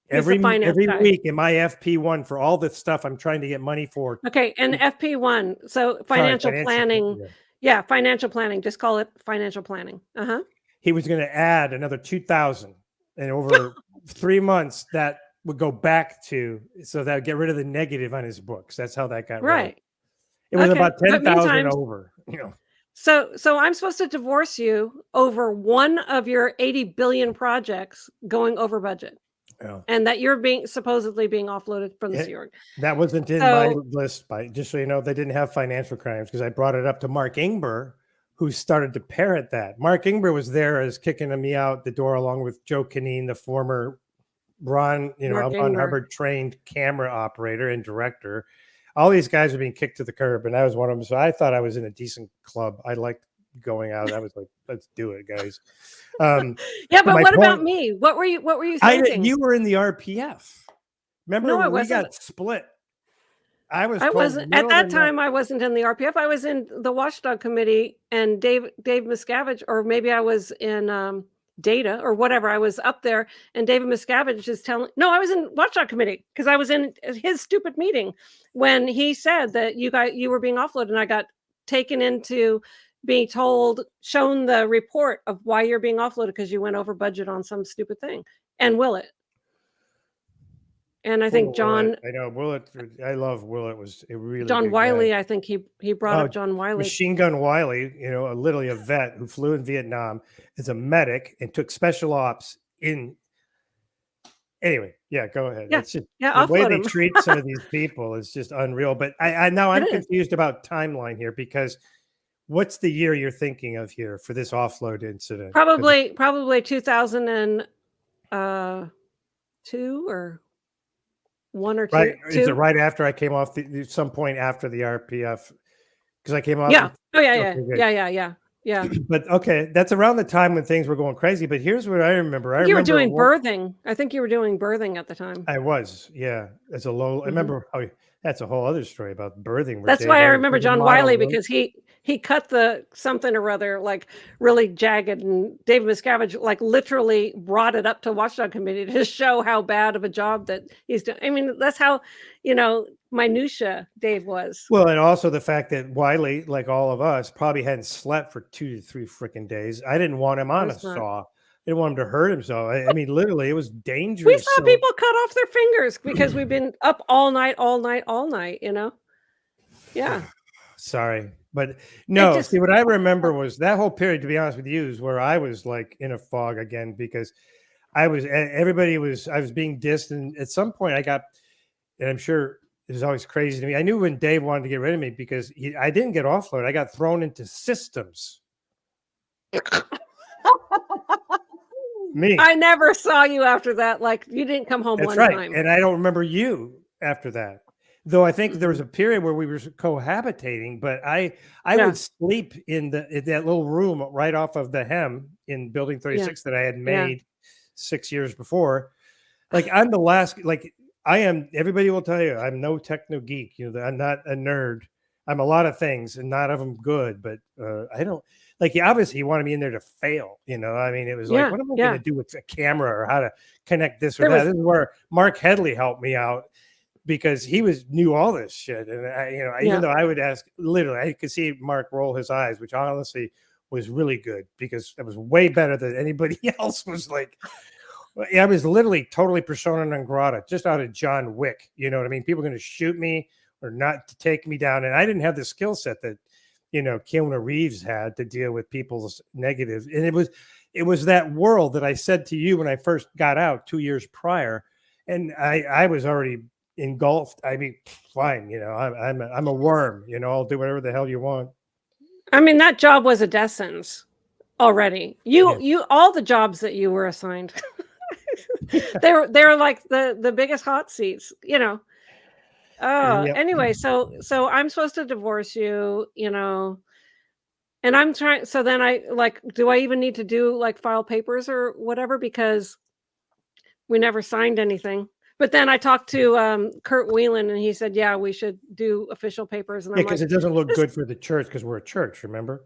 He's the finance Every guy. week in my FP1 for all the stuff I'm trying to get money for. Okay. And FP1. So Sorry, financial financial. planning. Yeah. Yeah. Financial planning. Just call it financial planning. Uh-huh. He was going to add another 2,000, and over 3 months that would go back to, so that would get rid of the negative on his books. That's how that got rolled. Right. It was Okay. about But 10,000 meantime, over. so I'm supposed to divorce you over one of your 80 billion projects going over budget, Yeah. and that you're supposedly being offloaded from the Sea Org. That wasn't in my So list. Just so you know, they didn't have financial crimes because I brought it up to Mark Ingber, who started to parrot that. Mark Ingber was there as kicking me out the door along with Joe Kineen, the former Ron, Mark L. Ron Ingber. Hubbard trained camera operator and director. All these guys were being kicked to the curb, and I was one of them. So I thought I was in a decent club. I liked going out. I was like, let's do it, guys. Yeah, but My what about point, me? What were you thinking? you were in the RPF. Remember No, I when we wasn't. got split? I was I told wasn't at middle of the that night. time. I wasn't in the RPF. I was in the Watchdog Committee, and Dave Miscavige, or maybe I was in data or whatever. I was up there, and David Miscavige is telling. No, I was in Watchdog Committee because I was in his stupid meeting when he said that you were being offloaded, and I got taken into being shown the report of why you're being offloaded because you went over budget on some stupid thing. And Willett. And I think Willett. I know Willett. I love Willett. Was a really John good guy. Wiley, I think he brought up John Wiley. Machine Gun Wiley, literally a vet who flew in Vietnam as a medic and took special ops in. Anyway, yeah, go ahead. Yeah. It's just Yeah, the way offload they him. treat some of these people is just unreal. But I now It I'm is. confused about timeline here because what's the year you're thinking of here for this offload incident? Probably 2002 or 1 or 2. Right. Is it right after I came off some point after the RPF? Because I came off. Yeah. Oh, yeah, Okay, yeah. but okay, that's around the time when things were going crazy. But here's what I remember. You were doing birthing. I think you were doing birthing at the time. I was, yeah. As a low, I remember. That's a whole other story about birthing. That's why I remember John Wiley because he cut the something or other like really jagged, and David Miscavige like literally brought it up to Watchdog Committee to show how bad of a job that he's doing. I mean, that's how minutia Dave was. Well, and also the fact that Wiley, like all of us, probably hadn't slept for 2 to 3 freaking days. I didn't want him on a saw. I didn't want him to hurt himself. I mean, literally, it was dangerous. We saw people cut off their fingers because we've been up all night. Yeah. Sorry. But no, see, what I remember was that whole period, to be honest with you, is where I was like in a fog again because I was being dissed. And at some point I got, and I'm sure it was always crazy to me. I knew when Dave wanted to get rid of me because I didn't get offloaded. I got thrown into systems. Me. I never saw you after that. Like you didn't come home. That's one time. And I don't remember you after that. Though I think there was a period where we were cohabitating, but I would sleep in that little room right off of the Hem in Building 36 that I had made 6 years before. Like I'm the last, like I am. Everybody will tell you I'm no techno geek. You know, I'm not a nerd. I'm a lot of things, and not of them good. But I don't like. Obviously, he wanted me in there to fail. You know, I mean, it was like, what am I going to do with a camera or how to connect this or that? This is where Mark Headley helped me out, because he knew all this shit. And even though I would ask, literally, I could see Mark roll his eyes, which honestly was really good, because that was way better than anybody else was like. I was literally totally persona non grata, just out of John Wick. You know what I mean? People are going to shoot me or not to take me down. And I didn't have the skill set that, Keanu Reeves had to deal with people's negatives. And it was that world that I said to you when I first got out 2 years prior. And I was already engulfed. I mean, fine, I'm a worm, I'll do whatever the hell you want. I mean, that job was a death sentence already. You all the jobs that you were assigned, they're like the biggest hot seats, Anyway, so I'm supposed to divorce you, and I'm trying. So then do I even need to file papers or whatever, because we never signed anything? But then I talked to Kurt Whelan, and he said, yeah, we should do official papers. And because it doesn't look good for the church, because we're a church, remember?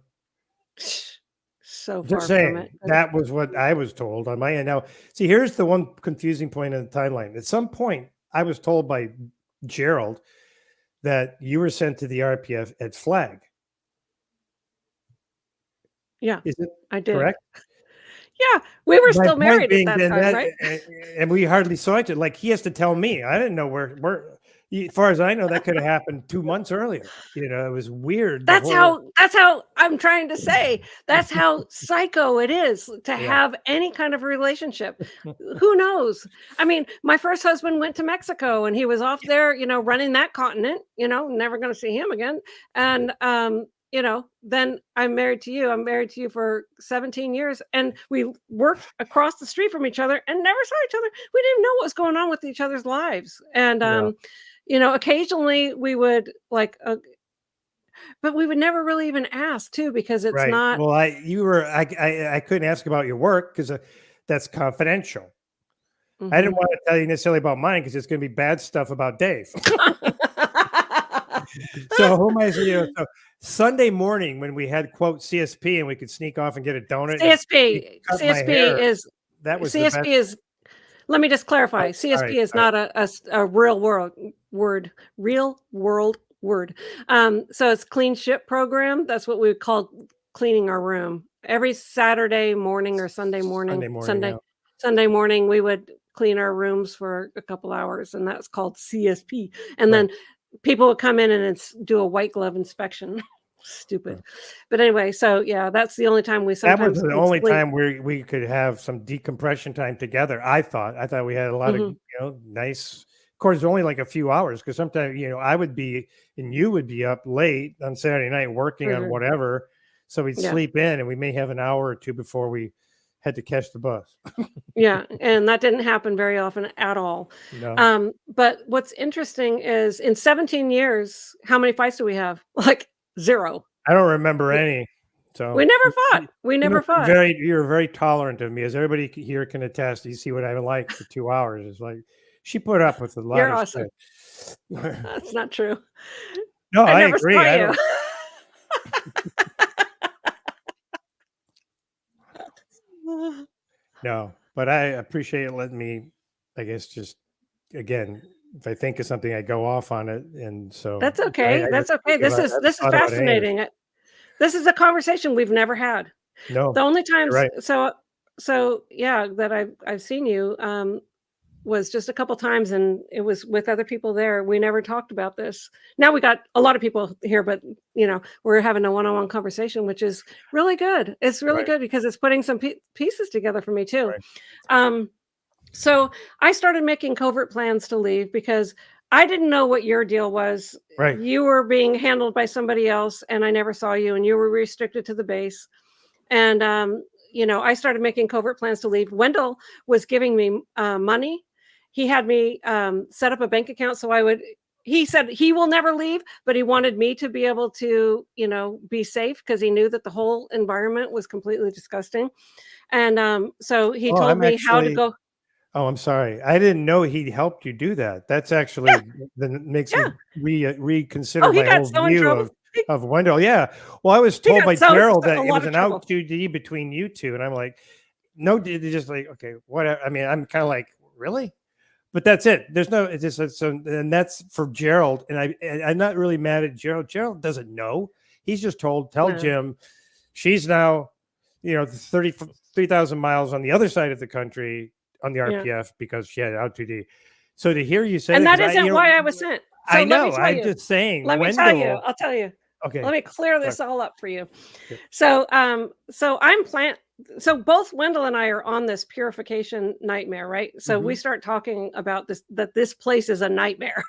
So far just saying, from it. That was what I was told on my end. Now, see, here's the one confusing point in the timeline. At some point, I was told by Gerald that you were sent to the RPF at Flag. Yeah, is it I did. Correct? Yeah, we were still married at that time, right? And we hardly saw each other. Like, he has to tell me. I didn't know where. As far as I know, that could have happened 2 months earlier. It was weird. That's how I'm trying to say. That's how psycho it is to have any kind of relationship. Who knows? I mean, my first husband went to Mexico, and he was off there, running that continent. Never going to see him again. And then I'm married to you. I'm married to you for 17 years, and we worked across the street from each other and never saw each other. We didn't know what was going on with each other's lives. And occasionally we would but we would never really even ask too, because it's not. Well, I couldn't ask about your work because that's confidential. I didn't want to tell you necessarily about mine, because it's going to be bad stuff about Dave. So who am I? So Sunday morning, when we had quote CSP and we could sneak off and get a donut. CSP is that was CSP is. Let me just clarify. CSP is not a real world word. So it's clean ship program. That's what we would call cleaning our room. Every Saturday morning or Sunday morning, Sunday morning, we would clean our rooms for a couple hours, and that's called CSP. And then people would come in and do a white glove inspection. Stupid. But anyway, so yeah, that's the only time we sometimes. That was the only time we could have some decompression time together. I thought we had a lot of nice. Of course, it's only like a few hours, because sometimes I would be and you would be up late on Saturday night working on whatever, so we'd sleep in, and we may have an hour or two before we had to catch the bus. Yeah, and that didn't happen very often at all. No. But what's interesting is, in 17 years, how many fights do we have? Like 0. I don't remember any. So we never fought. You're very tolerant of me, as everybody here can attest. You see what I like for 2 hours. It's like, she put up with a lot You're of awesome. shit. That's not true. No, I never agree. Saw you. No, but I appreciate it letting me, I guess, just, again, if I think of something, I go off on it. And so that's okay. That's okay. This is fascinating. This is a conversation we've never had. No, the only times, right. So yeah, that I've seen you was just a couple times, and it was with other people there. We never talked about this. Now we got a lot of people here, but we're having a one-on-one conversation, which is really good. It's really good, because it's putting some pieces together for me too. So I started making covert plans to leave, because I didn't know what your deal was. You were being handled by somebody else, and I never saw you, and you were restricted to the base. And I started making covert plans to leave. Wendell was giving me money. He had me set up a bank account so I would he said he will never leave, but he wanted me to be able to, you know, be safe because he knew that the whole environment was completely disgusting. And so he Oh, told I'm me how to actually. go. Oh, I'm sorry. I didn't know he helped you do that. That's Yeah, actually then makes yeah. me reconsider Oh, he my got whole so in view trouble. of Wendell. Yeah. Well, I was He told got by so Gerald a that it lot was of an trouble. out 2D between you two, and I'm like, no, just like, okay, what? I mean, I'm kind of like, really? But that's it. There's no. It's just so, and that's for Gerald. I'm not really mad at Gerald. Gerald doesn't know. He's just told, tell No. Jim, she's now, 33,000 miles on the other side of the country on the Yeah. RPF because she had out 2D. So to hear you say And that, that because isn't why I was sent. I So let me know. tell I'm you. just saying, Let me tell you. Wendell. I'll tell you. Okay. Let me clear Sorry. this all up for you. Yep. So so both Wendell and I are on this purification nightmare, right? So we start talking about this, that this place is a nightmare.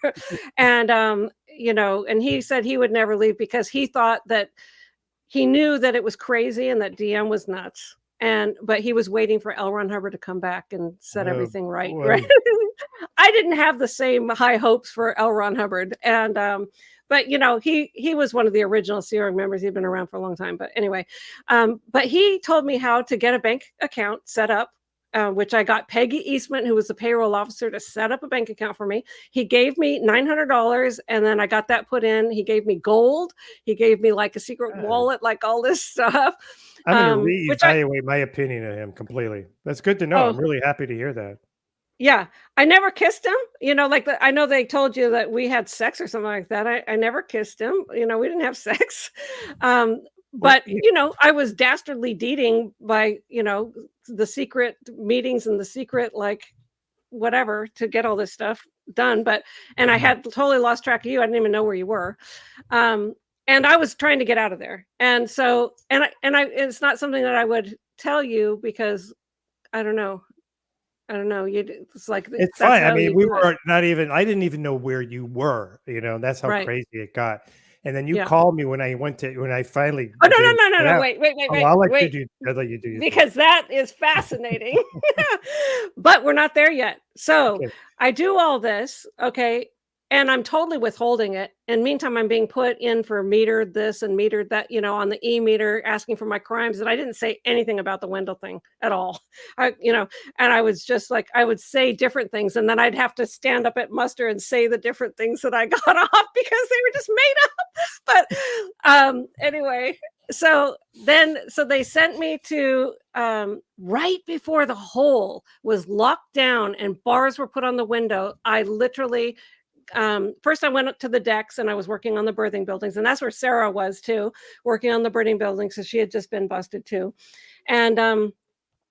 And and he said he would never leave because he thought that he knew that it was crazy and that DM was nuts. But he was waiting for L. Ron Hubbard to come back and set Oh everything right. Right. boy. I didn't have the same high hopes for L. Ron Hubbard. But he was one of the original Sea Org members. He'd been around for a long time. But anyway, but he told me how to get a bank account set up, which I got Peggy Eastman, who was the payroll officer, to set up a bank account for me. He gave me $900, and then I got that put in. He gave me gold. He gave me like a secret wallet, like all this stuff. I'm going to Which I reevaluate my opinion of him completely. That's good to know. oh I'm really happy to hear that. yeah, I never kissed him. I know they told you that we had sex or something like that. I never kissed him. We didn't have sex. Um, Well, but I was dastardly dating by the secret meetings and the secret like whatever to get all this stuff done. And I had totally lost track of you. I didn't even know where you were. And I was trying to get out of there. And so it's not something that I would tell you because I don't know. It's like it's that's fine. I how mean, you we do it. were not even. I didn't even know where you were. That's how Right. crazy it got. And then you Yeah. called me when I finally Oh, was able to get no. out. Oh, I'll let you Wait. do. I'll let you do your thing. Because that is fascinating. But we're not there yet. So Okay. I do all this, okay, and I'm totally withholding it. And meantime, I'm being put in for metered this and metered that, on the e-meter, asking for my crimes. And I didn't say anything about the Wendell thing at all. And I was just like, I would say different things, and then I'd have to stand up at muster and say the different things that I got off because they were just made up. But anyway, so they sent me to right before the hole was locked down and bars were put on the window. I literally first I went up to the decks and I was working on the birthing buildings, and that's where Sarah was too, working on the birthing buildings, so she had just been busted too. And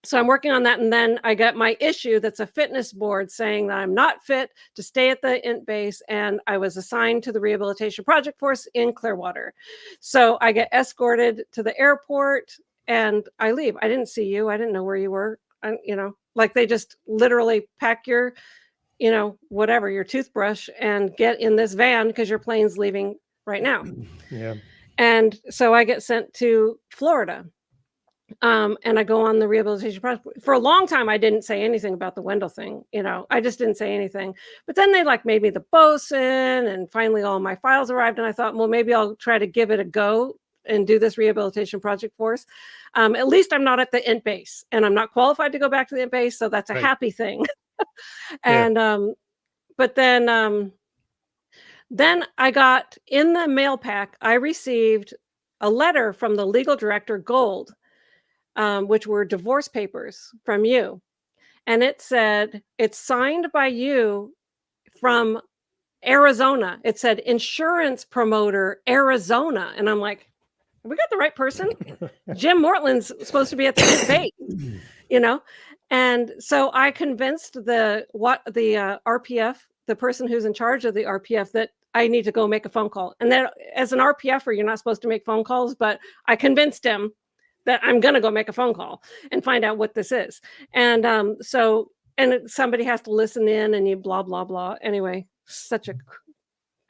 so I'm working on that, and then I got my issue that's a fitness board saying that I'm not fit to stay at the INT base, and I was assigned to the rehabilitation project force in Clearwater. So I get escorted to the airport and I leave. I didn't see you. I didn't know where you were. Like they just literally pack your, whatever, your toothbrush and get in this van because your plane's leaving right now. Yeah. And so I get sent to Florida. And I go on the rehabilitation project. For a long time, I didn't say anything about the Wendell thing. I just didn't say anything. But then they made me the bosun, and finally all my files arrived. And I thought, well, maybe I'll try to give it a go and do this rehabilitation project force. At least I'm not at the INT base, and I'm not qualified to go back to the INT base. So that's a happy thing. And but then I got in the mail pack, I received a letter from the legal director, Gold, which were divorce papers from you. And it said, it's signed by you from Arizona. It said insurance promoter, Arizona. And I'm like, have we got the right person? Jim Mortland's supposed to be at the base, And so I convinced the RPF, the person who's in charge of the RPF, that I need to go make a phone call. And then as an RPFer, you're not supposed to make phone calls, but I convinced him that I'm going to go make a phone call and find out what this is. And somebody has to listen in, and you blah, blah, blah. Anyway, such a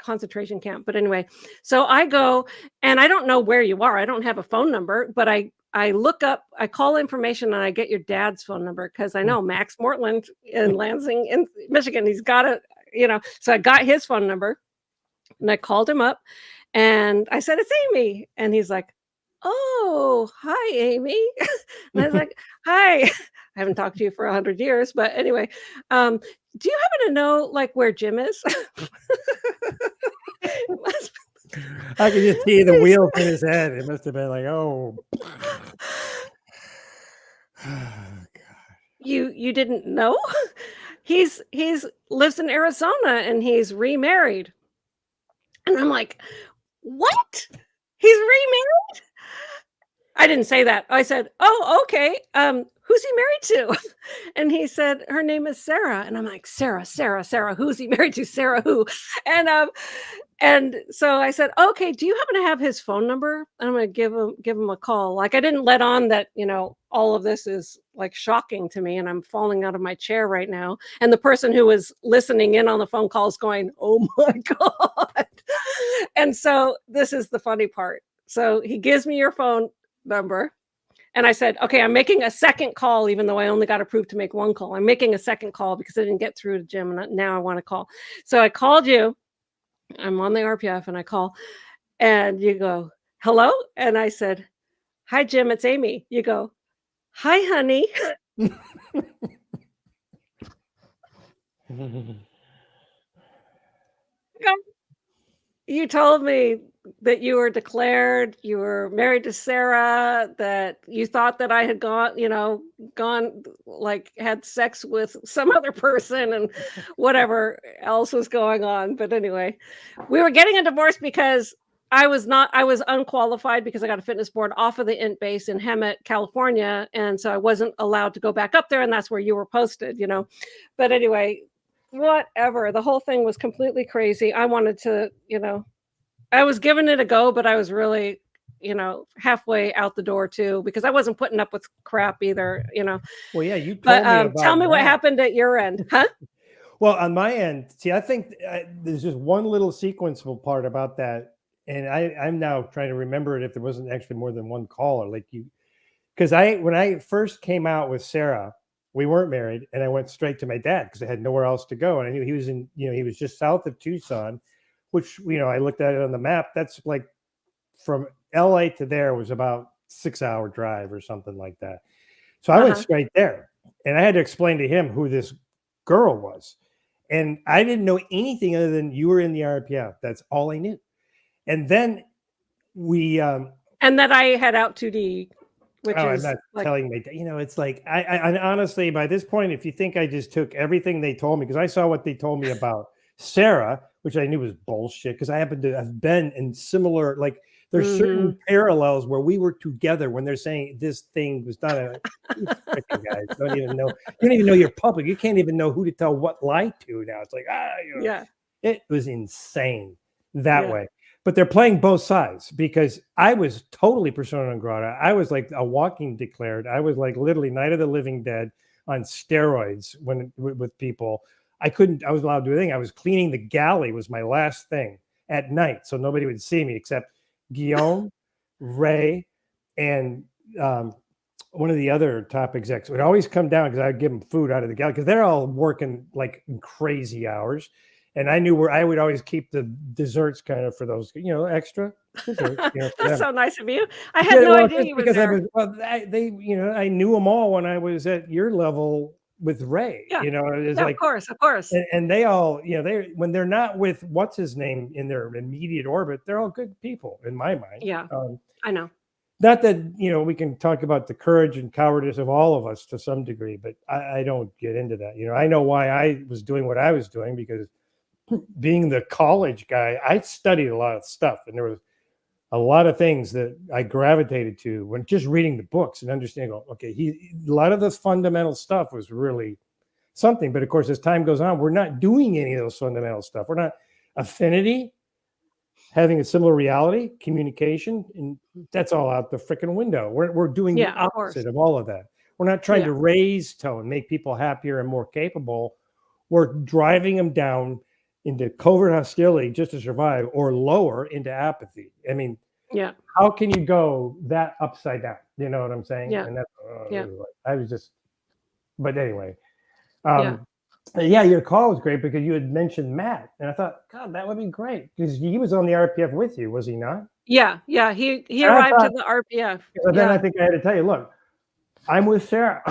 concentration camp. But anyway, so I go, and I don't know where you are. I don't have a phone number, but I look up, I call information, and I get your dad's phone number because I know Max Mortland in Lansing in Michigan. He's got it, so I got his phone number. And I called him up and I said, "It's Amy." And he's like, "Oh, hi, Amy." And I was like, "Hi." I haven't talked to you for 100 years, but anyway, do you happen to know, like, where Jim is? I could just see the wheels in his head. It must have been like, oh. You didn't know? He's lives in Arizona and he's remarried. And I'm like, "What? He's remarried?" I didn't say that. I said, "Oh, okay. Who's he married to?" And he said, "Her name is Sarah." And I'm like, "Sarah, Sarah, Sarah. Who's he married to? Sarah who?" And and so I said, "Okay, do you happen to have his phone number? I'm gonna give him a call." Like I didn't let on that, all of this is like shocking to me and I'm falling out of my chair right now. And the person who was listening in on the phone call is going, "Oh my God." And so this is the funny part. So he gives me your phone number. And I said, "Okay, I'm making a second call, even though I only got approved to make one call. I'm making a second call because I didn't get through to Jim, and now I want to call." So I called you. I'm on the RPF, and I call, and you go, "Hello?" And I said, "Hi, Jim. It's Amy." You go, "Hi, honey." You told me that you were declared, you were married to Sarah, that you thought that I had gone, like, had sex with some other person and whatever else was going on. But anyway, we were getting a divorce because I was unqualified because I got a fitness board off of the int base in Hemet, California, and so I wasn't allowed to go back up there, and that's where you were posted. But anyway, whatever. The whole thing was completely crazy. I wanted to, I was giving it a go, but I was really, halfway out the door too because I wasn't putting up with crap either. Well, yeah, you But told me tell about me what that. happened at your end, huh? Well, on my end, see, I think there's just one little sequenceable part about that, and I'm now trying to remember it if there wasn't actually more than one caller, like you, because when I first came out with Sarah, we weren't married, and I went straight to my dad because I had nowhere else to go, and I knew he was he was just south of Tucson, which I looked at it on the map. That's like from LA to there was about 6-hour drive or something like that. So I went straight there, and I had to explain to him who this girl was. And I didn't know anything other than you were in the RPF. That's all I knew. And then we And that I had out 2D, which I'm is not like, telling me, it's like I honestly, by this point, if you think I just took everything they told me, because I saw what they told me about Sarah, which I knew was bullshit, because I happen to have been in similar, like there's certain parallels where we were together when they're saying this thing was not a freaking guys don't even know. You don't even know your public. You can't even know who to tell what lie to now. It's like, yeah, it was insane that yeah. way. But they're playing both sides because I was totally persona non grata. I was like a walking declared. I was like literally Night of the Living Dead on steroids with people. I was allowed to do anything. I was cleaning the galley was my last thing at night. So nobody would see me except Guillaume, Ray, and one of the other top execs would always come down because I'd give them food out of the galley because they're all working like crazy hours. And I knew where I would always keep the desserts kind of for those, extra desserts. That's so nice of you. I had no idea you were because there. I knew them all when I was at your level with Ray. Yeah, It's yeah, like, of course. and they all, when they're not with what's his name in their immediate orbit, they're all good people in my mind. Yeah, I know. Not that we can talk about the courage and cowardice of all of us to some degree, but I don't get into that. I know why I was doing what I was doing because being the college guy, I studied a lot of stuff, and there was a lot of things that I gravitated to when just reading the books and understanding. Okay, a lot of this fundamental stuff was really something. But of course, as time goes on, we're not doing any of those fundamental stuff. We're not affinity, having a similar reality, communication, and that's all out the freaking window. We're doing the opposite of all of that. We're not trying to raise tone, make people happier and more capable. We're driving them down into covert hostility just to survive, or lower into apathy. I mean, how can you go that upside down? You know what I'm saying? Yeah. And that's, I was just, but anyway, Yeah, your call was great because you had mentioned Matt, and I thought, God, that would be great because he was on the RPF with you, was he not? Yeah, yeah, he And I arrived to thought, the RPF. but then I Yeah. think I had to tell you, look, I'm with Sarah.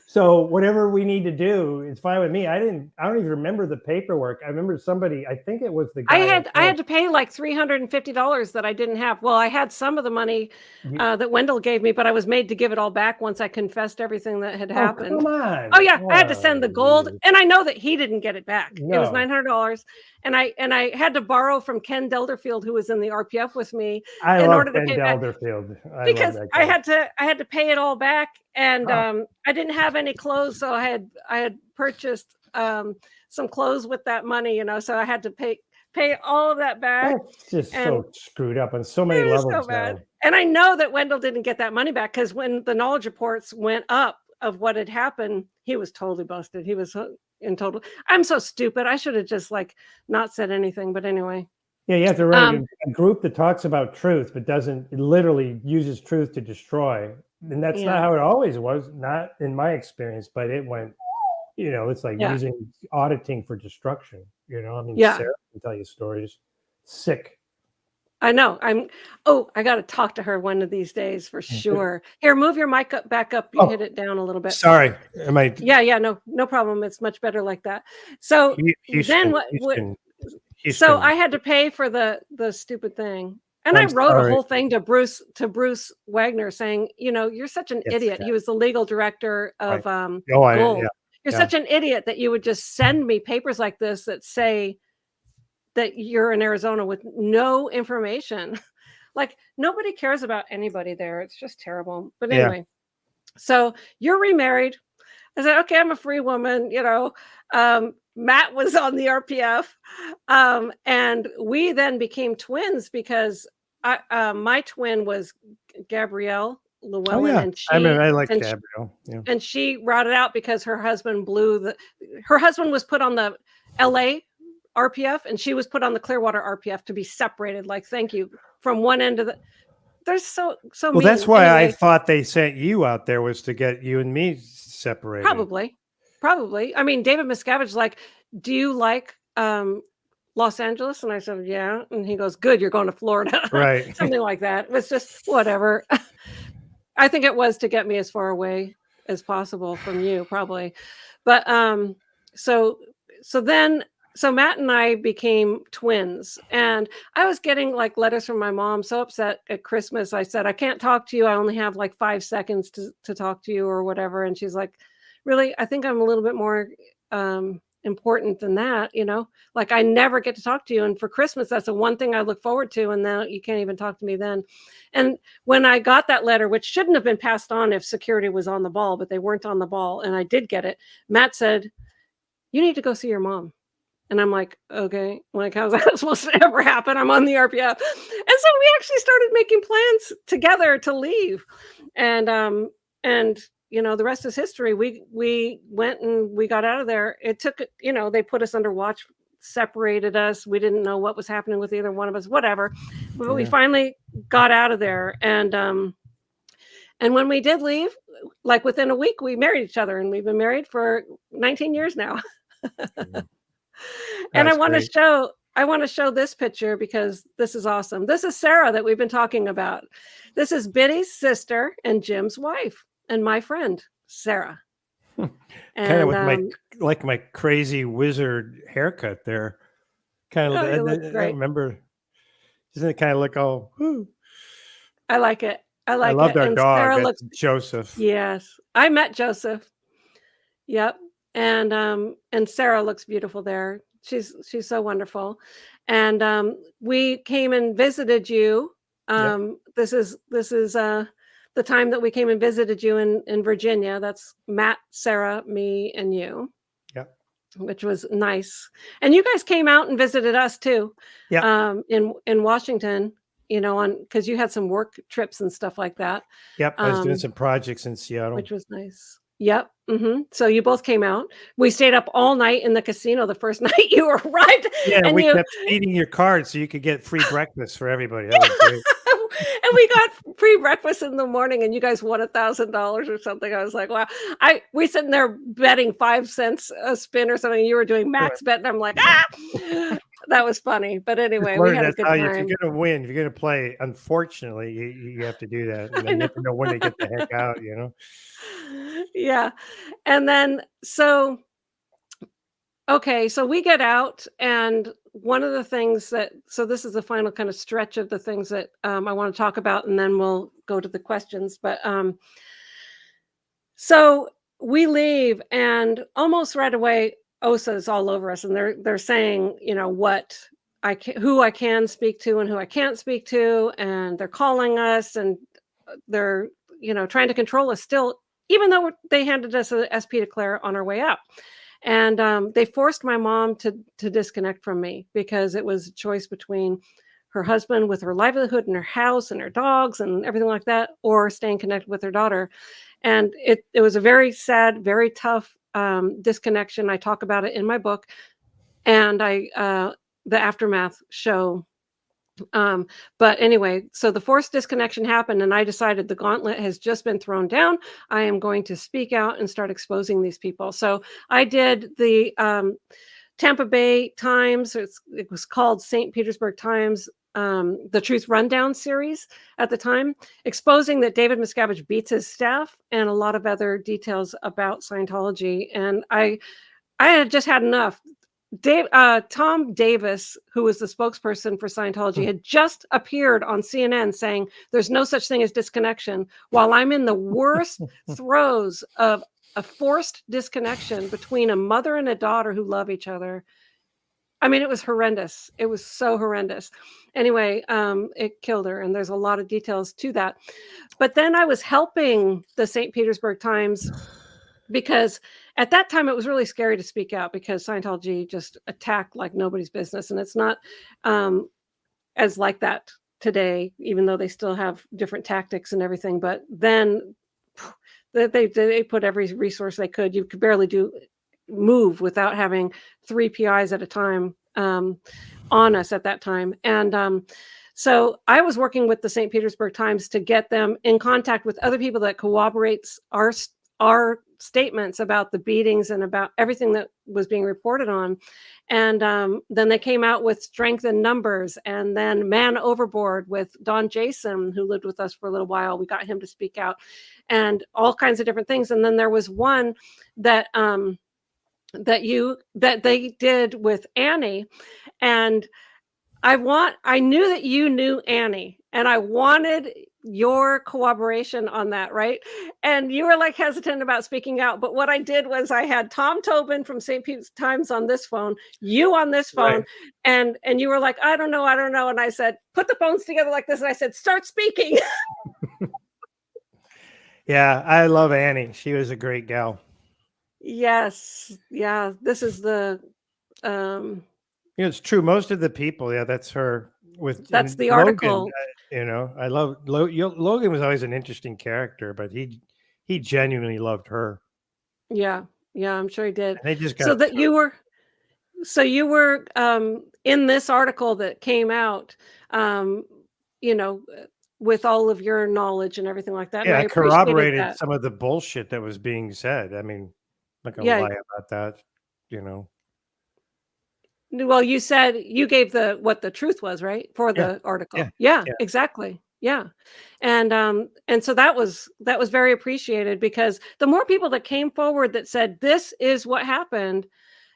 So whatever we need to do, it's fine with me. I don't even remember the paperwork. I remember somebody, I think it was the I guy. had to pay like $350 that I didn't have. Well, I had some of the money that Wendell gave me, but I was made to give it all back once I confessed everything that had Oh, happened. come Oh on. yeah, I had to Oh, send the gold, geez. and I know that he didn't get it back. It was No, $900, and I had to borrow from Ken Delderfield, who was in the RPF with me, I in love order to Ben pay it back Delderfield. I love because that I guy. had to pay it all back, and Oh, I didn't have any clothes, so I had purchased some clothes with that money, so I had to pay all of that back, that's just and so screwed up on so many it was so levels bad. now. And I know that Wendell didn't get that money back because when the knowledge reports went up of what had happened, he was totally busted. He was in total. I'm so stupid. I should have just like not said anything. But anyway, Yeah, you have to write um, a group that talks about truth, but doesn't it literally uses truth to destroy. And that's not yeah, how it always was, not in my experience, but it went, it's like yeah, using auditing for destruction. I mean, yeah. Sarah can tell you stories. Sick. I know. I got to talk to her one of these days for sure. Here, move your mic up, back up. You hit Oh, it down a little bit. sorry. Am I Yeah, yeah. No, no problem. It's much better like that. So then Houston, what? Houston, So Houston. I had to pay for the stupid thing. And I I'm wrote a sorry. whole thing to Bruce Wagner saying, "You're such an Yes, idiot." He was the legal director right. of Oh, yeah, Gold. "You're yeah. such an idiot that you would just send me papers like this that say that you're in Arizona with no information." Like nobody cares about anybody there. It's just terrible. But Yeah. anyway, so you're remarried. I said, okay, I'm a free woman. Matt was on the RPF. And we then became twins because my twin was Gabrielle Oh, Llewellyn, yeah. and I mean, she I like and she, Gabrielle. Yeah. and she routed out because her husband was put on the LA RPF and she was put on the Clearwater RPF to be separated. Like, thank you from one end of the. They're so Well, that's mean. why I Anyway, thought they sent you out there was to get you and me separated. probably. I mean, David Miscavige's like, "Do you like Los Angeles?" And I said, "Yeah." And he goes, "Good, you're going to Florida." Right. Something like that. It was just whatever. I think it was to get me as far away as possible from you, probably. But so so then so Matt and I became twins, and I was getting like letters from my mom, so upset at Christmas. I said, "I can't talk to you. I only have like 5 seconds to talk to you or whatever." And she's like, "Really? I think I'm a little bit more important than that. Like I never get to talk to you. And for Christmas, that's the one thing I look forward to. And then you can't even talk to me then." And when I got that letter, which shouldn't have been passed on if security was on the ball, but they weren't on the ball, and I did get it, Matt said, "You need to go see your mom." And I'm like, "Okay, like, how's that supposed to ever happen? I'm on the RPF." And so we actually started making plans together to leave. And the rest is history. We went and we got out of there. It took, they put us under watch, separated us. We didn't know what was happening with either one of us, whatever. But we Yeah. finally got out of there. And when we did leave, like within a week, we married each other, and we've been married for 19 years now. And That's great. I want to show this picture because this is awesome. This is Sarah that we've been talking about. This is Biddy's sister and Jim's wife and my friend, Sarah. Kind of And with my crazy wizard haircut there. Kind of, you look I great. remember, doesn't it kind of look all, whoo. I like it. I I like loved it. our And dog. Sarah That's looks, Joseph. yes, I met Joseph. Yep. And Sarah looks beautiful there. She's so wonderful. And we came and visited you. Yep. This is the time that we came and visited you in Virginia. That's Matt, Sarah, me, and you, Yep. which was nice. And you guys came out and visited us too. Yep. In Washington, because you had some work trips and stuff like that. Yep. I was doing some projects in Seattle. Which was nice. Yep. So you both came out. We stayed up all night in the casino the first night you arrived. Yeah, And we kept feeding your card so you could get free breakfast for everybody. That was great. we got free breakfast in the morning, and you guys won $1,000 or something. I was like, wow. We sitting there betting 5 cents a spin or something. You were doing max bet, and I'm like, ah. That was funny. But anyway, we had a that's good how time. if you're gonna win, if you're gonna play, unfortunately, you have to do that, and then you have to know when to get the heck out. Yeah, and then so we get out, and one of the things this is the final kind of stretch of the things that I want to talk about, and then we'll go to the questions. But so we leave, and almost right away, OSA is all over us, and they're saying, what who I can speak to and who I can't speak to, and they're calling us, and they're trying to control us still, even though they handed us a SP declare on our way out. And they forced my mom to disconnect from me because it was a choice between her husband with her livelihood and her house and her dogs and everything like that, or staying connected with her daughter. And it was a very sad, very tough disconnection. I talk about it in my book, and the aftermath show. But anyway, so the forced disconnection happened, and I decided the gauntlet has just been thrown down. I am going to speak out and start exposing these people. So I did the Tampa Bay Times. It was called St. Petersburg Times, the Truth Rundown series at the time, exposing that David Miscavige beats his staff and a lot of other details about Scientology. And I had just had enough. Tom Davis, who was the spokesperson for Scientology, had just appeared on CNN saying there's no such thing as disconnection, while I'm in the worst throes of a forced disconnection between a mother and a daughter who love each other. I mean, it was horrendous. It was so horrendous. Anyway, it killed her, and there's a lot of details to that. But then I was helping the St. Petersburg Times because at that time it was really scary to speak out because Scientology just attacked like nobody's business, and it's not as like that today, even though they still have different tactics and everything. But then they put every resource they could. You could barely move without having 3 PIs at a time on us at that time. And so I was working with the St. Petersburg Times to get them in contact with other people that corroborates our statements about the beatings and about everything that was being reported on. And then they came out with Strength in Numbers, and then Man Overboard with Don Jason, who lived with us for a little while. We got him to speak out, and all kinds of different things. And then there was one that that they did with Annie, and I knew that you knew Annie, and I wanted your cooperation on that, right? And you were like hesitant about speaking out, but what I did was I had Tom Tobin from St. Pete's Times on this phone, you on this phone, Right. and you were like, I don't know. And I said, put the phones together like this, and I said, start speaking. Yeah, I love Annie. She was a great gal. Yes. Yeah. This is the It's true. Most of the people, that's her. that's And the Logan, article. I love Logan was always an interesting character, but he genuinely loved her. Yeah. Yeah, I'm sure he did. And they just So got that you were in this article that came out, um, you know, with all of your knowledge and everything like that, and I I appreciated corroborated that. some of the bullshit that was being said. I mean, I'm not gonna Yeah. lie about that, you know. Well, you said you gave what the truth was, right? For Yeah, the yeah, article. Yeah, yeah. exactly. Yeah. And so that was very appreciated because the more people that came forward that said this is what happened,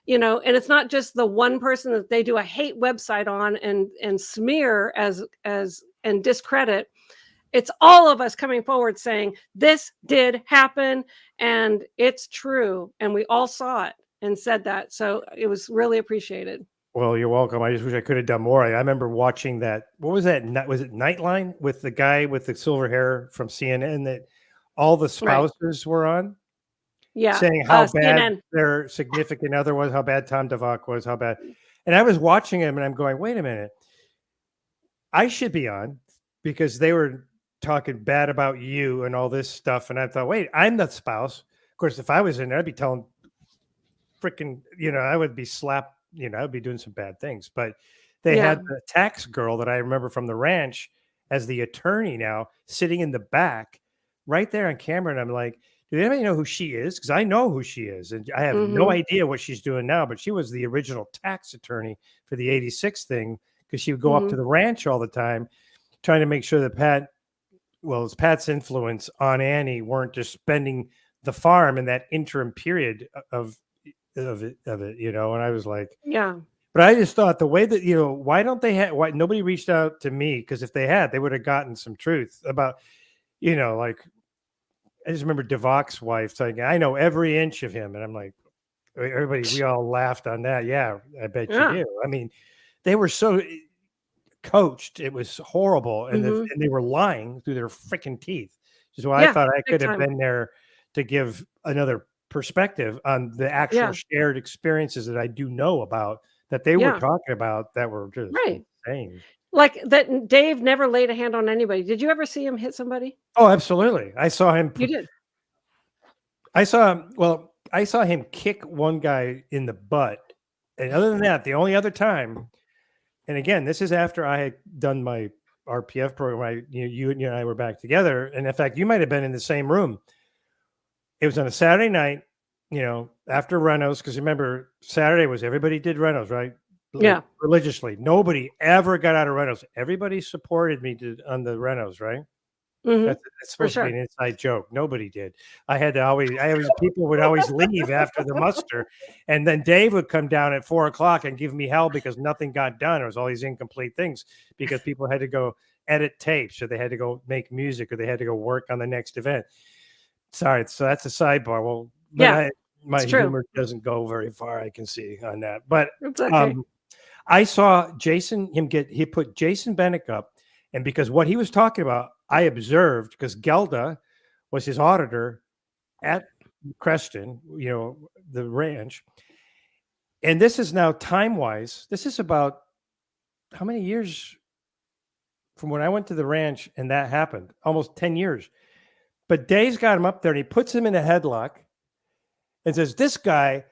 and it's not just the one person that they do a hate website on and smear as and discredit. It's all of us coming forward saying this did happen and it's true, and we all saw it and said that. So it was really appreciated. Well, you're welcome. I just wish I could have done more. I remember watching that. What was that? Was it Nightline with the guy with the silver hair from CNN that all the Right. spouses were on, Yeah. saying how bad CNN. their significant other was, how bad Tom DeVock was, how bad. And I was watching him and I'm going, wait a minute. I should be on because they were talking bad about you and all this stuff. And I thought, wait, I'm the spouse. Of course, if I was in there, I'd be telling freaking, I would be slapped, I would be doing some bad things. But they Yeah. had the tax girl that I remember from the ranch, as the attorney now, sitting in the back, right there on camera. And I'm like, do anybody know who she is? Because I know who she is. And I have no idea what she's doing now, but she was the original tax attorney for the 86 thing, because she would go up to the ranch all the time, trying to make sure that Pat's influence on Annie weren't just spending the farm in that interim period of it, And I was like, Yeah. But I just thought the way that, why don't they have, why nobody reached out to me? Because if they had, they would have gotten some truth about, like, I just remember Devok's wife saying, I know every inch of him. And I'm like, we all laughed on that. Yeah, I bet you do. I mean, they were so coached. It was horrible. And, and they were lying through their freaking teeth. Which is why I thought I could have been there to give another perspective on the actual shared experiences that I do know about, that they were talking about, that were just insane. Like that Dave never laid a hand on anybody. Did you ever see him hit somebody? Oh, absolutely. I saw him. You did? I saw him kick one guy in the butt. And other than that, the only other time, and again, this is after I had done my RPF program, you and I were back together. And in fact, you might have been in the same room. It was on a Saturday night, after Renos, because remember, Saturday was everybody did Renos, right? Yeah. Religiously. Nobody ever got out of Renos. Everybody supported me on the Renos, right? That's supposed to be an inside joke. Nobody did. People would always leave after the muster. And then Dave would come down at 4:00 and give me hell because nothing got done. It was all these incomplete things because people had to go edit tapes, or they had to go make music, or they had to go work on the next event. Sorry. So that's a sidebar. Well, my humor doesn't go very far, I can see on that. But I saw he put Jason Bennick up. And because what he was talking about, I observed, because Gelda was his auditor at Creston, the ranch. And this is now time-wise, this is about how many years from when I went to the ranch and that happened? Almost 10 years. But Dave's got him up there and he puts him in a headlock and says, this guy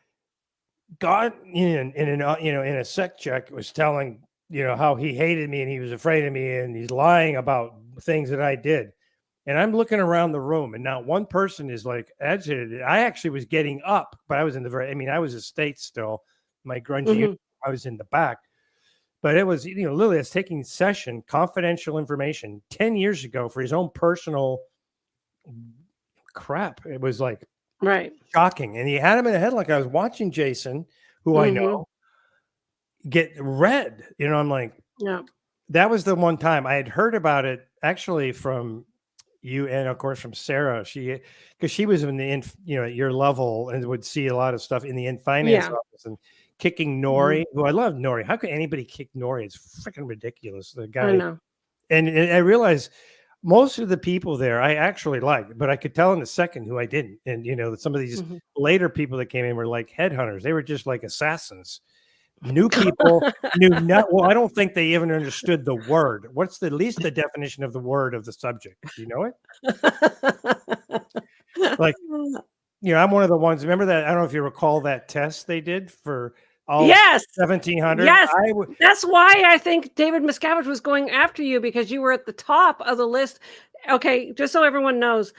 got in a sec check, was telling, how he hated me and he was afraid of me and he's lying about things that I did. And I'm looking around the room and not one person is like agitated. I actually was getting up, but I was I was a state still, my grungy, I was in the back. But it was, Lily is taking session, confidential information 10 years ago for his own personal crap. It was like shocking. And he had him in a headlock. I was watching Jason, who I know, get red. I'm like, that was the one time I had heard about it actually from you, and of course from Sarah. Because she was in the at your level and would see a lot of stuff in the finance office, and kicking Nori, who I love. Nori, how could anybody kick Nori? It's freaking ridiculous. The guy, I know. And I realized most of the people there I actually liked, but I could tell in a second who I didn't. And some of these later people that came in were like headhunters. They were just like assassins. New people well, I don't think they even understood the word. What's the definition of the word of the subject? Do you know it? Like, I'm one of the ones. Remember that? I don't know if you recall that test they did for all 1700. Yes, that's why I think David Miscavige was going after you, because you were at the top of the list. Okay, just so everyone knows,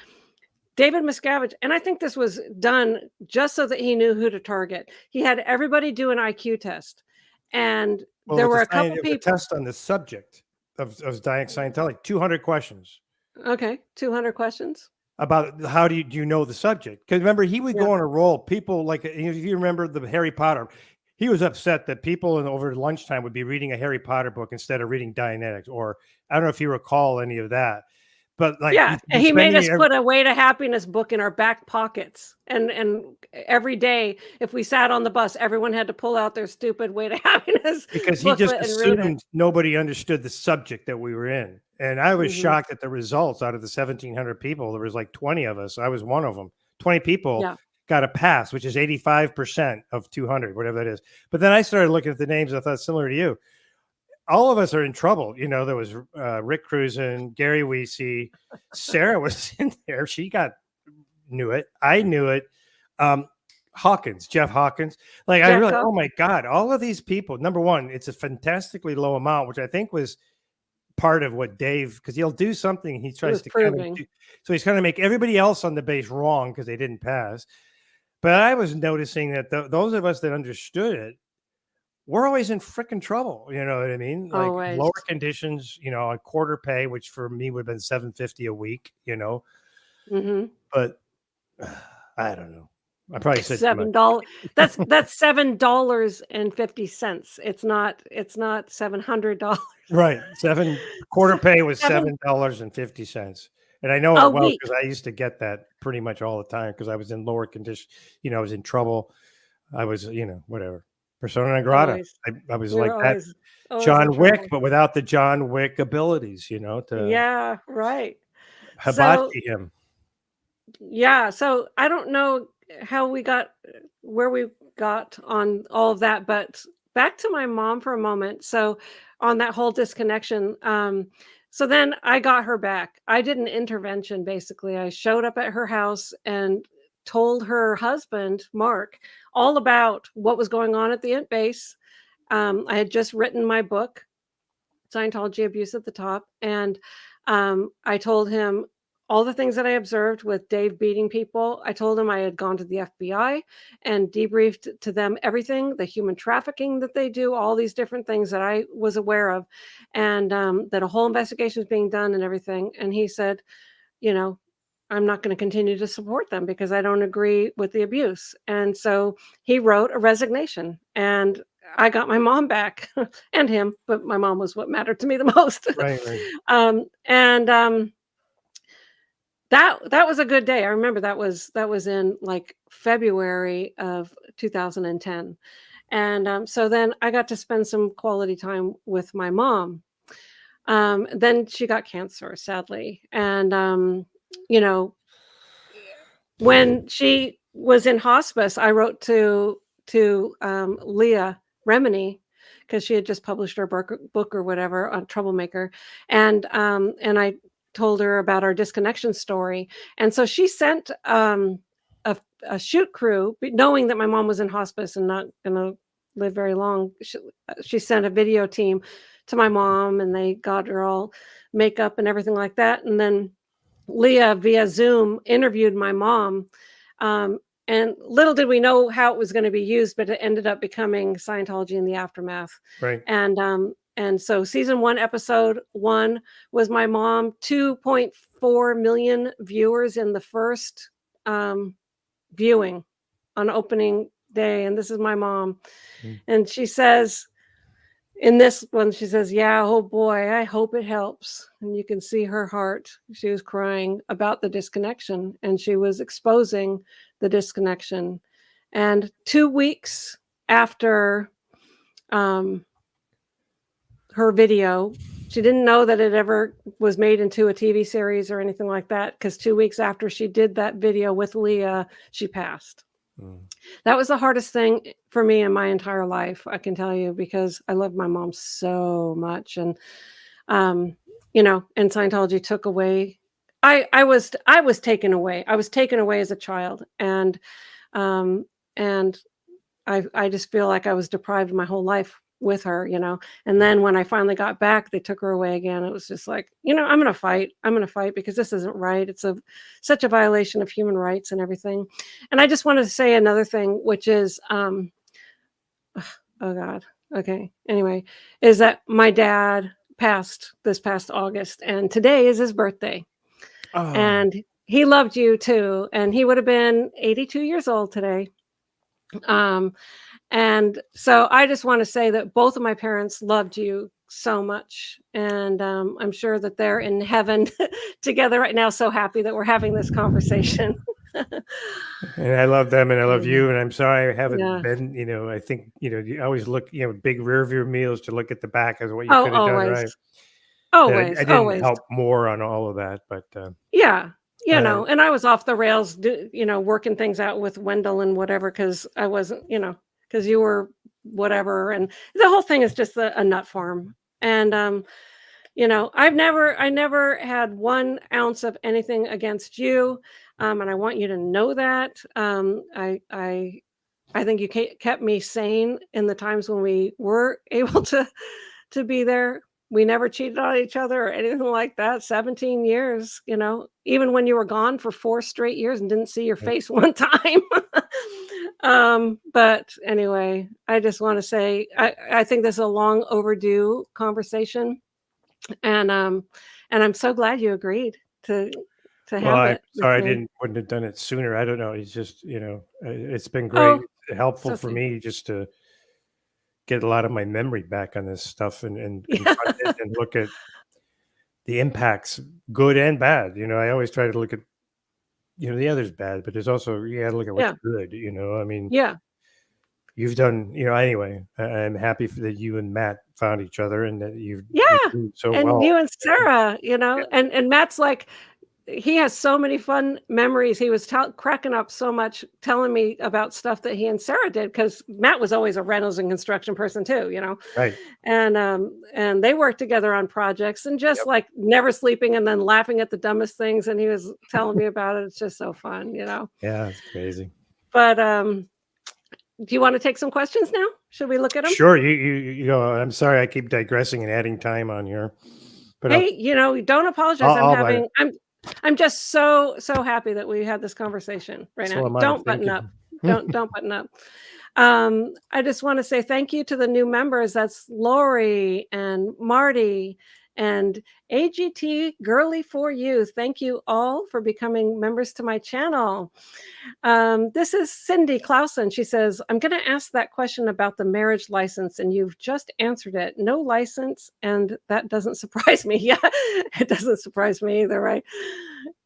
David Miscavige, and I think this was done just so that he knew who to target. He had everybody do an IQ test, and there were a couple people. Test on the subject of Scientology, 200 questions. Okay, 200 questions about how do you know the subject? Because remember, he would go on a roll. People like, if you remember the Harry Potter, he was upset that people over lunchtime would be reading a Harry Potter book instead of reading Dianetics, or I don't know if you recall any of that. But like, and he made us put a Way to Happiness book in our back pockets, and every day, if we sat on the bus, everyone had to pull out their stupid Way to Happiness, because he just assumed nobody understood the subject that we were in. And I was shocked at the results. Out of the 1,700 people, there was like 20 of us. I was one of them. 20 people got a pass, which is 85% of 200, whatever that is. But then I started looking at the names. I thought similar to you. All of us are in trouble. There was Rick Cruzen, Gary Weesey, Sarah was in there. She knew it. I knew it. Jeff Hawkins. Like, I realized, oh my God, all of these people. Number one, it's a fantastically low amount, which I think was part of what Dave, because he'll do something. He tries was to kind of proving. so he's going to make everybody else on the base wrong because they didn't pass. But I was noticing that those of us that understood it, we're always in freaking trouble. You know what I mean? Like Always. lower conditions, on quarter pay, which for me would have been $7.50 a week, Mm-hmm. but I don't know. I probably said too much. $7. That's $7.50. It's not $700. Right. Quarter pay was Seven $7.50. And I know a it well week. because I used to get that pretty much all the time because I was in lower condition, I was in trouble. I was, whatever. Persona non grata. Always. I was We like were that always in John Wick, trouble. but without the John Wick abilities, to Yeah, right. So hibachi him. yeah, so I don't know how we got where we got on all of that, but back to my mom for a moment. So on that whole disconnection, so then I got her back. I did an intervention basically. I showed up at her house and told her husband, Mark, all about what was going on at the int base. I had just written my book, Scientology Abuse at the Top, and I told him all the things that I observed with Dave beating people. I told him I had gone to the FBI and debriefed to them everything, the human trafficking that they do, all these different things that I was aware of, and that a whole investigation is being done and everything. And he said, I'm not going to continue to support them because I don't agree with the abuse. And so he wrote a resignation, and I got my mom back and him, but my mom was what mattered to me the most. Right, right. And that was a good day. I remember that was in like February of 2010. And so then I got to spend some quality time with my mom. Then she got cancer, sadly. And you know, when she was in hospice, I wrote to Leah Remini because she had just published her book or whatever on Troublemaker, and I told her about our disconnection story, and so she sent a shoot crew, knowing that my mom was in hospice and not going to live very long. She sent a video team to my mom, and they got her all makeup and everything like that, and then Leah via Zoom interviewed my mom. And little did we know how it was going to be used, but it ended up becoming Scientology in the Aftermath. Right. And so season 1, episode 1 was my mom, 2.4 million viewers in the first viewing on opening day. And this is my mom. And she says, in this one, she says, yeah, oh boy, I hope it helps. And you can see her heart. She was crying about the disconnection, and she was exposing the disconnection. And 2 weeks after her video, she didn't know that it ever was made into a TV series or anything like that, because 2 weeks after she did that video with Leah, she passed. That was the hardest thing for me in my entire life, I can tell you, because I love my mom so much. And, and Scientology took away, I was taken away. I was taken away as a child. And I just feel like I was deprived my whole life with her, and then when I finally got back, they took her away again. It was just like, I'm going to fight because this isn't right. It's such a violation of human rights and everything. And I just wanted to say another thing, which is, oh God. Okay. Anyway, is that my dad passed this past August, and today is his birthday. Oh. And he loved you too. And he would have been 82 years old today. And so I just want to say that both of my parents loved you so much. And I'm sure that they're in heaven together right now, so happy that we're having this conversation. And I love them, and I love you. And I'm sorry I haven't been, I think, you always look, big rear view mirrors to look at the back as what you could have done right. Always. I didn't help more on all of that, but yeah. And I was off the rails, working things out with Wendell and whatever, because I wasn't, because you were whatever. And the whole thing is just a nut farm. And, I never had 1 ounce of anything against you. And I want you to know that. I think you kept me sane in the times when we were able to be there. We never cheated on each other or anything like that. 17 years, even when you were gone for 4 straight years and didn't see your Right. face one time. But anyway, I just want to say I think this is a long overdue conversation, and I'm so glad you agreed to Well, have I'm it with sorry me. wouldn't have done it sooner. I don't know. It's just, it's been great, Oh, it's helpful for okay. me just to get a lot of my memory back on this stuff and Yeah. confront it and look at the impacts, good and bad. I always try to look at, the other's bad, but there's also, you got to look at what's Yeah. good. I mean, Yeah. you've done, anyway, I'm happy that you and Matt found each other and that you Yeah. do so And well. you and Sarah, Yeah. and Matt's like, he has so many fun memories. He was cracking up so much telling me about stuff that he and Sarah did, because Matt was always a rentals and construction person too. Right. And they worked together on projects and just Yep. like never sleeping and then laughing at the dumbest things. And he was telling me about it. It's just so fun. Yeah. It's crazy. But do you want to take some questions now? Should we look at them? Sure. You go. I'm sorry. I keep digressing and adding time on here, but Hey, don't apologize. I'll I'm just so happy that we had this conversation right so now. am I. Don't Thank button you. up. Don't button up. I just want to say thank you to the new members. That's Lori and Marty and AGT Girly for You. Thank you all for becoming members to my channel. This is Cindy Clausen. She says, I'm going to ask that question about the marriage license, and you've just answered it. No license, and that doesn't surprise me. Yeah, it doesn't surprise me either, right?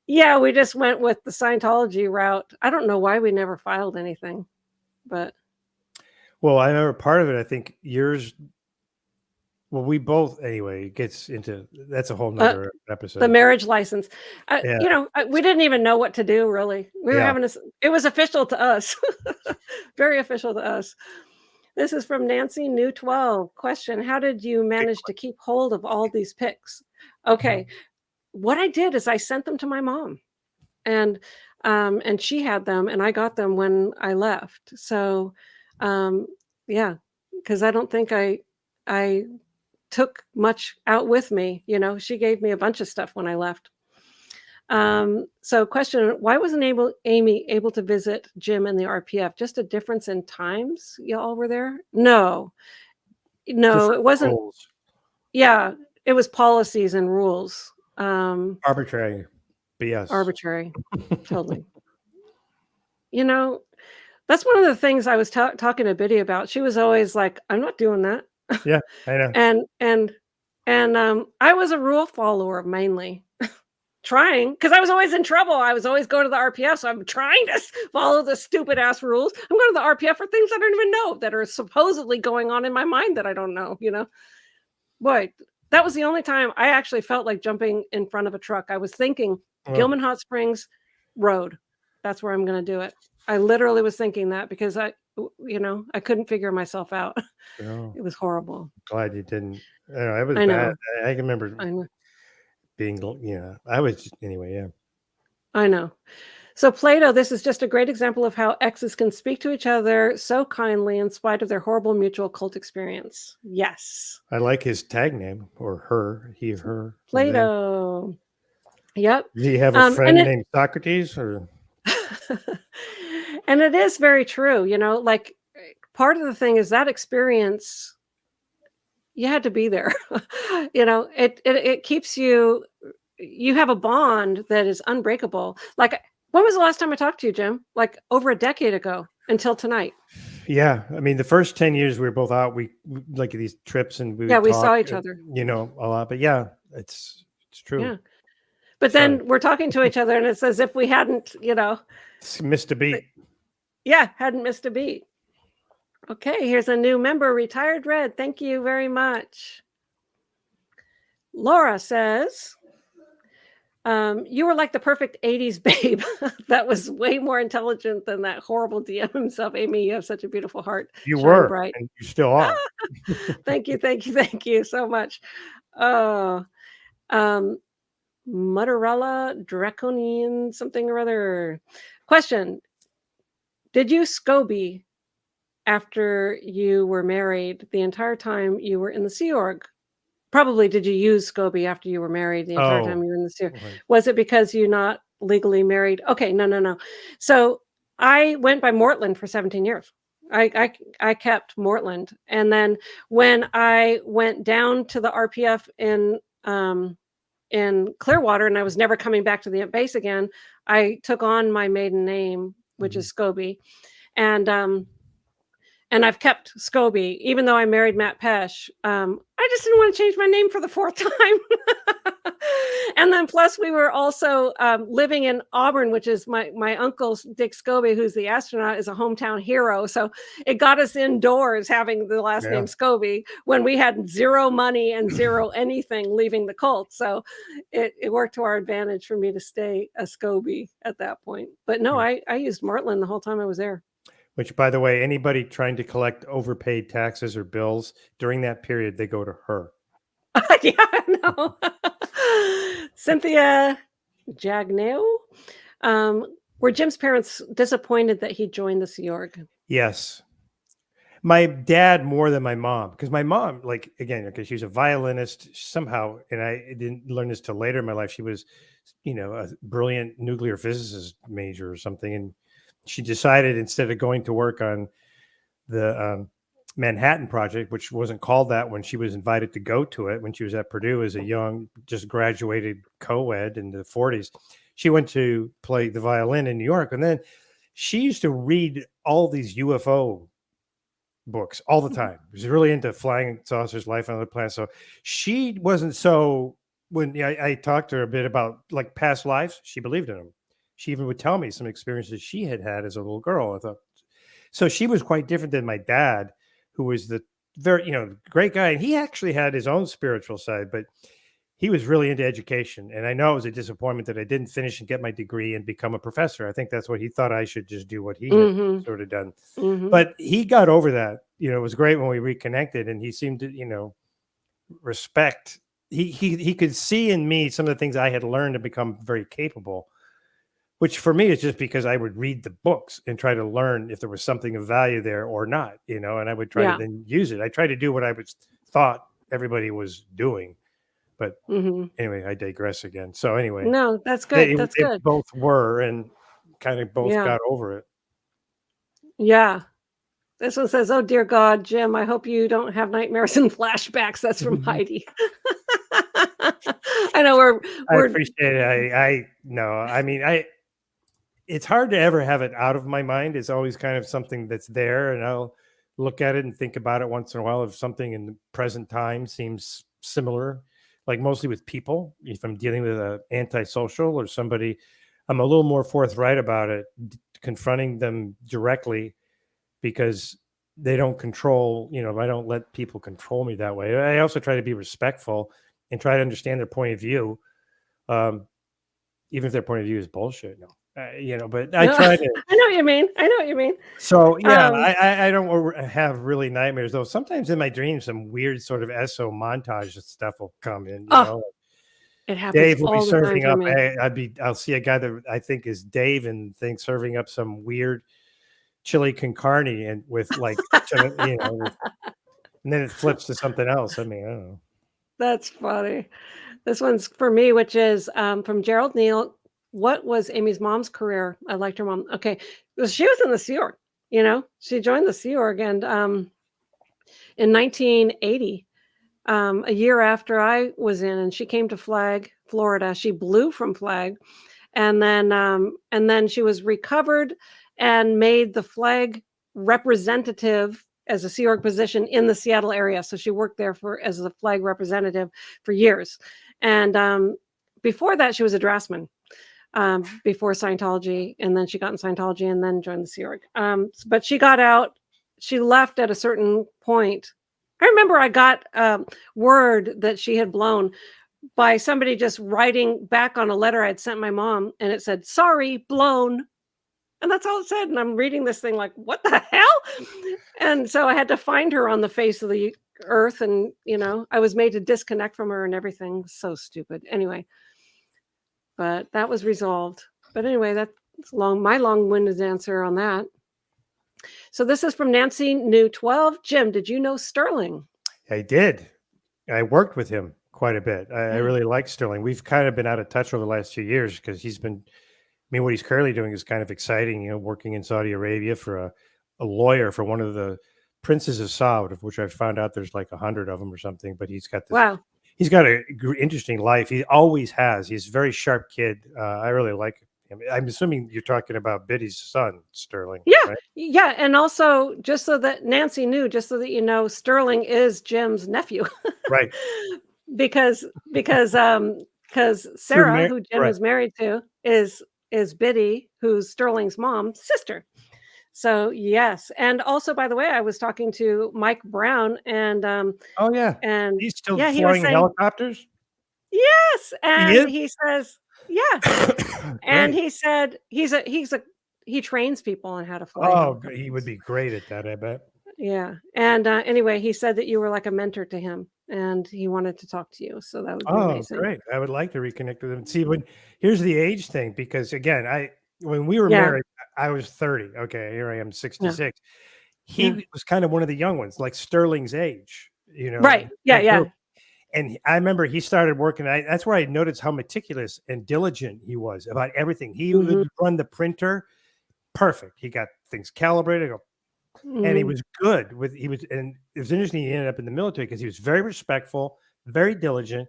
Yeah, we just went with the Scientology route. I don't know why we never filed anything, but Well, I remember part of it. I think yours. Well, we both anyway. It gets into that's a whole nother the episode. marriage license, Yeah. we didn't even know what to do, really. We were Yeah. having this, it was official to us, very official to us. This is from Nancy New 12. Question: how did you manage to keep hold of all these pics? Okay, what I did is I sent them to my mom, and she had them, and I got them when I left. So, um, yeah, because I don't think I took much out with me. She gave me a bunch of stuff when I left. So question: why wasn't Amy able to visit Jim and the RPF? Just a difference in times y'all were there? No, it Different wasn't. rules. Yeah, it was policies and rules. Arbitrary. But yes. Arbitrary. Totally. That's one of the things I was talking to Biddy about. She was always like, I'm not doing that. Yeah, I know. And I was a rule follower mainly. Trying, because I was always in trouble. I was always going to the RPF, so I'm trying to follow the stupid ass rules. I'm going to the RPF for things I don't even know that are supposedly going on in my mind that I don't know. Boy, that was the only time I actually felt like jumping in front of a truck. I was thinking Well, Gilman Hot Springs Road. That's where I'm going to do it. I literally was thinking that because I couldn't figure myself out. no, It was horrible. glad you didn't. It was I bad. know. I can remember I know. being, I was anyway. Yeah. I know. So Plato, this is just a great example of how exes can speak to each other so kindly in spite of their horrible mutual cult experience. Yes. I like his tag name or her, he or her. Plato. Yep. Did he have a And friend it named Socrates or? and it is very true, like part of the thing is that experience, you had to be there. It keeps you have a bond that is unbreakable. Like, when was the last time I talked to you, Jim? Like over a decade ago until tonight. Yeah, I mean, the first 10 years we were both out. We like these trips and we Yeah, would we talk, saw each other. a lot. But yeah, it's true. Yeah. But Sorry, then we're talking to each other and it's as if we hadn't, missed a beat. hadn't missed a beat. Okay, here's a new member, Retired Red. Thank you very much. Laura says, you were like the perfect 80s babe. That was way more intelligent than that horrible DM himself. Amy, you have such a beautiful heart. You Shine were, bright. and you still are. Thank you so much. Oh, Motorola Draconian something or other. Question: did you SCOBY after you were married the entire time you were in the Sea Org? probably did you use SCOBY after you were married the entire time Oh, you were in the Sea Org? right. Was it because you're not legally married? Okay, no. So I went by Mortland for 17 years. I kept Mortland, and then when I went down to the RPF in Clearwater, and I was never coming back to the base again, I took on my maiden name, which is SCOBY, and I've kept SCOBY, even though I married Matt Pesh. I just didn't want to change my name for the fourth time. And then plus we were also living in Auburn, which is my uncle Dick SCOBY, who's the astronaut, is a hometown hero. So it got us indoors having the last name SCOBY when we had zero money and zero anything leaving the cult. So it worked to our advantage for me to stay a SCOBY at that point. But no, I used Mortland the whole time I was there. Which, by the way, anybody trying to collect overpaid taxes or bills during that period, they go to her. Yeah, I know. Cynthia Jagneo. Were Jim's parents disappointed that he joined the Sea Org? Yes. My dad more than my mom, because my mom, like, again, because she was a violinist somehow, and I didn't learn this till later in my life. She was, a brilliant nuclear physicist major or something, and she decided instead of going to work on the Manhattan Project, which wasn't called that when she was invited to go to it when she was at Purdue as a young, just graduated co-ed in the 40s. She went to play the violin in New York, and then she used to read all these UFO books all the time. She was really into flying saucers, life on other planets. So she wasn't so. When I talked to her a bit about like past lives, she believed in them. She even would tell me some experiences she had as a little girl. I thought so. She was quite different than my dad, who was the very great guy, and he actually had his own spiritual side, but he was really into education. And I know it was a disappointment that I didn't finish and get my degree and become a professor. I think that's what he thought. I should just do what he had sort of done. But he got over that. It was great when we reconnected, and he seemed to respect. He could see in me some of the things I had learned and become very capable, which for me is just because I would read the books and try to learn if there was something of value there or not, and I would try to then use it. I tried to do what I was thought everybody was doing. But anyway, I digress again. So anyway, no, that's good. That's good. Both were, and kind of both got over it. Yeah. This one says, "Oh dear God, Jim, I hope you don't have nightmares and flashbacks." That's from Heidi. I know we're I appreciate it. I know. I mean, it's hard to ever have it out of my mind. It's always kind of something that's there, and I'll look at it and think about it once in a while if something in the present time seems similar. Like mostly with people, if I'm dealing with an antisocial or somebody, I'm a little more forthright about it, confronting them directly, because they don't control, I don't let people control me that way. I also try to be respectful and try to understand their point of view, even if their point of view is bullshit. But I try to. I know what you mean. So yeah, I don't have really nightmares though. Sometimes in my dreams, some weird sort of SO montage stuff will come in. It happens. Dave will be all the time serving for up. me. I'll see a guy that I think is Dave and things serving up some weird chili con carne and with like, and then it flips to something else. I mean, I don't know. That's funny. This one's for me, which is from Gerald Neal. What was Amy's mom's career? I liked her mom. Okay. She was in the Sea Org, she joined the Sea Org, and in 1980, a year after I was in, and she came to Flag, Florida. She blew from Flag, and then she was recovered and made the Flag representative as a Sea Org position in the Seattle area. So she worked there as a Flag representative for years. And before that, she was a draftsman before Scientology, and then she got in Scientology and then joined the Sea Org. But she got out. She left at a certain point. I remember I got word that she had blown by somebody just writing back on a letter I'd sent my mom, and it said, "Sorry, blown." And that's all it said. And I'm reading this thing like, what the hell? And so I had to find her on the face of the earth. And, I was made to disconnect from her and everything. So stupid. Anyway, but that was resolved. But anyway, that's my long-winded answer on that. So this is from Nancy New 12. Jim, did you know Sterling? I did. I worked with him quite a bit. I really like Sterling. We've kind of been out of touch over the last few years because he's been. I mean, what he's currently doing is kind of exciting. You know, working in Saudi Arabia for a lawyer for one of the princes of Saud, of which I found out there's like 100 of them or something. But he's got this. Wow. He's got a interesting life. He always has. He's a very sharp kid. I really like him. I'm assuming you're talking about Biddy's son, Sterling. Yeah, Right? yeah, and also just so that Nancy knew, just so that you know, Sterling is Jim's nephew. Right. because because Through Sarah, who Jim right. is married to, is Biddy, who's Sterling's mom's sister. So yes, and also by the way, I was talking to Mike Brown, Oh yeah. and He's still yeah, he was flying saying helicopters. yes, He and is. he says yeah, and Great. he said he trains people on how to fly Oh, he would helicopters. be great at that, I bet. Yeah, and anyway, he said that you were like a mentor to him, and he wanted to talk to you, so that would be Oh, amazing. great. I would like to reconnect with him. See, here's the age thing, because again, when we were Yeah, married, I was 30. Okay, here I am, yeah, 66. yeah. He was kind of one of the young ones, like Sterling's age, Right, yeah, that group. yeah. And I remember he started working. That's where I noticed how meticulous and diligent he was about everything. He Mhm, would run the printer perfect. He got things calibrated. And he mhm. was good with and it was interesting. He ended up in the military because he was very respectful, very diligent,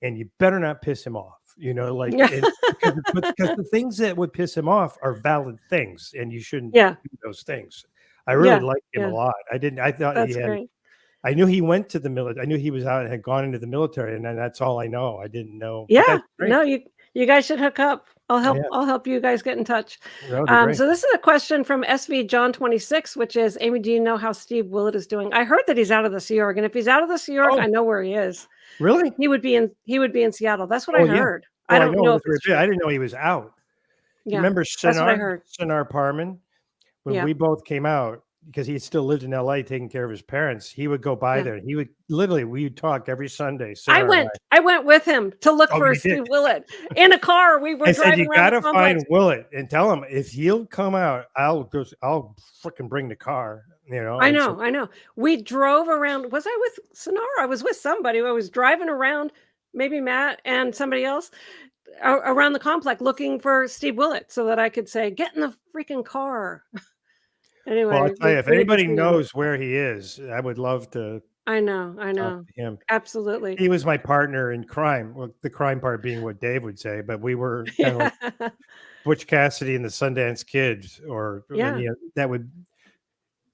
and you better not piss him off. Like because the things that would piss him off are valid things, and you shouldn't Yeah, do those things. I really yeah, liked him a yeah, lot. I didn't. I thought he that's had. great. I knew he went to the military. I knew he was out and had gone into the military, and then that's all I know. I didn't know, but Yeah, that's great. no, you guys should hook up. Yeah, I'll help you guys get in touch. that would be great. So this is a question from SV John 26, which is, Amy, do you know how Steve Willett is doing? I heard that he's out of the Sea Org, and if he's out of the Sea Org, Oh, I know where he is. really? He would be in Seattle. That's what I Oh, yeah. heard. I Oh, I don't know know it if was it's very big. true. I didn't know he was out. You Yeah, remember that's what I heard. Sinar Parman? When Yeah. we both came out, because he still lived in LA taking care of his parents, he would go by Yeah. there. He would literally, we would talk every Sunday, Sinar and I. I went with him to look Oh, for you did? Steve Willett in a car. We were I said, driving you around got the to complex. find Willett and tell him if he'll come out, I'll freaking bring the car, And so, I know. We drove around. Was I with Sonora? I was with somebody. I was driving around, maybe Matt and somebody else around the complex looking for Steve Willett so that I could say, get in the freaking car. well, I'll Anyway, tell you, if we didn't anybody see him. knows where he is, I would love to I talk know. to him. Absolutely. He was my partner in crime. Well, the crime part being what Dave would say, but we were kind of like Yeah. Butch Cassidy and the Sundance Kid, Yeah. that would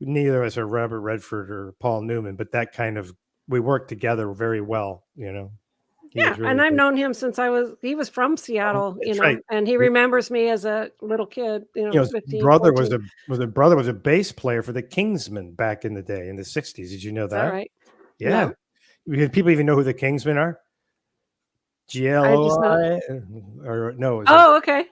neither of us are Robert Redford or Paul Newman, but that kind of we worked together very well. He Yeah, was and really I've good. known him since he was from Oh, Seattle, that's right. and he remembers me as a little kid, His 15, brother 14. was a bass player for the Kingsmen back in the day in the 60s. Did you know Is that that? right? Yeah. No, People even know who the Kingsmen are? I just know. GLOI? Or no, is it Oh, okay.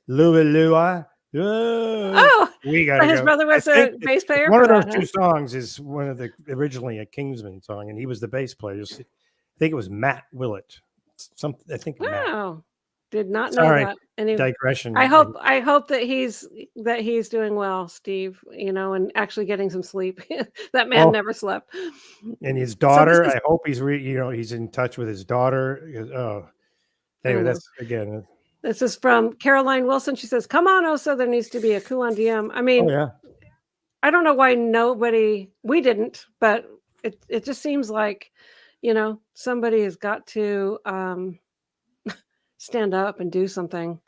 Louie Louie? Oh, Oh, we so gotta his go. brother I was think a bass it's player one for of those that, huh? two songs is one of the originally a Kingsman song, and he was the bass player. I think it was Matt Willett. I think Matt. Wow. Did not know Sorry, that. Anyway, digression. I hope that he's doing well, Steve, and actually getting some sleep. That man Oh, never slept. and his So this daughter. is I hope he's in touch with his daughter. Oh, I anyway, know. that's again. This is from Caroline Wilson. She says, "Come on, Oso, there needs to be a coup on DM." I Oh mean, yeah, I don't know why we didn't, but it just seems like, somebody has got to stand up and do something.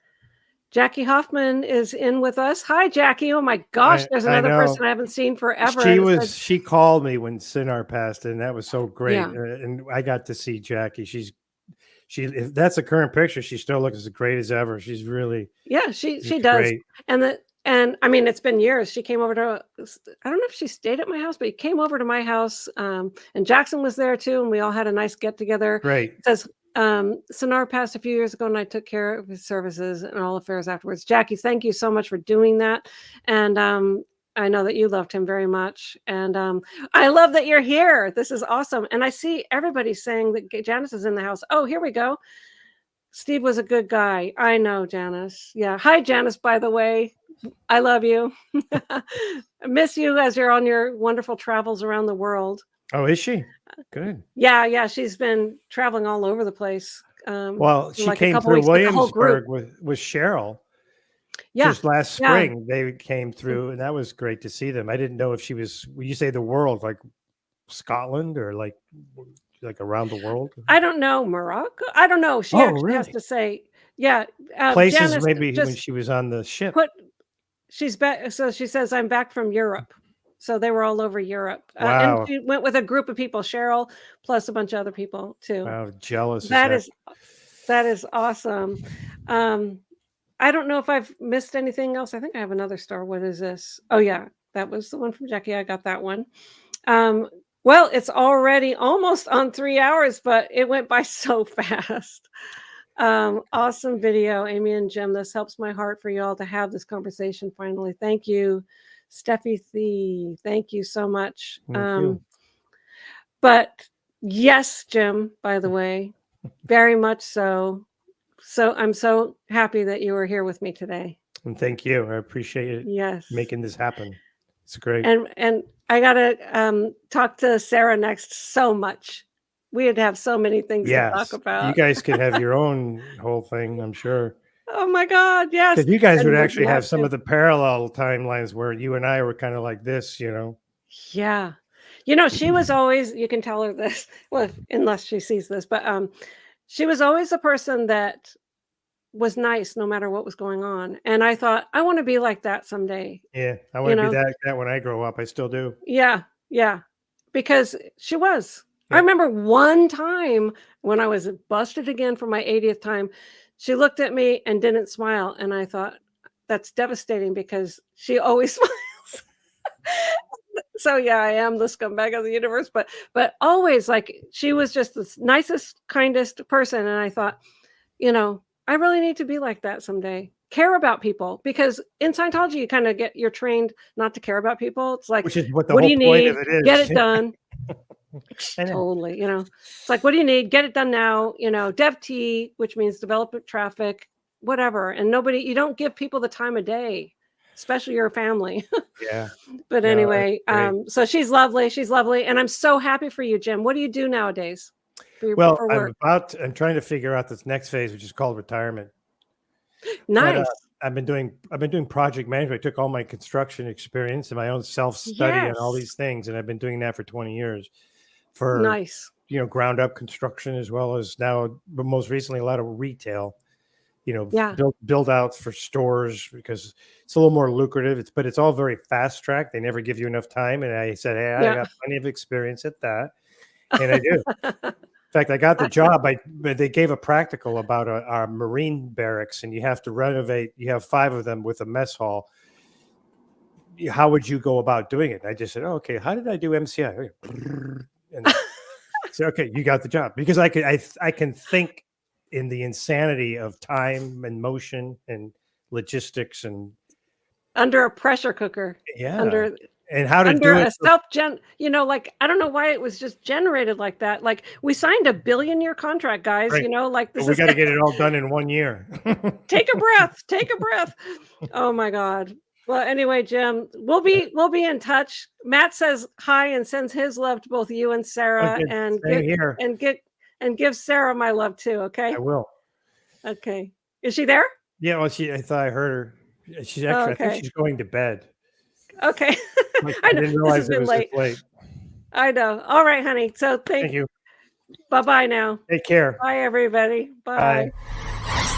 Jackie Hoffman is in with us. Hi, Jackie. Oh my gosh, there's I another know. person I haven't seen forever. And it said, She called me when Sinar passed, and that was so great. yeah, And I got to see Jackie. If that's a current picture, she still looks as great as ever. yeah, She's she does. great. And I mean, it's been years. She came over to, I don't know if she stayed at my house, but she came over to my house. And Jackson was there too, and we all had a nice get together. Great. It says, Sonar passed a few years ago, and I took care of his services and all affairs afterwards. Jackie, thank you so much for doing that. And I know that you loved him very much. And I love that you're here. This is awesome. And I see everybody saying that Janice is in the house. Oh, here we go. Steve was a good guy. I know, Janice. Yeah. Hi, Janice, by the way. I love you. I miss you as you're on your wonderful travels around the world. Oh, is she? Good. Yeah, she's been traveling all over the place. Well, For she like a came couple through weeks with the whole group. Williamsburg with Cheryl Yeah, just last yeah. spring. They came through, and that was great to see them. I didn't know if she was. When you say the world, like Scotland or like around the world? I don't know, Morocco? I don't know. She Oh, actually has really? to say, yeah. Places Janice maybe when just she was on the ship. put she's back. So she says, I'm back from Europe. So they were all over Europe. And Wow. she went with a group of people, Cheryl, plus a bunch of other people too. Wow, jealous as That heck. is that is awesome. Um, I don't know if I've missed anything else. I think I have another star. What is this? Oh yeah, that was the one from Jackie. I got that one. Um, well, it's already almost on 3 hours, but it went by so fast. Awesome video, Amy and Jim. This helps my heart for y'all to have this conversation finally. Thank you, Steffi Thee. Thank you so much. Thank you. But yes, Jim, by the way, very much so. So I'm so happy that you were here with me today. And thank you. I appreciate it Yes. making this happen. It's great. And I gotta talk to Sarah next so much. We'd have so many things to talk Yes. You about. guys could have your own whole thing, I'm sure. Oh my God, yes. Because you guys would And actually we have have some to. of the parallel timelines where you and I were kind of like this, you know. Yeah. You know, she was always, you can tell her this, well, unless she sees this, but she was always a person that was nice no matter what was going on. And I thought, I want to be like that someday, Yeah, I you want to be know? that when I grow up. I still do. Yeah, yeah. Because she was. I Yep. remember one time when I was busted again for my 80th time, she looked at me and didn't smile. And I thought, that's devastating because she always smiles. So yeah, I am the scumbag of the universe, but always like she was just the nicest, kindest person. And I thought, I really need to be like that someday. Care about people because in Scientology you kind of you're trained not to care about people. It's like, Which is what the what do whole you point of need? it Get is. it done. I know. Totally, It's like, what do you need? Get it done now. Dev T, which means development traffic, whatever. And you don't give people the time of day, especially your family. Yeah. But No, that's anyway, great. so she's lovely. She's lovely. And I'm so happy for you, Jim. What do you do nowadays Well, for work? I'm trying to figure out this next phase, which is called retirement. But Nice. I've been doing project management. I took all my construction experience and my own self-study and all Yes. these things, and I've been doing that for 20 years for Nice. ground up construction as well as now, but most recently a lot of retail. Yeah. Build outs for stores because it's a little more lucrative. But it's all very fast track. They never give you enough time. And I said, hey, I Yeah. got plenty of experience at that, and I do. In fact, I got the job. But they gave a practical about our Marine barracks, and you have to renovate. You have 5 of them with a mess hall. How would you go about doing it? And I just said, oh, okay, how did I do MCI? And I said, okay, you got the job because I can think in the insanity of time and motion and logistics and Under a pressure cooker. yeah, Under and how to under do it. a like, I don't know why it was just generated like that. Like, we signed a billion-year contract, guys, Right. like But this we is got to get it all done in 1 year. take a breath. Take a breath. Oh my God. Well, anyway, Jim, we'll be in touch. Matt says hi and sends his love to both you and Sarah, Okay, and same here. give Sarah my love too. Okay. I will. Okay. Is she there? Yeah. Well, I thought I heard her. She's Oh, actually. I think okay. she's going to bed. Okay. Like, I I know didn't this has realize it been was this late. late. I know. All right, honey. So Thank you. bye-bye now. Take care. Bye, everybody. Bye. Bye.